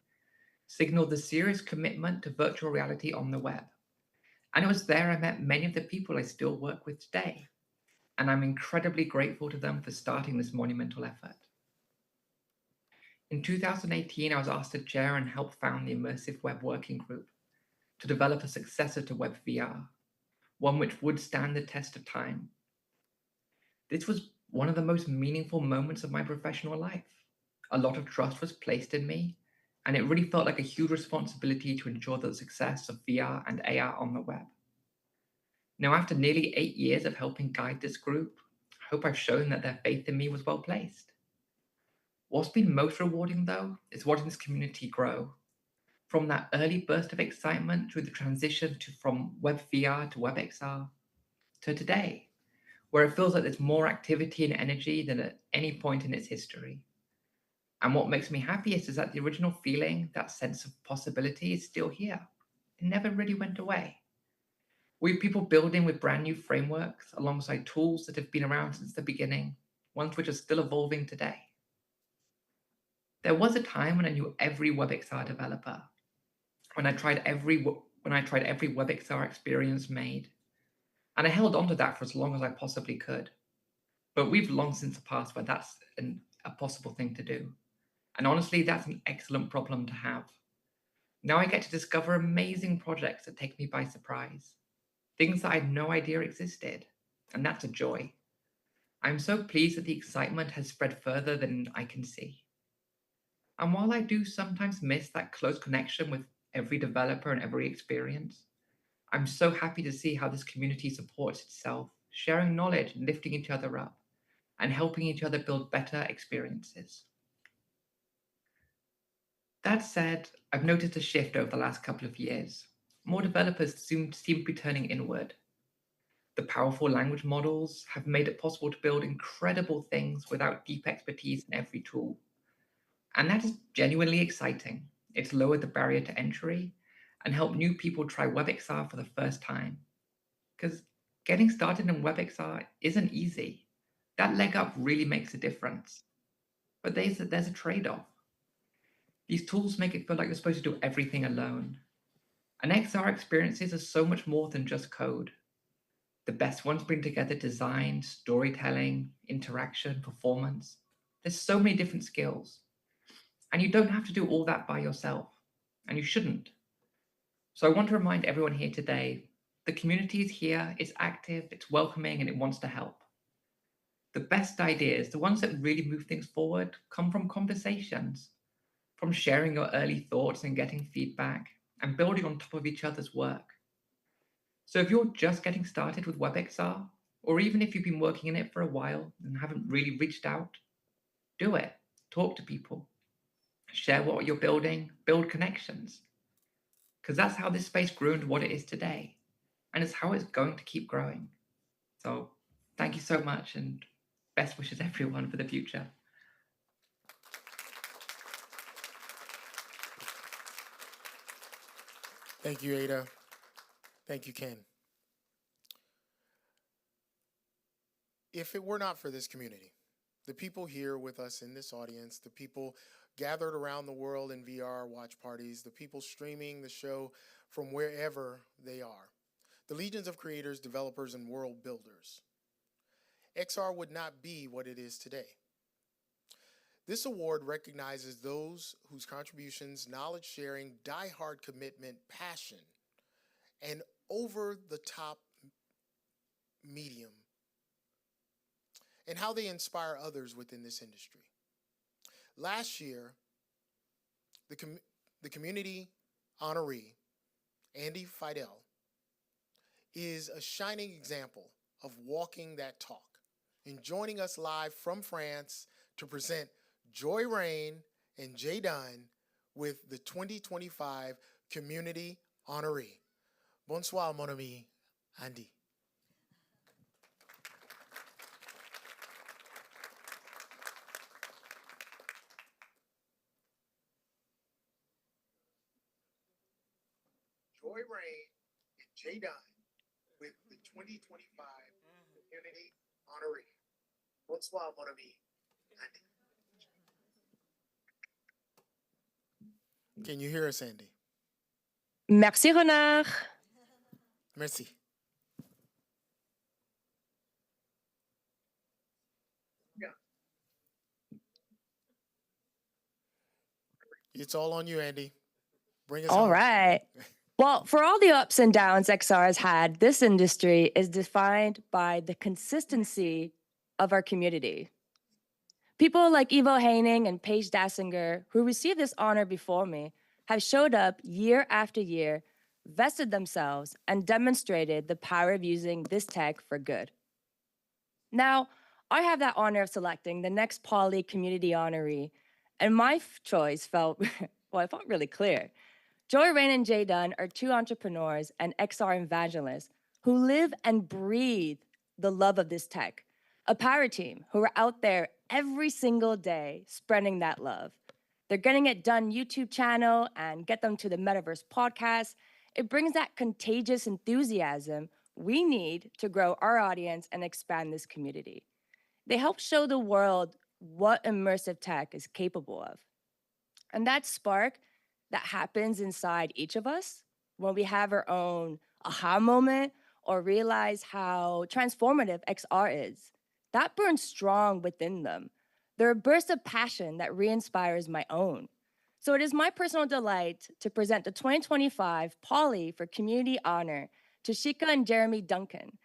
signaled the serious commitment to virtual reality on the web. And it was there I met many of the people I still work with today. And I'm incredibly grateful to them for starting this monumental effort. In 2018, I was asked to chair and help found the Immersive Web Working Group to develop a successor to WebVR, one which would stand the test of time. This was one of the most meaningful moments of my professional life. A lot of trust was placed in me, and it really felt like a huge responsibility to ensure the success of VR and AR on the web. Now, after nearly 8 years of helping guide this group, I hope I've shown that their faith in me was well placed. What's been most rewarding, though, is watching this community grow. From that early burst of excitement through the transition from WebVR to WebXR, to today, where it feels like there's more activity and energy than at any point in its history. And what makes me happiest is that the original feeling, that sense of possibility, is still here. It never really went away. We have people building with brand new frameworks alongside tools that have been around since the beginning, ones which are still evolving today. There was a time when I knew every WebXR developer, when I tried every WebXR experience made, and I held on to that for as long as I possibly could. But we've long since passed where that's a possible thing to do. And honestly, that's an excellent problem to have. Now I get to discover amazing projects that take me by surprise, things that I had no idea existed, and that's a joy. I'm so pleased that the excitement has spread further than I can see. And while I do sometimes miss that close connection with every developer and every experience, I'm so happy to see how this community supports itself, sharing knowledge and lifting each other up, and helping each other build better experiences. That said, I've noticed a shift over the last couple of years. More developers seem to be turning inward. The powerful language models have made it possible to build incredible things without deep expertise in every tool. And that is genuinely exciting. It's lowered the barrier to entry and helped new people try WebXR for the first time. Because getting started in WebXR isn't easy. That leg up really makes a difference. But there's a trade-off. These tools make it feel like you're supposed to do everything alone. And XR experiences are so much more than just code. The best ones bring together design, storytelling, interaction, performance. There's so many different skills. And you don't have to do all that by yourself. And you shouldn't. So I want to remind everyone here today, the community is here, it's active, it's welcoming, and it wants to help. The best ideas, the ones that really move things forward, come from conversations, from sharing your early thoughts and getting feedback, and building on top of each other's work. So if you're just getting started with WebXR, or even if you've been working in it for a while and haven't really reached out, do it. Talk to people. Share what you're building, build connections. Because that's how this space grew into what it is today. And it's how it's going to keep growing. So thank you so much, and best wishes everyone for the future. Thank you, Ada. Thank you, Ken. If it were not for this community, the people here with us in this audience, the people gathered around the world in VR watch parties, the people streaming the show from wherever they are, the legions of creators, developers, and world builders, XR would not be what it is today. This award recognizes those whose contributions, knowledge sharing, die-hard commitment, passion, and over-the-top medium, and how they inspire others within this industry. Last year, the community honoree, Andy Fidel, is a shining example of walking that talk and joining us live from France to present Joy Rain and Jay Dunn with the 2025 Community Honoree. Bonsoir, mon ami, Andy. Joy Rain and Jay Dunn with the 2025 Community Honoree. Bonsoir, mon ami. Can you hear us, Andy? Merci, Renard. Merci. It's all on you, Andy. Bring us All home. right. Well, for all the ups and downs XR has had, this industry is defined by the consistency of our community. People like Ivo Heining and Paige Dassinger, who received this honor before me, have showed up year after year, vested themselves, and demonstrated the power of using this tech for good. Now, I have that honor of selecting the next Poly Community Honoree, and my choice felt, well, it felt really clear. Joy Rain and Jay Dunn are two entrepreneurs and XR evangelists who live and breathe the love of this tech. A power team who are out there every single day spreading that love. They're Getting It Done YouTube channel and Get Them to the Metaverse podcast. It brings that contagious enthusiasm we need to grow our audience and expand this community. They help show the world what immersive tech is capable of. And that spark that happens inside each of us when we have our own aha moment or realize how transformative XR is, that burns strong within them. They're a burst of passion that re-inspires my own. So it is my personal delight to present the 2025 Poly for Community Honor to Shika and Jeremy Duncan.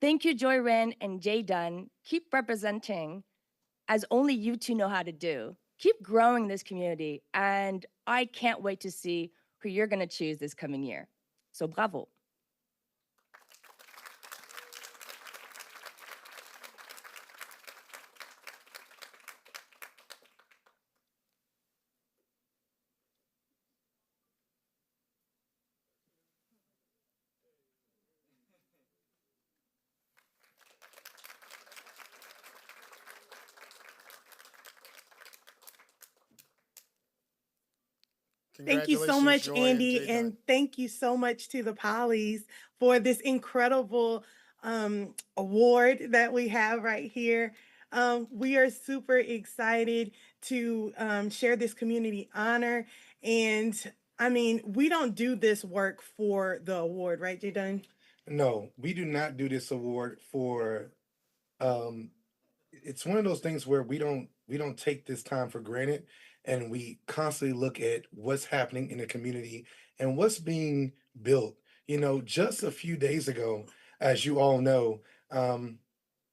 Thank you, Joy Ren and Jay Dunn. Keep representing as only you two know how to do. Keep growing this community, and I can't wait to see who you're gonna choose this coming year. So bravo. Thank you so much, Joy Andy, Jay Dunn. and thank you so much to the Polys for this incredible award that we have right here. We are super excited to share this community honor. And I mean, we don't do this work for the award, right, Jay Dunn? No, we do not do this award for it's one of those things where we don't take this time for granted, and we constantly look at what's happening in the community and what's being built. You know, just a few days ago, as you all know,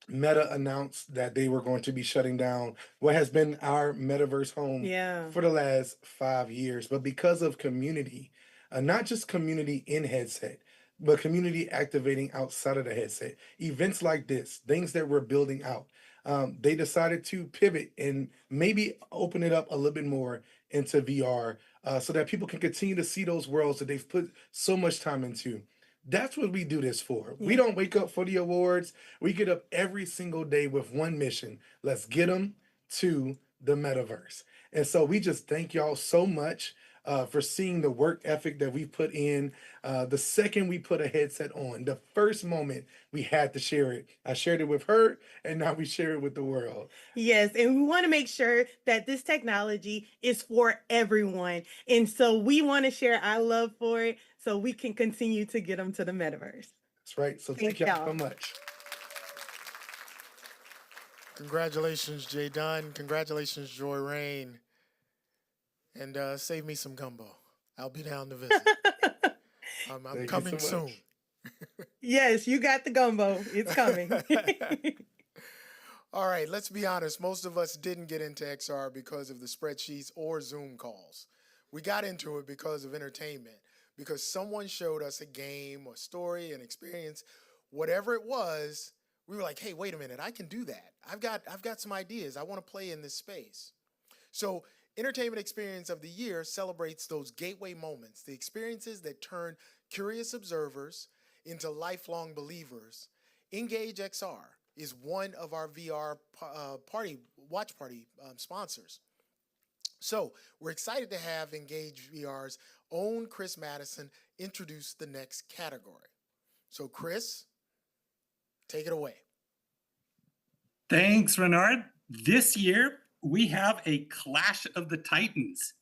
Meta announced that they were going to be shutting down what has been our metaverse home for the last 5 years. But because of community, not just community in headset, but community activating outside of the headset, events like this, things that we're building out, they decided to pivot and maybe open it up a little bit more into VR so that people can continue to see those worlds that they've put so much time into. That's what we do this for. We don't wake up for the awards. We get up every single day with one mission. Let's get them to the metaverse. And so we just thank y'all so much for seeing the work ethic that we put in. The second we put a headset on, the first moment we had to share it. I shared it with her, and now we share it with the world. Yes, and we want to make sure that this technology is for everyone. And so we want to share our love for it so we can continue to get them to the metaverse. That's right. So thank y'all so much. Congratulations, Jay Dunn. Congratulations, Joy Rain. And save me some gumbo. I'll be down to visit. I'm coming soon. Yes, you got the gumbo. It's coming. All right, let's be honest. Most of us didn't get into XR because of the spreadsheets or Zoom calls. We got into it because of entertainment, because someone showed us a game, a story, an experience, whatever it was. We were like, hey, wait a minute, I can do that. I've got some ideas. I want to play in this space. So Entertainment Experience of the Year celebrates those gateway moments, the experiences that turn curious observers into lifelong believers. Engage XR is one of our VR watch party sponsors. So we're excited to have Engage VR's own Chris Madison introduce the next category. So Chris, take it away. Thanks, Renard. This year, we have a Clash of the Titans.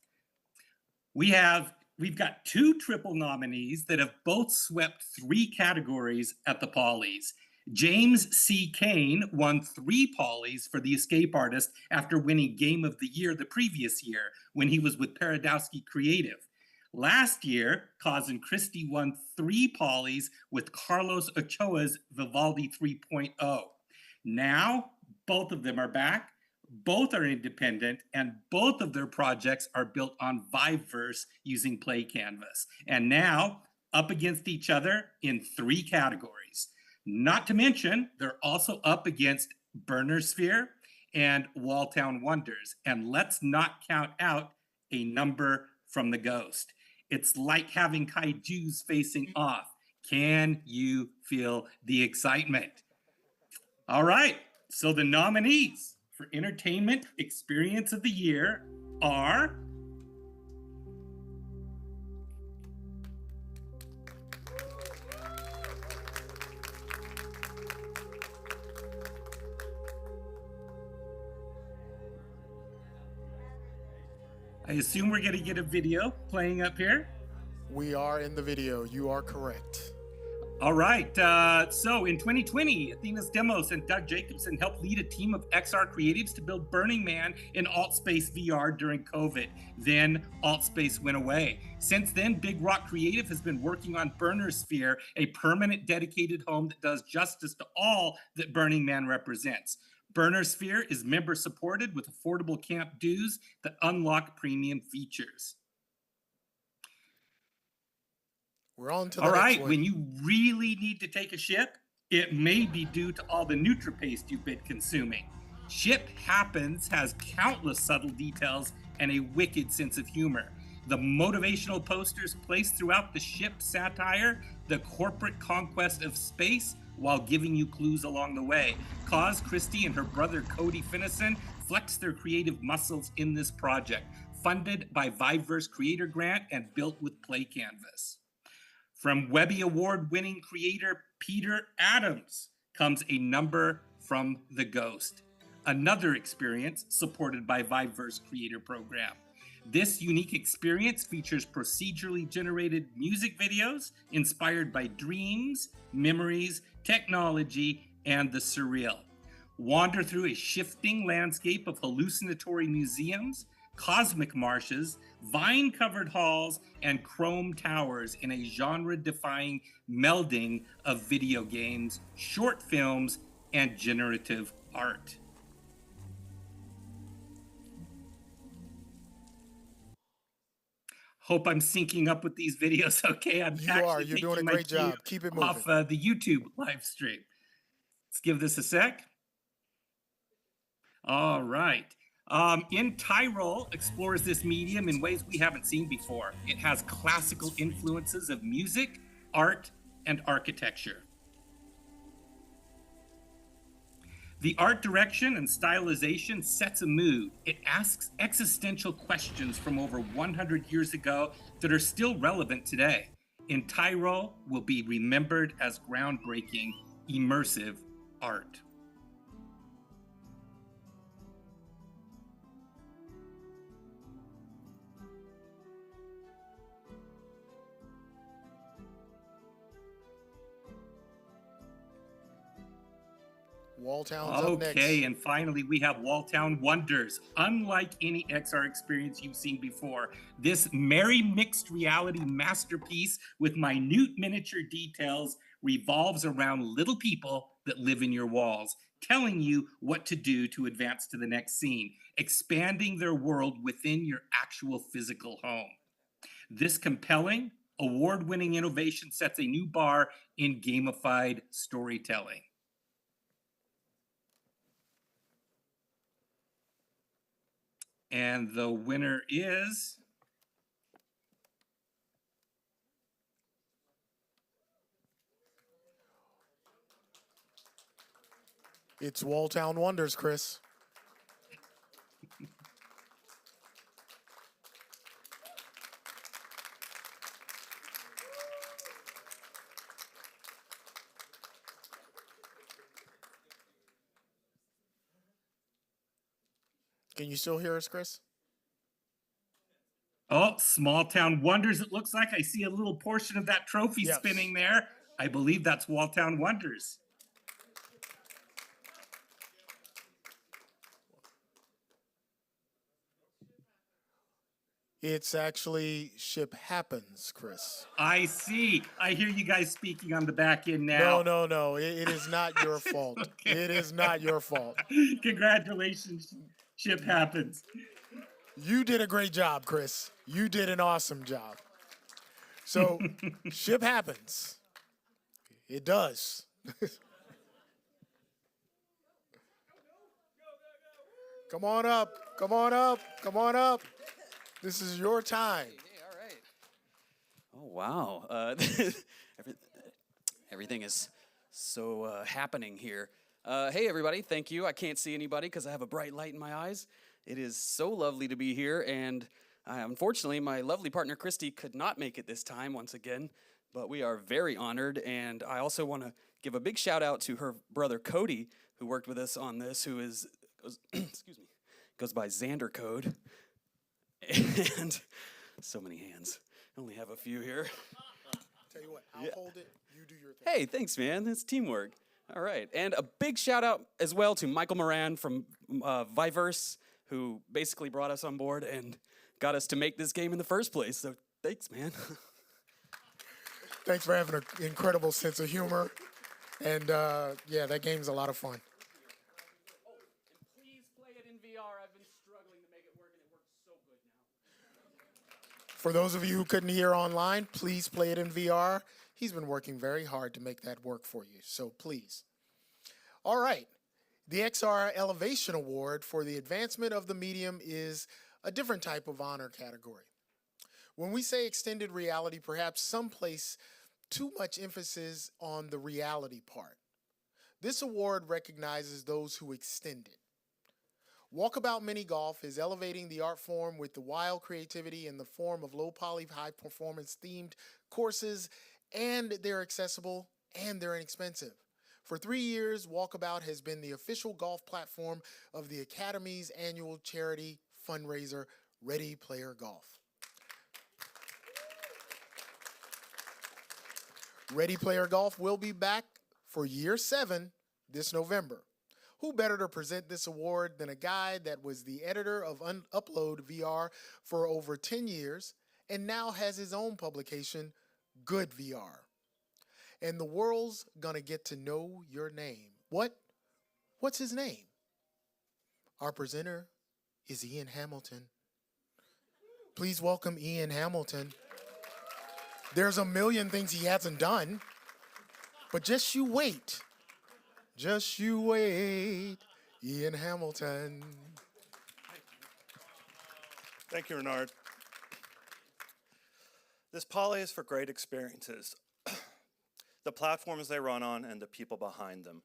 We've got 2 triple nominees that have both swept 3 categories at the Pollies. James C. Kane won 3 Pollies for The Escape Artist after winning Game of the Year the previous year when he was with Paradowski Creative. Last year, Kaz and Christie won 3 Pollies with Carlos Ochoa's Vivaldi 3.0. Now, both of them are back, both are independent, and both of their projects are built on Viveverse using Play Canvas. And now, up against each other in 3 categories. Not to mention, they're also up against Burner Sphere and Walltown Wonders. And let's not count out a number from the Ghost. It's like having kaijus facing off. Can you feel the excitement? All right, so the nominees for Entertainment Experience of the Year are I assume we're going to get a video playing up here. We are in the video. You are correct. All right. So in 2020, Athena Deamos and Doug Jacobson helped lead a team of XR creatives to build Burning Man in AltSpace VR during COVID. Then AltSpace went away. Since then, Big Rock Creative has been working on Burner Sphere, a permanent dedicated home that does justice to all that Burning Man represents. Burner Sphere is member supported with affordable camp dues that unlock premium features. We're on to the All next right, one. when you really need to take a ship, it may be due to all the NutriPaste you've been consuming. Ship Happens has countless subtle details and a wicked sense of humor. The motivational posters placed throughout the ship satire the corporate conquest of space while giving you clues along the way. Kaz Christie and her brother Cody Finnison flex their creative muscles in this project, funded by Viveverse Creator Grant and built with Play Canvas. From Webby Award-winning creator Peter Adams comes a number from The Ghost, another experience supported by Viveverse Creator Program. This unique experience features procedurally generated music videos inspired by dreams, memories, technology, and the surreal. Wander through a shifting landscape of hallucinatory museums, cosmic marshes, vine-covered halls, and chrome towers in a genre-defying melding of video games, short films, and generative art. Hope I'm syncing up with these videos okay. You are. You're doing a great job. Keep it moving. Off the YouTube live stream. Let's give this a sec. All right. In Tyrol explores this medium in ways we haven't seen before. It has classical influences of music, art, and architecture. The art direction and stylization sets a mood. It asks existential questions from over 100 years ago that are still relevant today. In Tyrol will be remembered as groundbreaking, immersive art. Walltown's up next. Okay, and finally we have Walltown Wonders. Unlike any XR experience you've seen before, this merry mixed reality masterpiece with minute miniature details revolves around little people that live in your walls, telling you what to do to advance to the next scene, expanding their world within your actual physical home. This compelling, award-winning innovation sets a new bar in gamified storytelling. And the winner is It's Walltown Wonders, Chris. Can you still hear us, Chris? Oh, small town wonders. It looks like I see a little portion of that trophy spinning there. I believe that's Walltown Wonders. It's actually Ship Happens, Chris. I see. I hear you guys speaking on the back end now. No. It is not your fault. Okay. It is not your fault. Congratulations, Ship Happens. You did a great job, Chris. You did an awesome job. So, Ship Happens. It does. Come on up. Come on up. Come on up. This is your time. Oh, wow. Everything is so happening here. Hey, everybody. Thank you. I can't see anybody because I have a bright light in my eyes. It is so lovely to be here. And unfortunately, my lovely partner, Christy, could not make it this time once again. But we are very honored. And I also want to give a big shout out to her brother, Cody, who worked with us on this, who goes by Xander Code. And so many hands. I only have a few here. Tell you what, I'll hold it. You do your thing. Hey, thanks, man. It's teamwork. All right. And a big shout out as well to Michael Moran from Viverse, who basically brought us on board and got us to make this game in the first place. So thanks, man. Thanks for having an incredible sense of humor. And yeah, that game's a lot of fun. For those of you who couldn't hear online, please play it in VR. He's been working very hard to make that work for you, so please. All right, the XR Elevation Award for the advancement of the medium is a different type of honor category. When we say extended reality, perhaps some place too much emphasis on the reality part. This award recognizes those who extend it. Walkabout Mini Golf is elevating the art form with the wild creativity in the form of low poly, high performance themed courses, and they're accessible and they're inexpensive. For 3 years, Walkabout has been the official golf platform of the Academy's annual charity fundraiser, Ready Player Golf. Ready Player Golf will be back for year 7 this November. Who better to present this award than a guy that was the editor of Upload VR for over 10 years and now has his own publication, Good VR. And the world's gonna get to know your name. What's his name? Our presenter is Ian Hamilton. Please welcome Ian Hamilton. There's a million things he hasn't done, but just you wait. Just you wait, Ian Hamilton. Thank you, Renard. This Poly is for great experiences, the platforms they run on and the people behind them.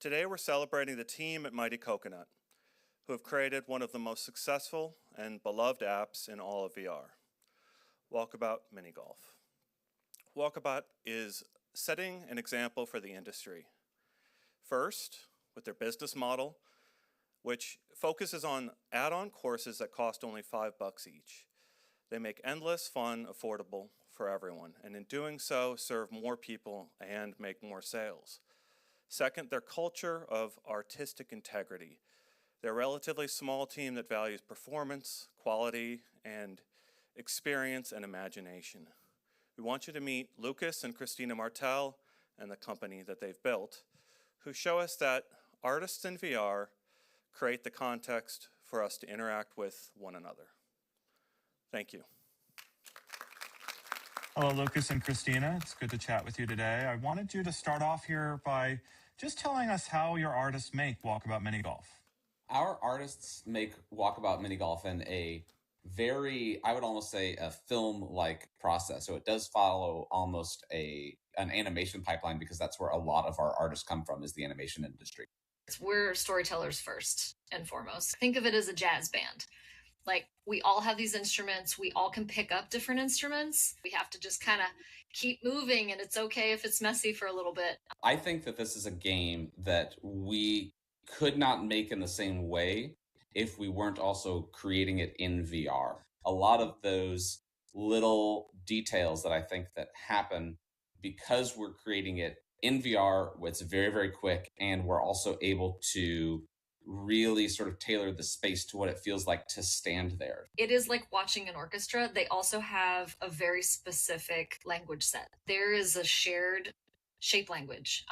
Today we're celebrating the team at Mighty Coconut, who have created one of the most successful and beloved apps in all of VR, Walkabout Mini Golf. Walkabout is setting an example for the industry. First, with their business model, which focuses on add-on courses that cost only $5 each. They make endless fun affordable for everyone, and in doing so, serve more people and make more sales. Second, their culture of artistic integrity. They're a relatively small team that values performance, quality, and experience and imagination. We want you to meet Lucas and Christina Martel and the company that they've built, who show us that artists in VR create the context for us to interact with one another. Thank you. Hello, Lucas and Christina. It's good to chat with you today. I wanted you to start off here by just telling us how your artists make Walkabout Mini Golf. Our artists make Walkabout Mini Golf in a very, I would almost say, a film-like process. So it does follow almost an animation pipeline, because that's where a lot of our artists come from, is the animation industry. We're storytellers first and foremost. Think of it as a jazz band. Like, we all have these instruments. We all can pick up different instruments. We have to just kind of keep moving, and it's okay if it's messy for a little bit. I think that this is a game that we could not make in the same way if we weren't also creating it in VR. A lot of those little details that I think that happen because we're creating it in VR, it's very, very quick, and we're also able to really sort of tailor the space to what it feels like to stand there. It is like watching an orchestra. They also have a very specific language set. There is a shared shape language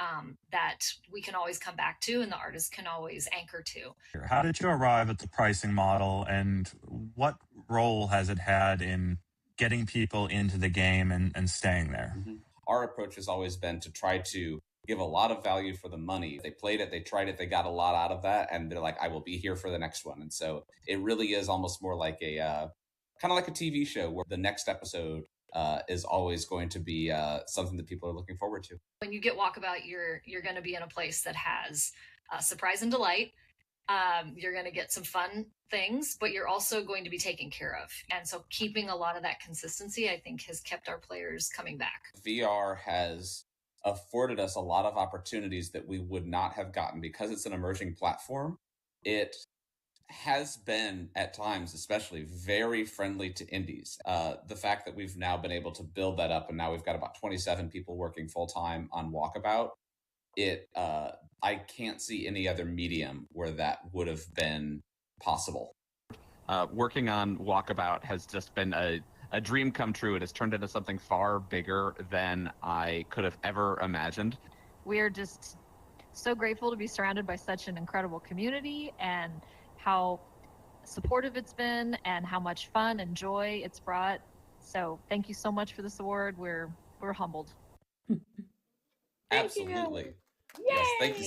that we can always come back to and the artist can always anchor to. How did you arrive at the pricing model, and what role has it had in getting people into the game and staying there? Our approach has always been to try to give a lot of value for the money. They played it, they tried it, they got a lot out of that, and they're like, I will be here for the next one. And so it really is almost more like a kind of like a TV show where the next episode is always going to be something that people are looking forward to. When you get Walkabout, you're going to be in a place that has surprise and delight. You're going to get some fun things, but you're also going to be taken care of. And so keeping a lot of that consistency, I think, has kept our players coming back. VR has afforded us a lot of opportunities that we would not have gotten because it's an emerging platform. It has been at times, especially, very friendly to indies. The fact that we've now been able to build that up, and now we've got about 27 people working full time on Walkabout. I can't see any other medium where that would have been possible. Working on Walkabout has just been a dream come true. It has turned into something far bigger than I could have ever imagined. We are just so grateful to be surrounded by such an incredible community and how supportive it's been and how much fun and joy it's brought. So thank you so much for this award. We're humbled. Absolutely. Yes, thank you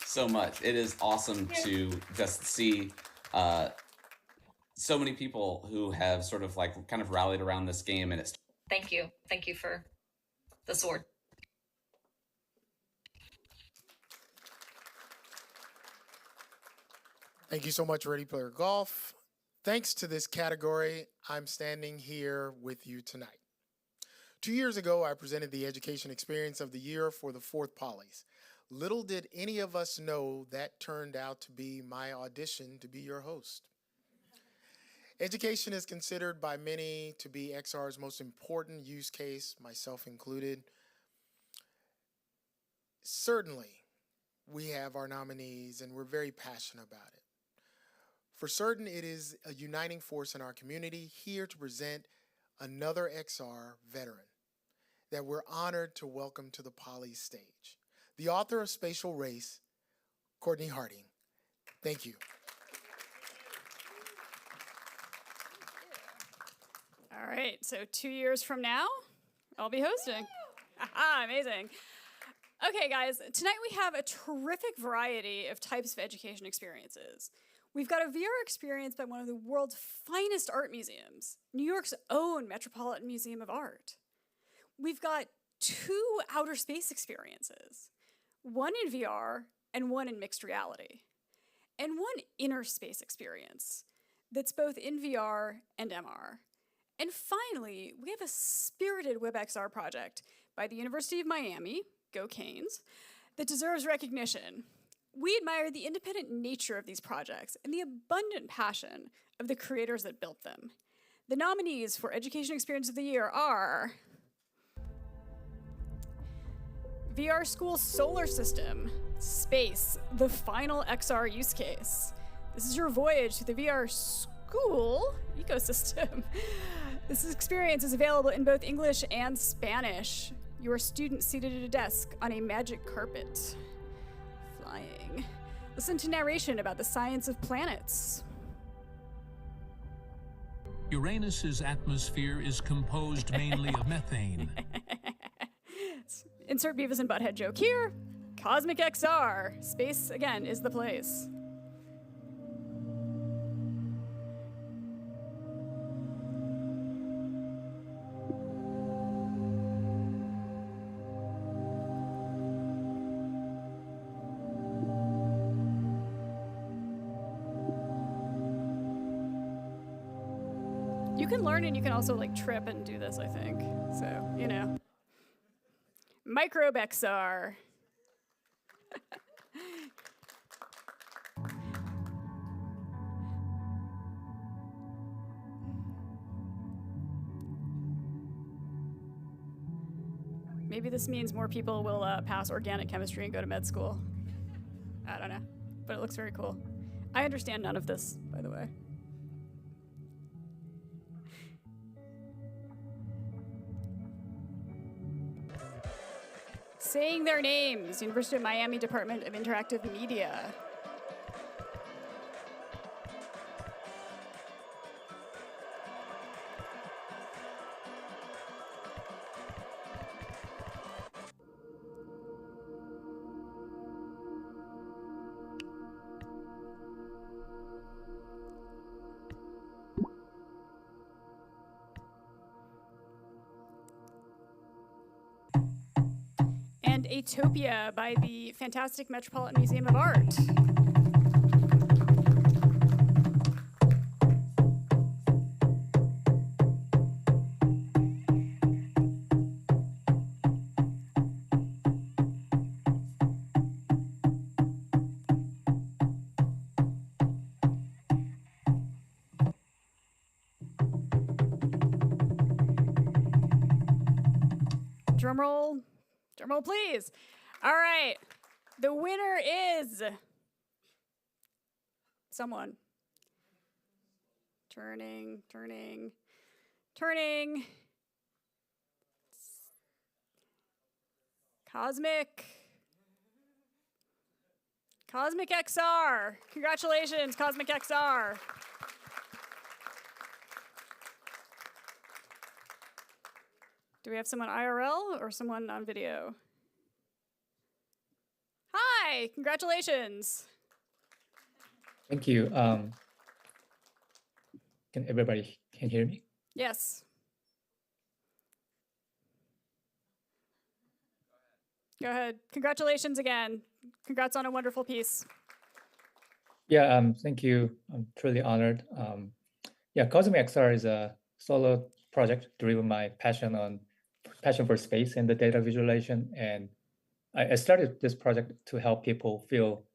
so much. It is awesome to just see so many people who have sort of like kind of rallied around this game, and it's Thank you for this award. Thank you so much, Ready Player Golf. Thanks to this category, I'm standing here with you tonight. 2 years ago, I presented the Education Experience of the Year for the 4th Polys. Little did any of us know that turned out to be my audition to be your host. Education is considered by many to be XR's most important use case, myself included. Certainly, we have our nominees and we're very passionate about it. For certain, it is a uniting force in our community here to present another XR veteran that we're honored to welcome to the Poly stage. The author of Spatial Race, Courtney Harding. Thank you. All right, so 2 years from now, I'll be hosting. Amazing. Okay, guys, tonight we have a terrific variety of types of education experiences. We've got a VR experience by one of the world's finest art museums, New York's own Metropolitan Museum of Art. We've got 2 outer space experiences, one in VR and one in mixed reality, and one inner space experience that's both in VR and MR. And finally, we have a spirited WebXR project by the University of Miami, go Canes, that deserves recognition. We admire the independent nature of these projects and the abundant passion of the creators that built them. The nominees for Education Experience of the Year are VR School Solar System, Space, the final XR use case. This is your voyage through the VR School ecosystem. This experience is available in both English and Spanish. You are students seated at a desk on a magic carpet. Flying. Listen to narration about the science of planets. Uranus's atmosphere is composed mainly of methane. Insert Beavis and Butthead joke here. Cosmic XR. Space, again, is the place. You can learn and you can also like trip and do this, I think. So, you know. Microbe XR. Maybe this means more people will pass organic chemistry and go to med school. I don't know, but it looks very cool. I understand none of this, by the way. Saying their names, University of Miami Department of Interactive Media. And Atopia by the fantastic Metropolitan Museum of Art. Drum roll, please. All right, the winner is someone. Turning. Cosmic XR. Congratulations, Cosmic XR. Do we have someone IRL or someone on video? Hi, congratulations. Thank you. Can everybody hear me? Yes. Go ahead. Congratulations again. Congrats on a wonderful piece. Yeah, thank you. I'm truly honored. Yeah, Cosmic XR is a solo project driven by passion for space and the data visualization. And I started this project to help people feel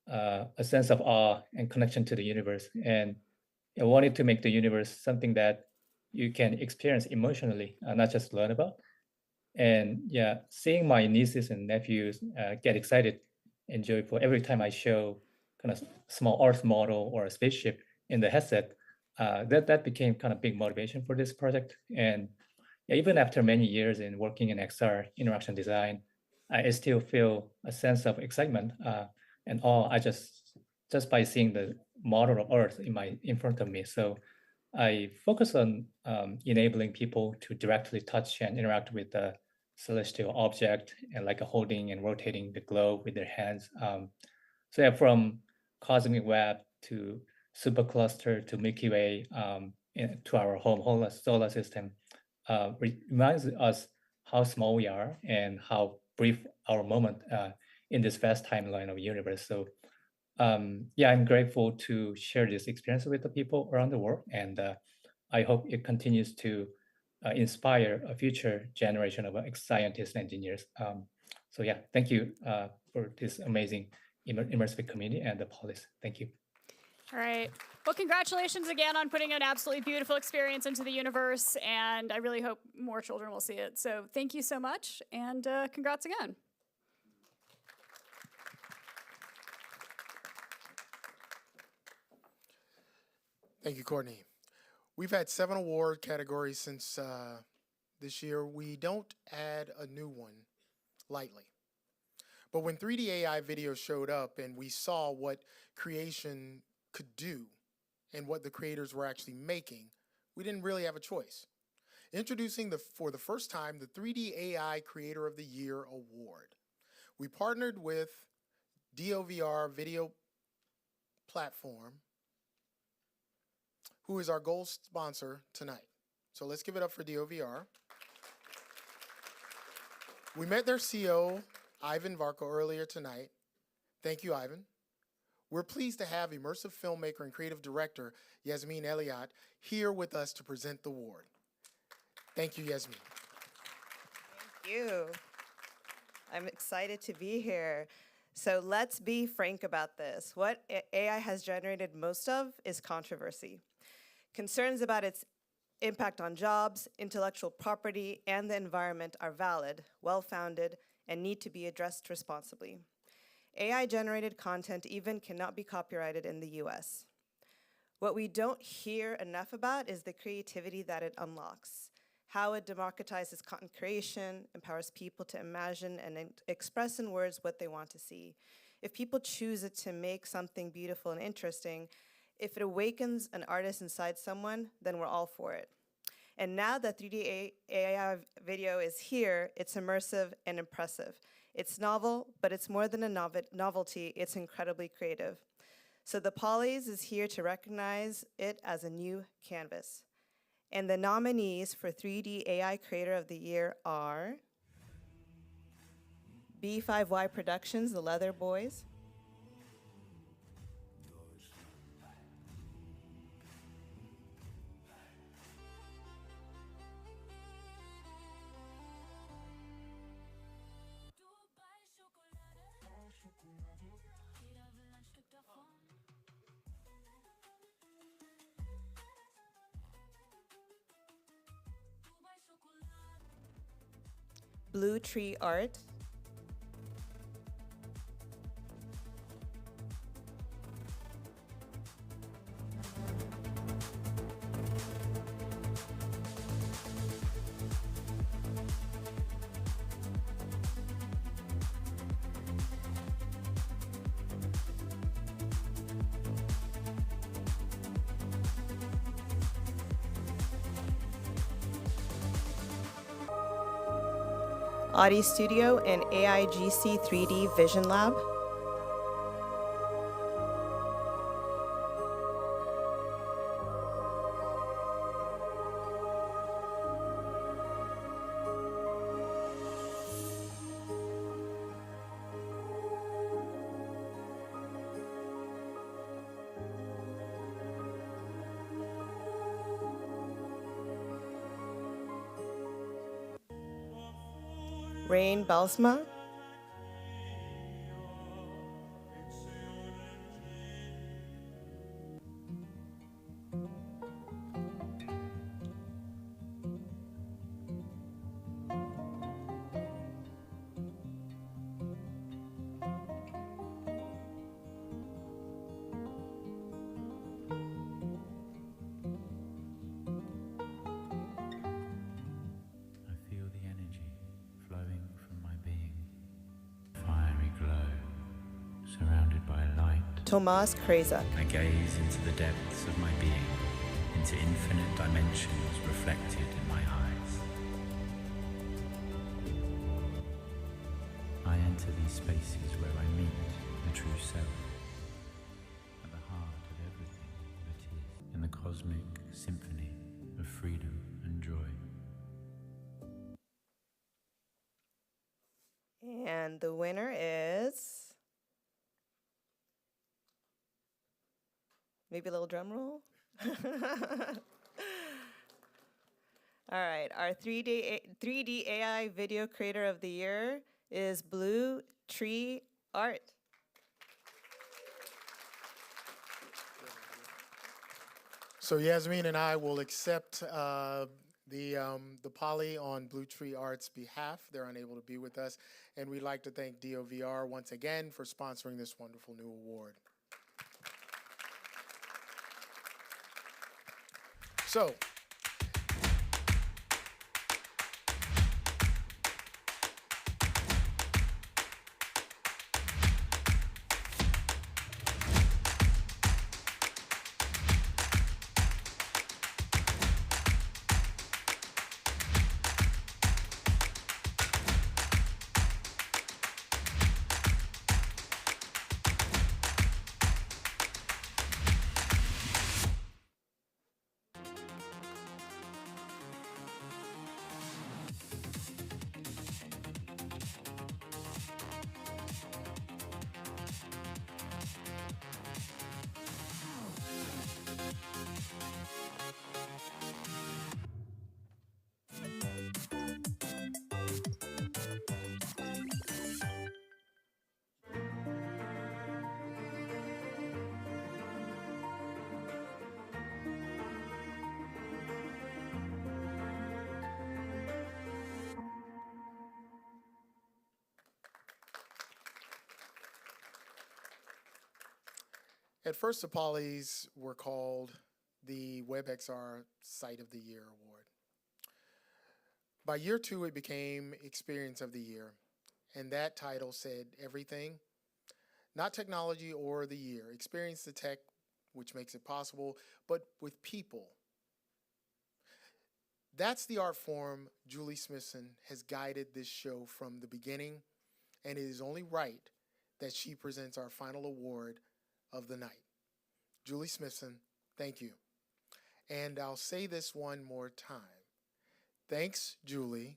a sense of awe and connection to the universe. And I wanted to make the universe something that you can experience emotionally, not just learn about. And yeah, seeing my nieces and nephews get excited and joyful every time I show kind of small Earth model or a spaceship in the headset, that became kind of big motivation for this project. And yeah, even after many years in working in XR interaction design, I still feel a sense of excitement and awe. I just by seeing the model of Earth in front of me. So I focus on enabling people to directly touch and interact with the celestial object and like holding and rotating the globe with their hands. So yeah, from cosmic web to supercluster to Milky Way to our whole solar system reminds us how small we are and how brief our moment in this vast timeline of the universe. So yeah, I'm grateful to share this experience with the people around the world, and I hope it continues to inspire a future generation of scientists and engineers. So yeah, thank you for this amazing immersive community and the Polis. Thank you. All right. Well, congratulations again on putting an absolutely beautiful experience into the universe, and I really hope more children will see it. So thank you so much, and congrats again. Thank you, Courtney. We've had 7 award categories since this year. We don't add a new one lightly. But when 3D AI video showed up and we saw what creation could do and what the creators were actually making, we didn't really have a choice. Introducing for the first time the 3D AI Creator of the Year Award. We partnered with DOVR Video Platform, who is our gold sponsor tonight. So let's give it up for DOVR. We met their CEO, Ivan Varco, earlier tonight. Thank you, Ivan. We're pleased to have immersive filmmaker and creative director, Yasmin Elayat, here with us to present the award. Thank you, Yasmin. Thank you. I'm excited to be here. So let's be frank about this. What AI has generated most of is controversy. Concerns about its impact on jobs, intellectual property, and the environment are valid, well-founded, and need to be addressed responsibly. AI-generated content even cannot be copyrighted in the US. What we don't hear enough about is the creativity that it unlocks, how it democratizes content creation, empowers people to imagine and express in words what they want to see. If people choose it to make something beautiful and interesting, if it awakens an artist inside someone, then we're all for it. And now that 3D AI video is here, it's immersive and impressive. It's novel, but it's more than a novelty, it's incredibly creative. So the Polys is here to recognize it as a new canvas. And the nominees for 3D AI Creator of the Year are B5Y Productions, The Leather Boys, Blue Tree Art, Audi Studio, and AIGC 3D Vision Lab. Rain Balsma, Tomas Krezak. I gaze into the depths of my being, into infinite dimensions reflected in my eyes. I enter these spaces where I meet the true self, at the heart of everything that is, in the cosmic symphony of freedom and joy. And the winner is... Maybe a little drum roll? All right, our 3D AI Video Creator of the Year is Blue Tree Art. So Yasmin and I will accept the poly on Blue Tree Art's behalf. They're unable to be with us. And we'd like to thank DOVR once again for sponsoring this wonderful new award. So, At first, the Polys were called the WebXR Site of the Year Award. By year 2, it became Experience of the Year, and that title said everything, not technology or the year. Experience the tech, which makes it possible, but with people. That's the art form Julie Smithson has guided this show from the beginning, and it is only right that she presents our final award of the night. Julie Smithson, thank you. And I'll say this one more time. Thanks, Julie.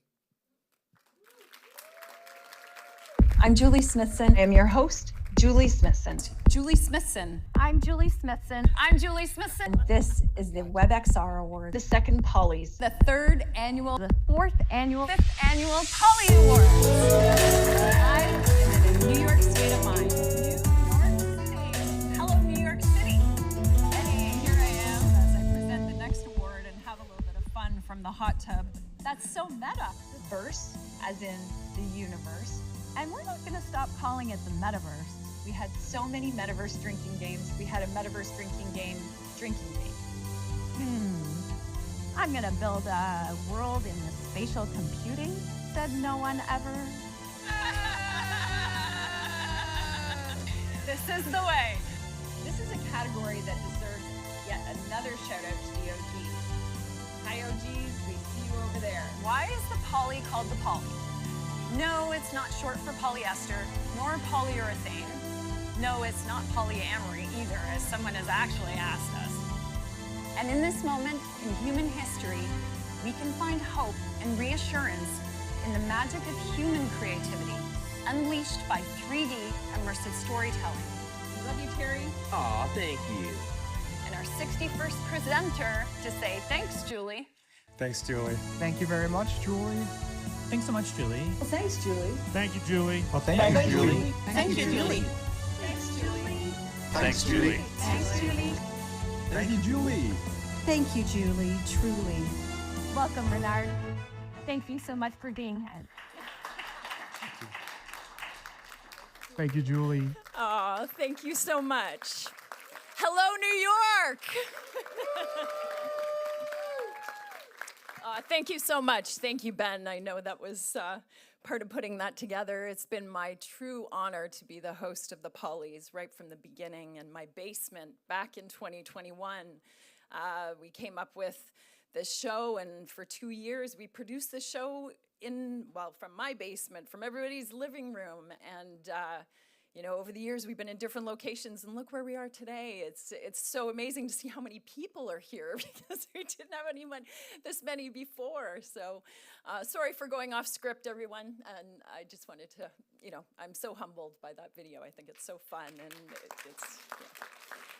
I'm Julie Smithson. I am your host, Julie Smithson. Julie Smithson. I'm Julie Smithson. I'm Julie Smithson. And this is the WebXR Award, the second Polys, The third annual, the fourth annual, fifth annual Poly Awards. I am in a New York state of mind. New York City. Hello, New York City. And here I am as I present the next award and have a little bit of fun from the hot tub. That's so meta. verse, as in the universe. And we're not going to stop calling it the metaverse. We had so many metaverse drinking games. We had a metaverse drinking game. I'm going to build a world in the spatial computing, said no one ever. This is the way. This is a category that deserves yet another shout out to the OGs. Hi OGs, we see you over there. Why is the poly called the poly? No, it's not short for polyester, nor polyurethane. No, it's not polyamory either, as someone has actually asked us. And in this moment in human history, we can find hope and reassurance in the magic of human creativity, unleashed by 3D immersive storytelling. We love you, Terry. Aw, thank you. And our 61st presenter to say thanks, Julie. Thanks, Julie. Thank you very much, Julie. Thanks so much, Julie. Well, thanks, Julie. Thank you, Julie. Well, thank you, Julie. Thank you, Julie. Thanks, Julie. Thanks, Julie. Thanks, Julie. Thank you, Julie. Thank you, Julie, truly. Welcome, Renard. Thank you so much for being here. Thank you, Julie. Oh, thank you so much. Hello, New York. Thank you so much. Thank you, Ben. I know that was part of putting that together. It's been my true honor to be the host of the Polys right from the beginning. In my basement back in 2021, we came up with this show, and for 2 years we produced the show from my basement, from everybody's living room. And you know, over the years we've been in different locations, and look where we are today. It's so amazing to see how many people are here, because we didn't have this many before. So sorry for going off script, everyone. And I just wanted to, you know, I'm so humbled by that video. I think it's so fun, and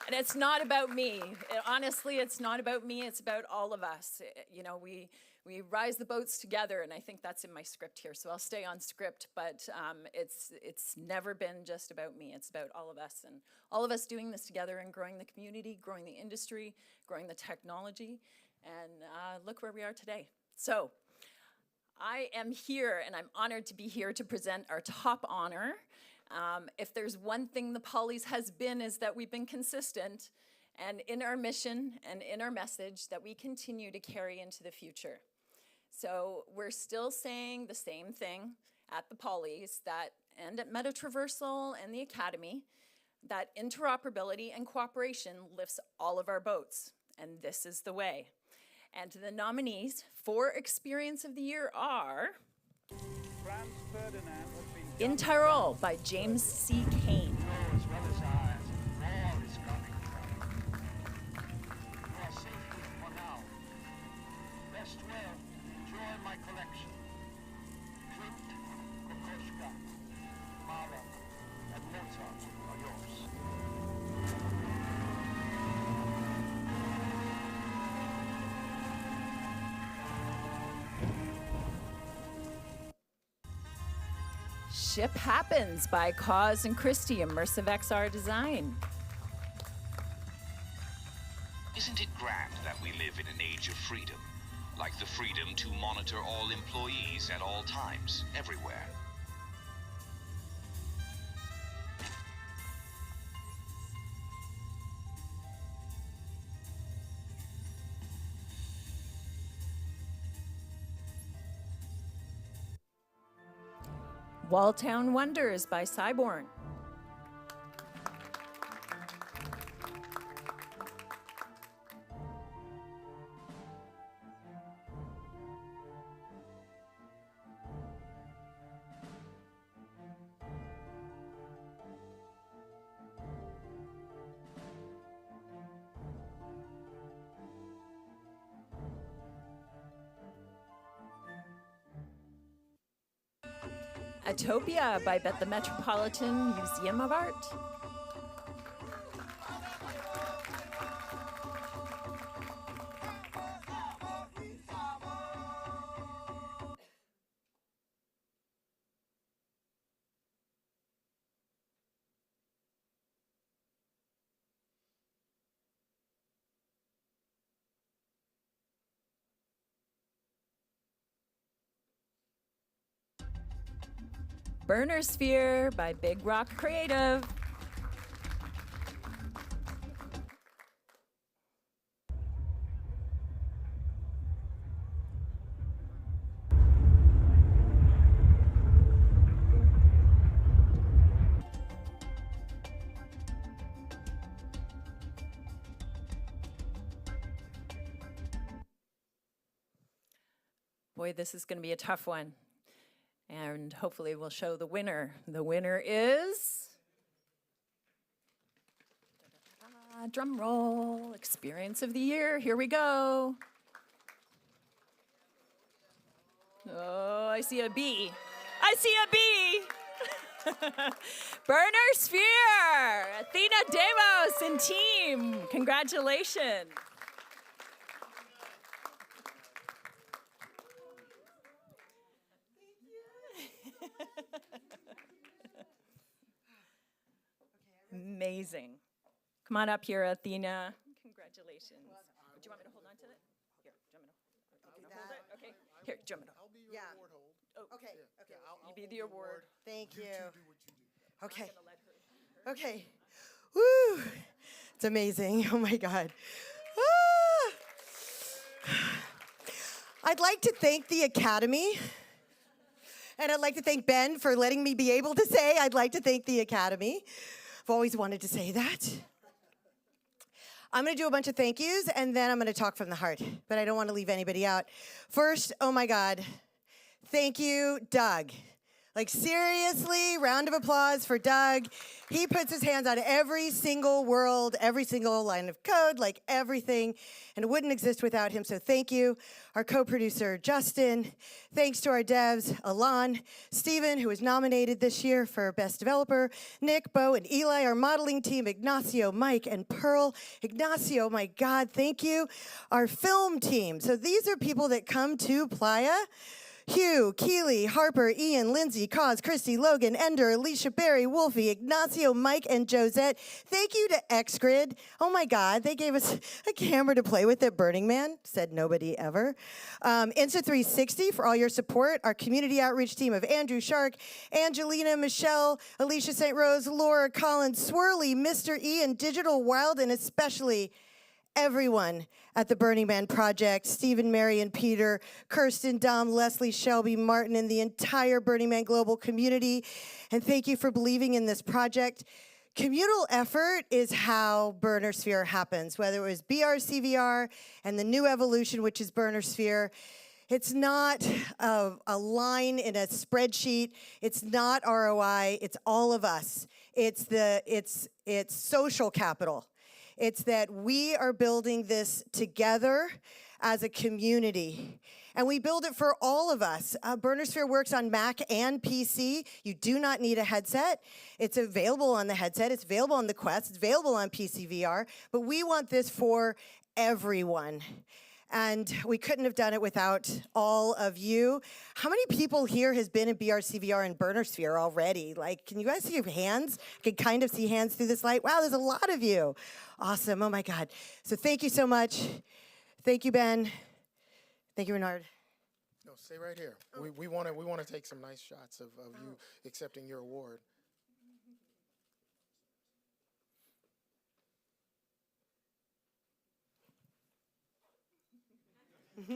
and it's not about me. Honestly, it's not about me. It's about all of us. You know, we rise the boats together, and I think that's in my script here. So I'll stay on script, but it's never been just about me. It's about all of us, and all of us doing this together and growing the community, growing the industry, growing the technology, and look where we are today. So I am here, and I'm honored to be here to present our top honor. If there's one thing the Polys has been, is that we've been consistent, and in our mission and in our message that we continue to carry into the future. So we're still saying the same thing at the Polys and at Metatraversal and the Academy, that interoperability and cooperation lifts all of our boats, and this is the way. And the nominees for Experience of the Year are In Tyrol by James C. Kane. Ship Happens by Cause and Christie Immersive XR Design. Isn't it grand that we live in an age of freedom? Like the freedom to monitor all employees at all times, everywhere. Walltown Wonders by Cyborn. Atopia by the Metropolitan Museum of Art. Burner Sphere by Big Rock Creative. Boy, this is going to be a tough one. And hopefully we'll show the winner. The winner is, drum roll, Experience of the Year. Here we go. Oh, I see a B. I see a B. Burner Sphere, Athena Deamos and team. Congratulations. Amazing. Come on up here, Athena. Congratulations. Do you want me to hold on to it? Here, do you want me to hold it? Okay. Here, do you want me to I'll be your award hold. Oh, Okay, okay. you be the award. Thank you. Do what you do. Okay. Okay. Woo! It's amazing. Oh my God. Ah! I'd like to thank the Academy. And I'd like to thank Ben for letting me be able to say I'd like to thank the Academy. I've always wanted to say that. I'm going to do a bunch of thank yous, and then I'm going to talk from the heart. But I don't want to leave anybody out. First, oh my God, thank you, Doug. Like seriously, round of applause for Doug. He puts his hands on every single world, every single line of code, like everything, and it wouldn't exist without him, so thank you. Our co-producer, Justin. Thanks to our devs, Alon, Steven, who was nominated this year for Best Developer, Nick, Bo, and Eli, our modeling team, Ignacio, Mike, and Pearl. Ignacio, my God, thank you. Our film team. So these are people that come to Playa. Hugh, Keely, Harper, Ian, Lindsay, Cause, Christy, Logan, Ender, Alicia, Barry, Wolfie, Ignacio, Mike, and Josette. Thank you to XGrid. Oh my God, they gave us a camera to play with at Burning Man. Said nobody ever. Insta360 for all your support. Our community outreach team of Andrew Shark, Angelina, Michelle, Alicia St. Rose, Laura Collins, Swirly, Mr. E, and Digital Wild, and especially everyone at the Burning Man Project, Stephen, Mary, and Peter, Kirsten, Dom, Leslie, Shelby, Martin, and the entire Burning Man global community. And thank you for believing in this project. Communal effort is how Burner Sphere happens, whether it was BRCVR and the new evolution, which is Burner Sphere. It's not a line in a spreadsheet. It's not ROI. It's all of us. It's social capital. It's that we are building this together as a community. And we build it for all of us. Burner Sphere works on Mac and PC. You do not need a headset. It's available on the headset. It's available on the Quest. It's available on PC VR. But we want this for everyone. And we couldn't have done it without all of you. How many people here has been in BRCVR and Burner Sphere already? Like, can you guys see your hands? I can kind of see hands through this light. Wow, there's a lot of you. Awesome, oh my God. So thank you so much. Thank you, Ben. Thank you, Renard. No, stay right here. We want to take some nice shots of you accepting your award. With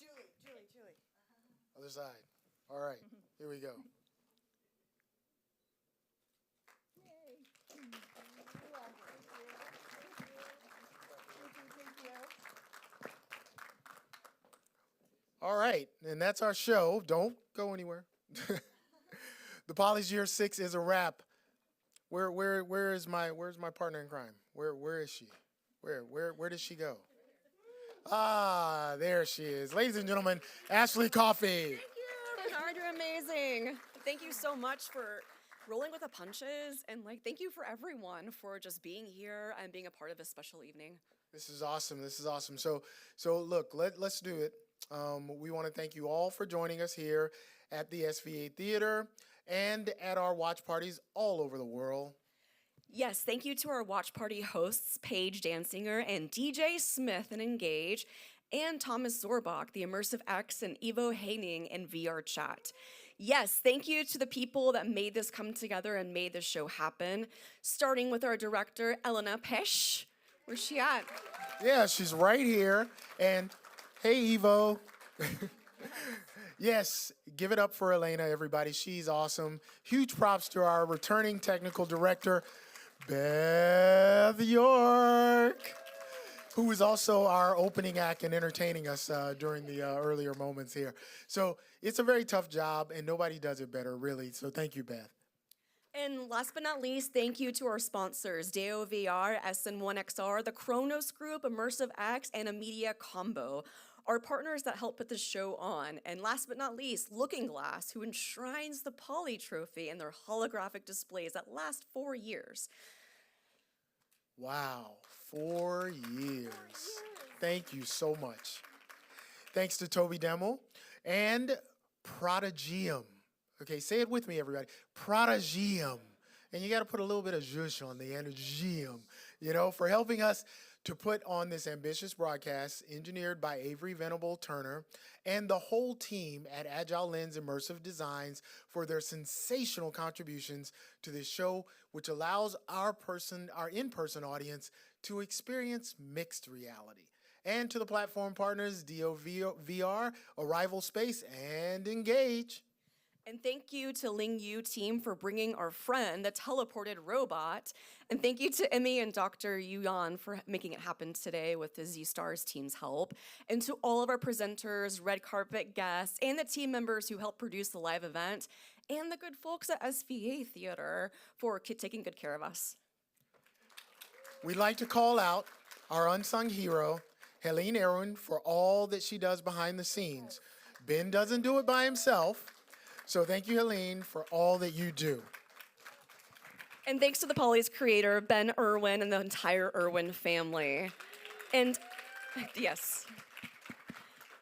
Julie. Other side. All right, here we go. All right, and that's our show. Don't go anywhere. The Polly's Year 6 is a wrap. Where's my partner in crime? Where is she? Where did she go? Ah, there she is. Ladies and gentlemen, Ashley Coffey. Renard, you're amazing. Thank you so much for rolling with the punches, and thank you for everyone for just being here and being a part of this special evening. This is awesome. This is awesome. So look, let's do it. We want to thank you all for joining us here at the SVA Theater and at our watch parties all over the world. Yes, thank you to our watch party hosts, Paige Dansinger and DJ Smith and Engage, and Thomas Zorbach, the Immersive X, and Ivo Haining in VR chat. Yes, thank you to the people that made this come together and made this show happen, starting with our director, Elena Pesh. Where's she at? Yeah, she's right here. And hey, Ivo. Yes, give it up for Elena, everybody. She's awesome. Huge props to our returning technical director, Beth York, who is also our opening act and entertaining us during the earlier moments here. So it's a very tough job, and nobody does it better, really. So thank you, Beth. And last but not least, thank you to our sponsors, Deo VR, SN1XR, the Kronos Group, Immersive X, and a Media Combo, our partners that help put the show on. And last but not least, Looking Glass, who enshrines the Poly Trophy in their holographic displays that last 4 years. Wow, 4 years. Thank you so much. Thanks to Toby Demo and Prodigium. Okay, say it with me, everybody. Prodigium. And you got to put a little bit of zhuzh on the end, for helping us to put on this ambitious broadcast engineered by Avery Venable Turner and the whole team at Agile Lens Immersive Designs for their sensational contributions to this show, which allows our in-person audience to experience mixed reality. And to the platform partners, DOVR, Arrival Space, and Engage. And thank you to Ling Yu team for bringing our friend, the teleported robot. And thank you to Emmy and Dr. Yuan for making it happen today with the Z-Stars team's help. And to all of our presenters, red carpet guests, and the team members who helped produce the live event, and the good folks at SVA Theater for taking good care of us. We'd like to call out our unsung hero, Helene Irwin, for all that she does behind the scenes. Ben doesn't do it by himself. So thank you, Helene, for all that you do. And thanks to the Poly's creator, Ben Irwin, and the entire Irwin family. And yes.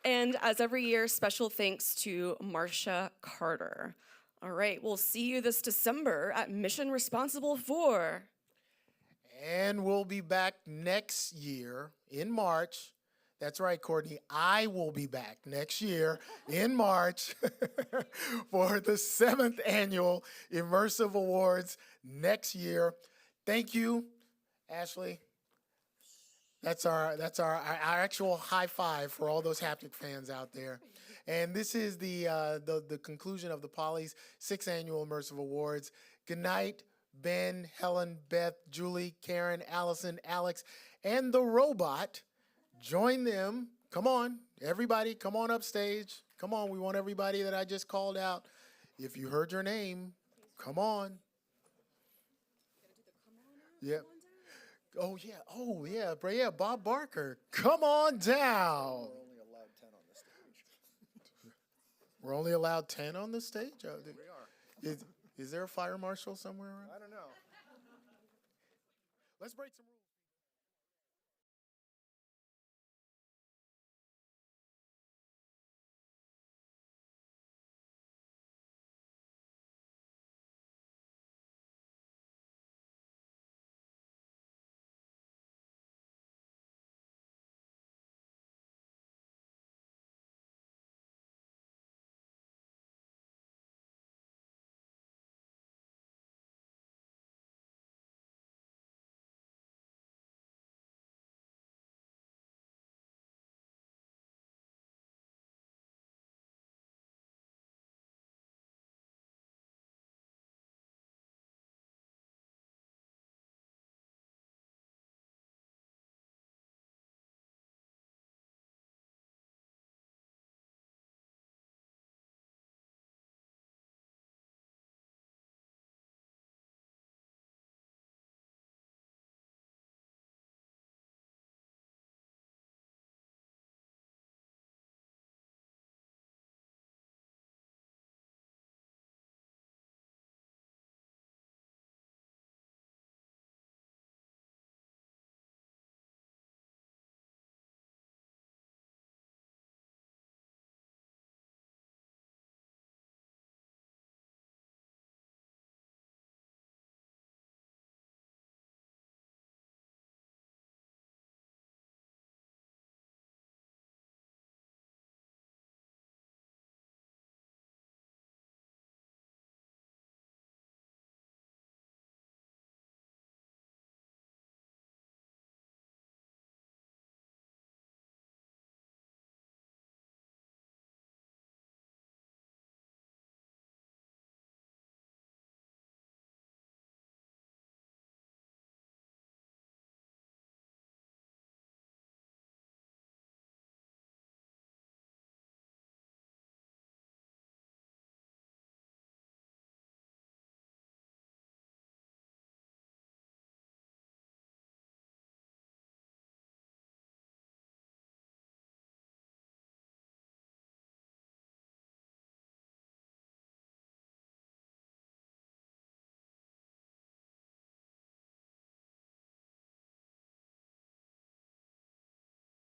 And as every year, special thanks to Marcia Carter. All right, we'll see you this December at Mission Responsible 4. And we'll be back next year in March. That's right, Courtney. I will be back next year in March for the 7th annual Immersive Awards next year. Thank you, Ashley. That's our actual high five for all those haptic fans out there. And this is the conclusion of the Poly's 6th annual Immersive Awards. Good night, Ben, Helen, Beth, Julie, Karen, Allison, Alex, and the robot. Join them. Come on, everybody, come on upstage. Come on, we want everybody that I just called out. If you heard your name, come on. Yep. Oh, yeah, Bob Barker. Come on down. We're only allowed 10 on the stage? We are. Is there a fire marshal somewhere around? I don't know. Let's break some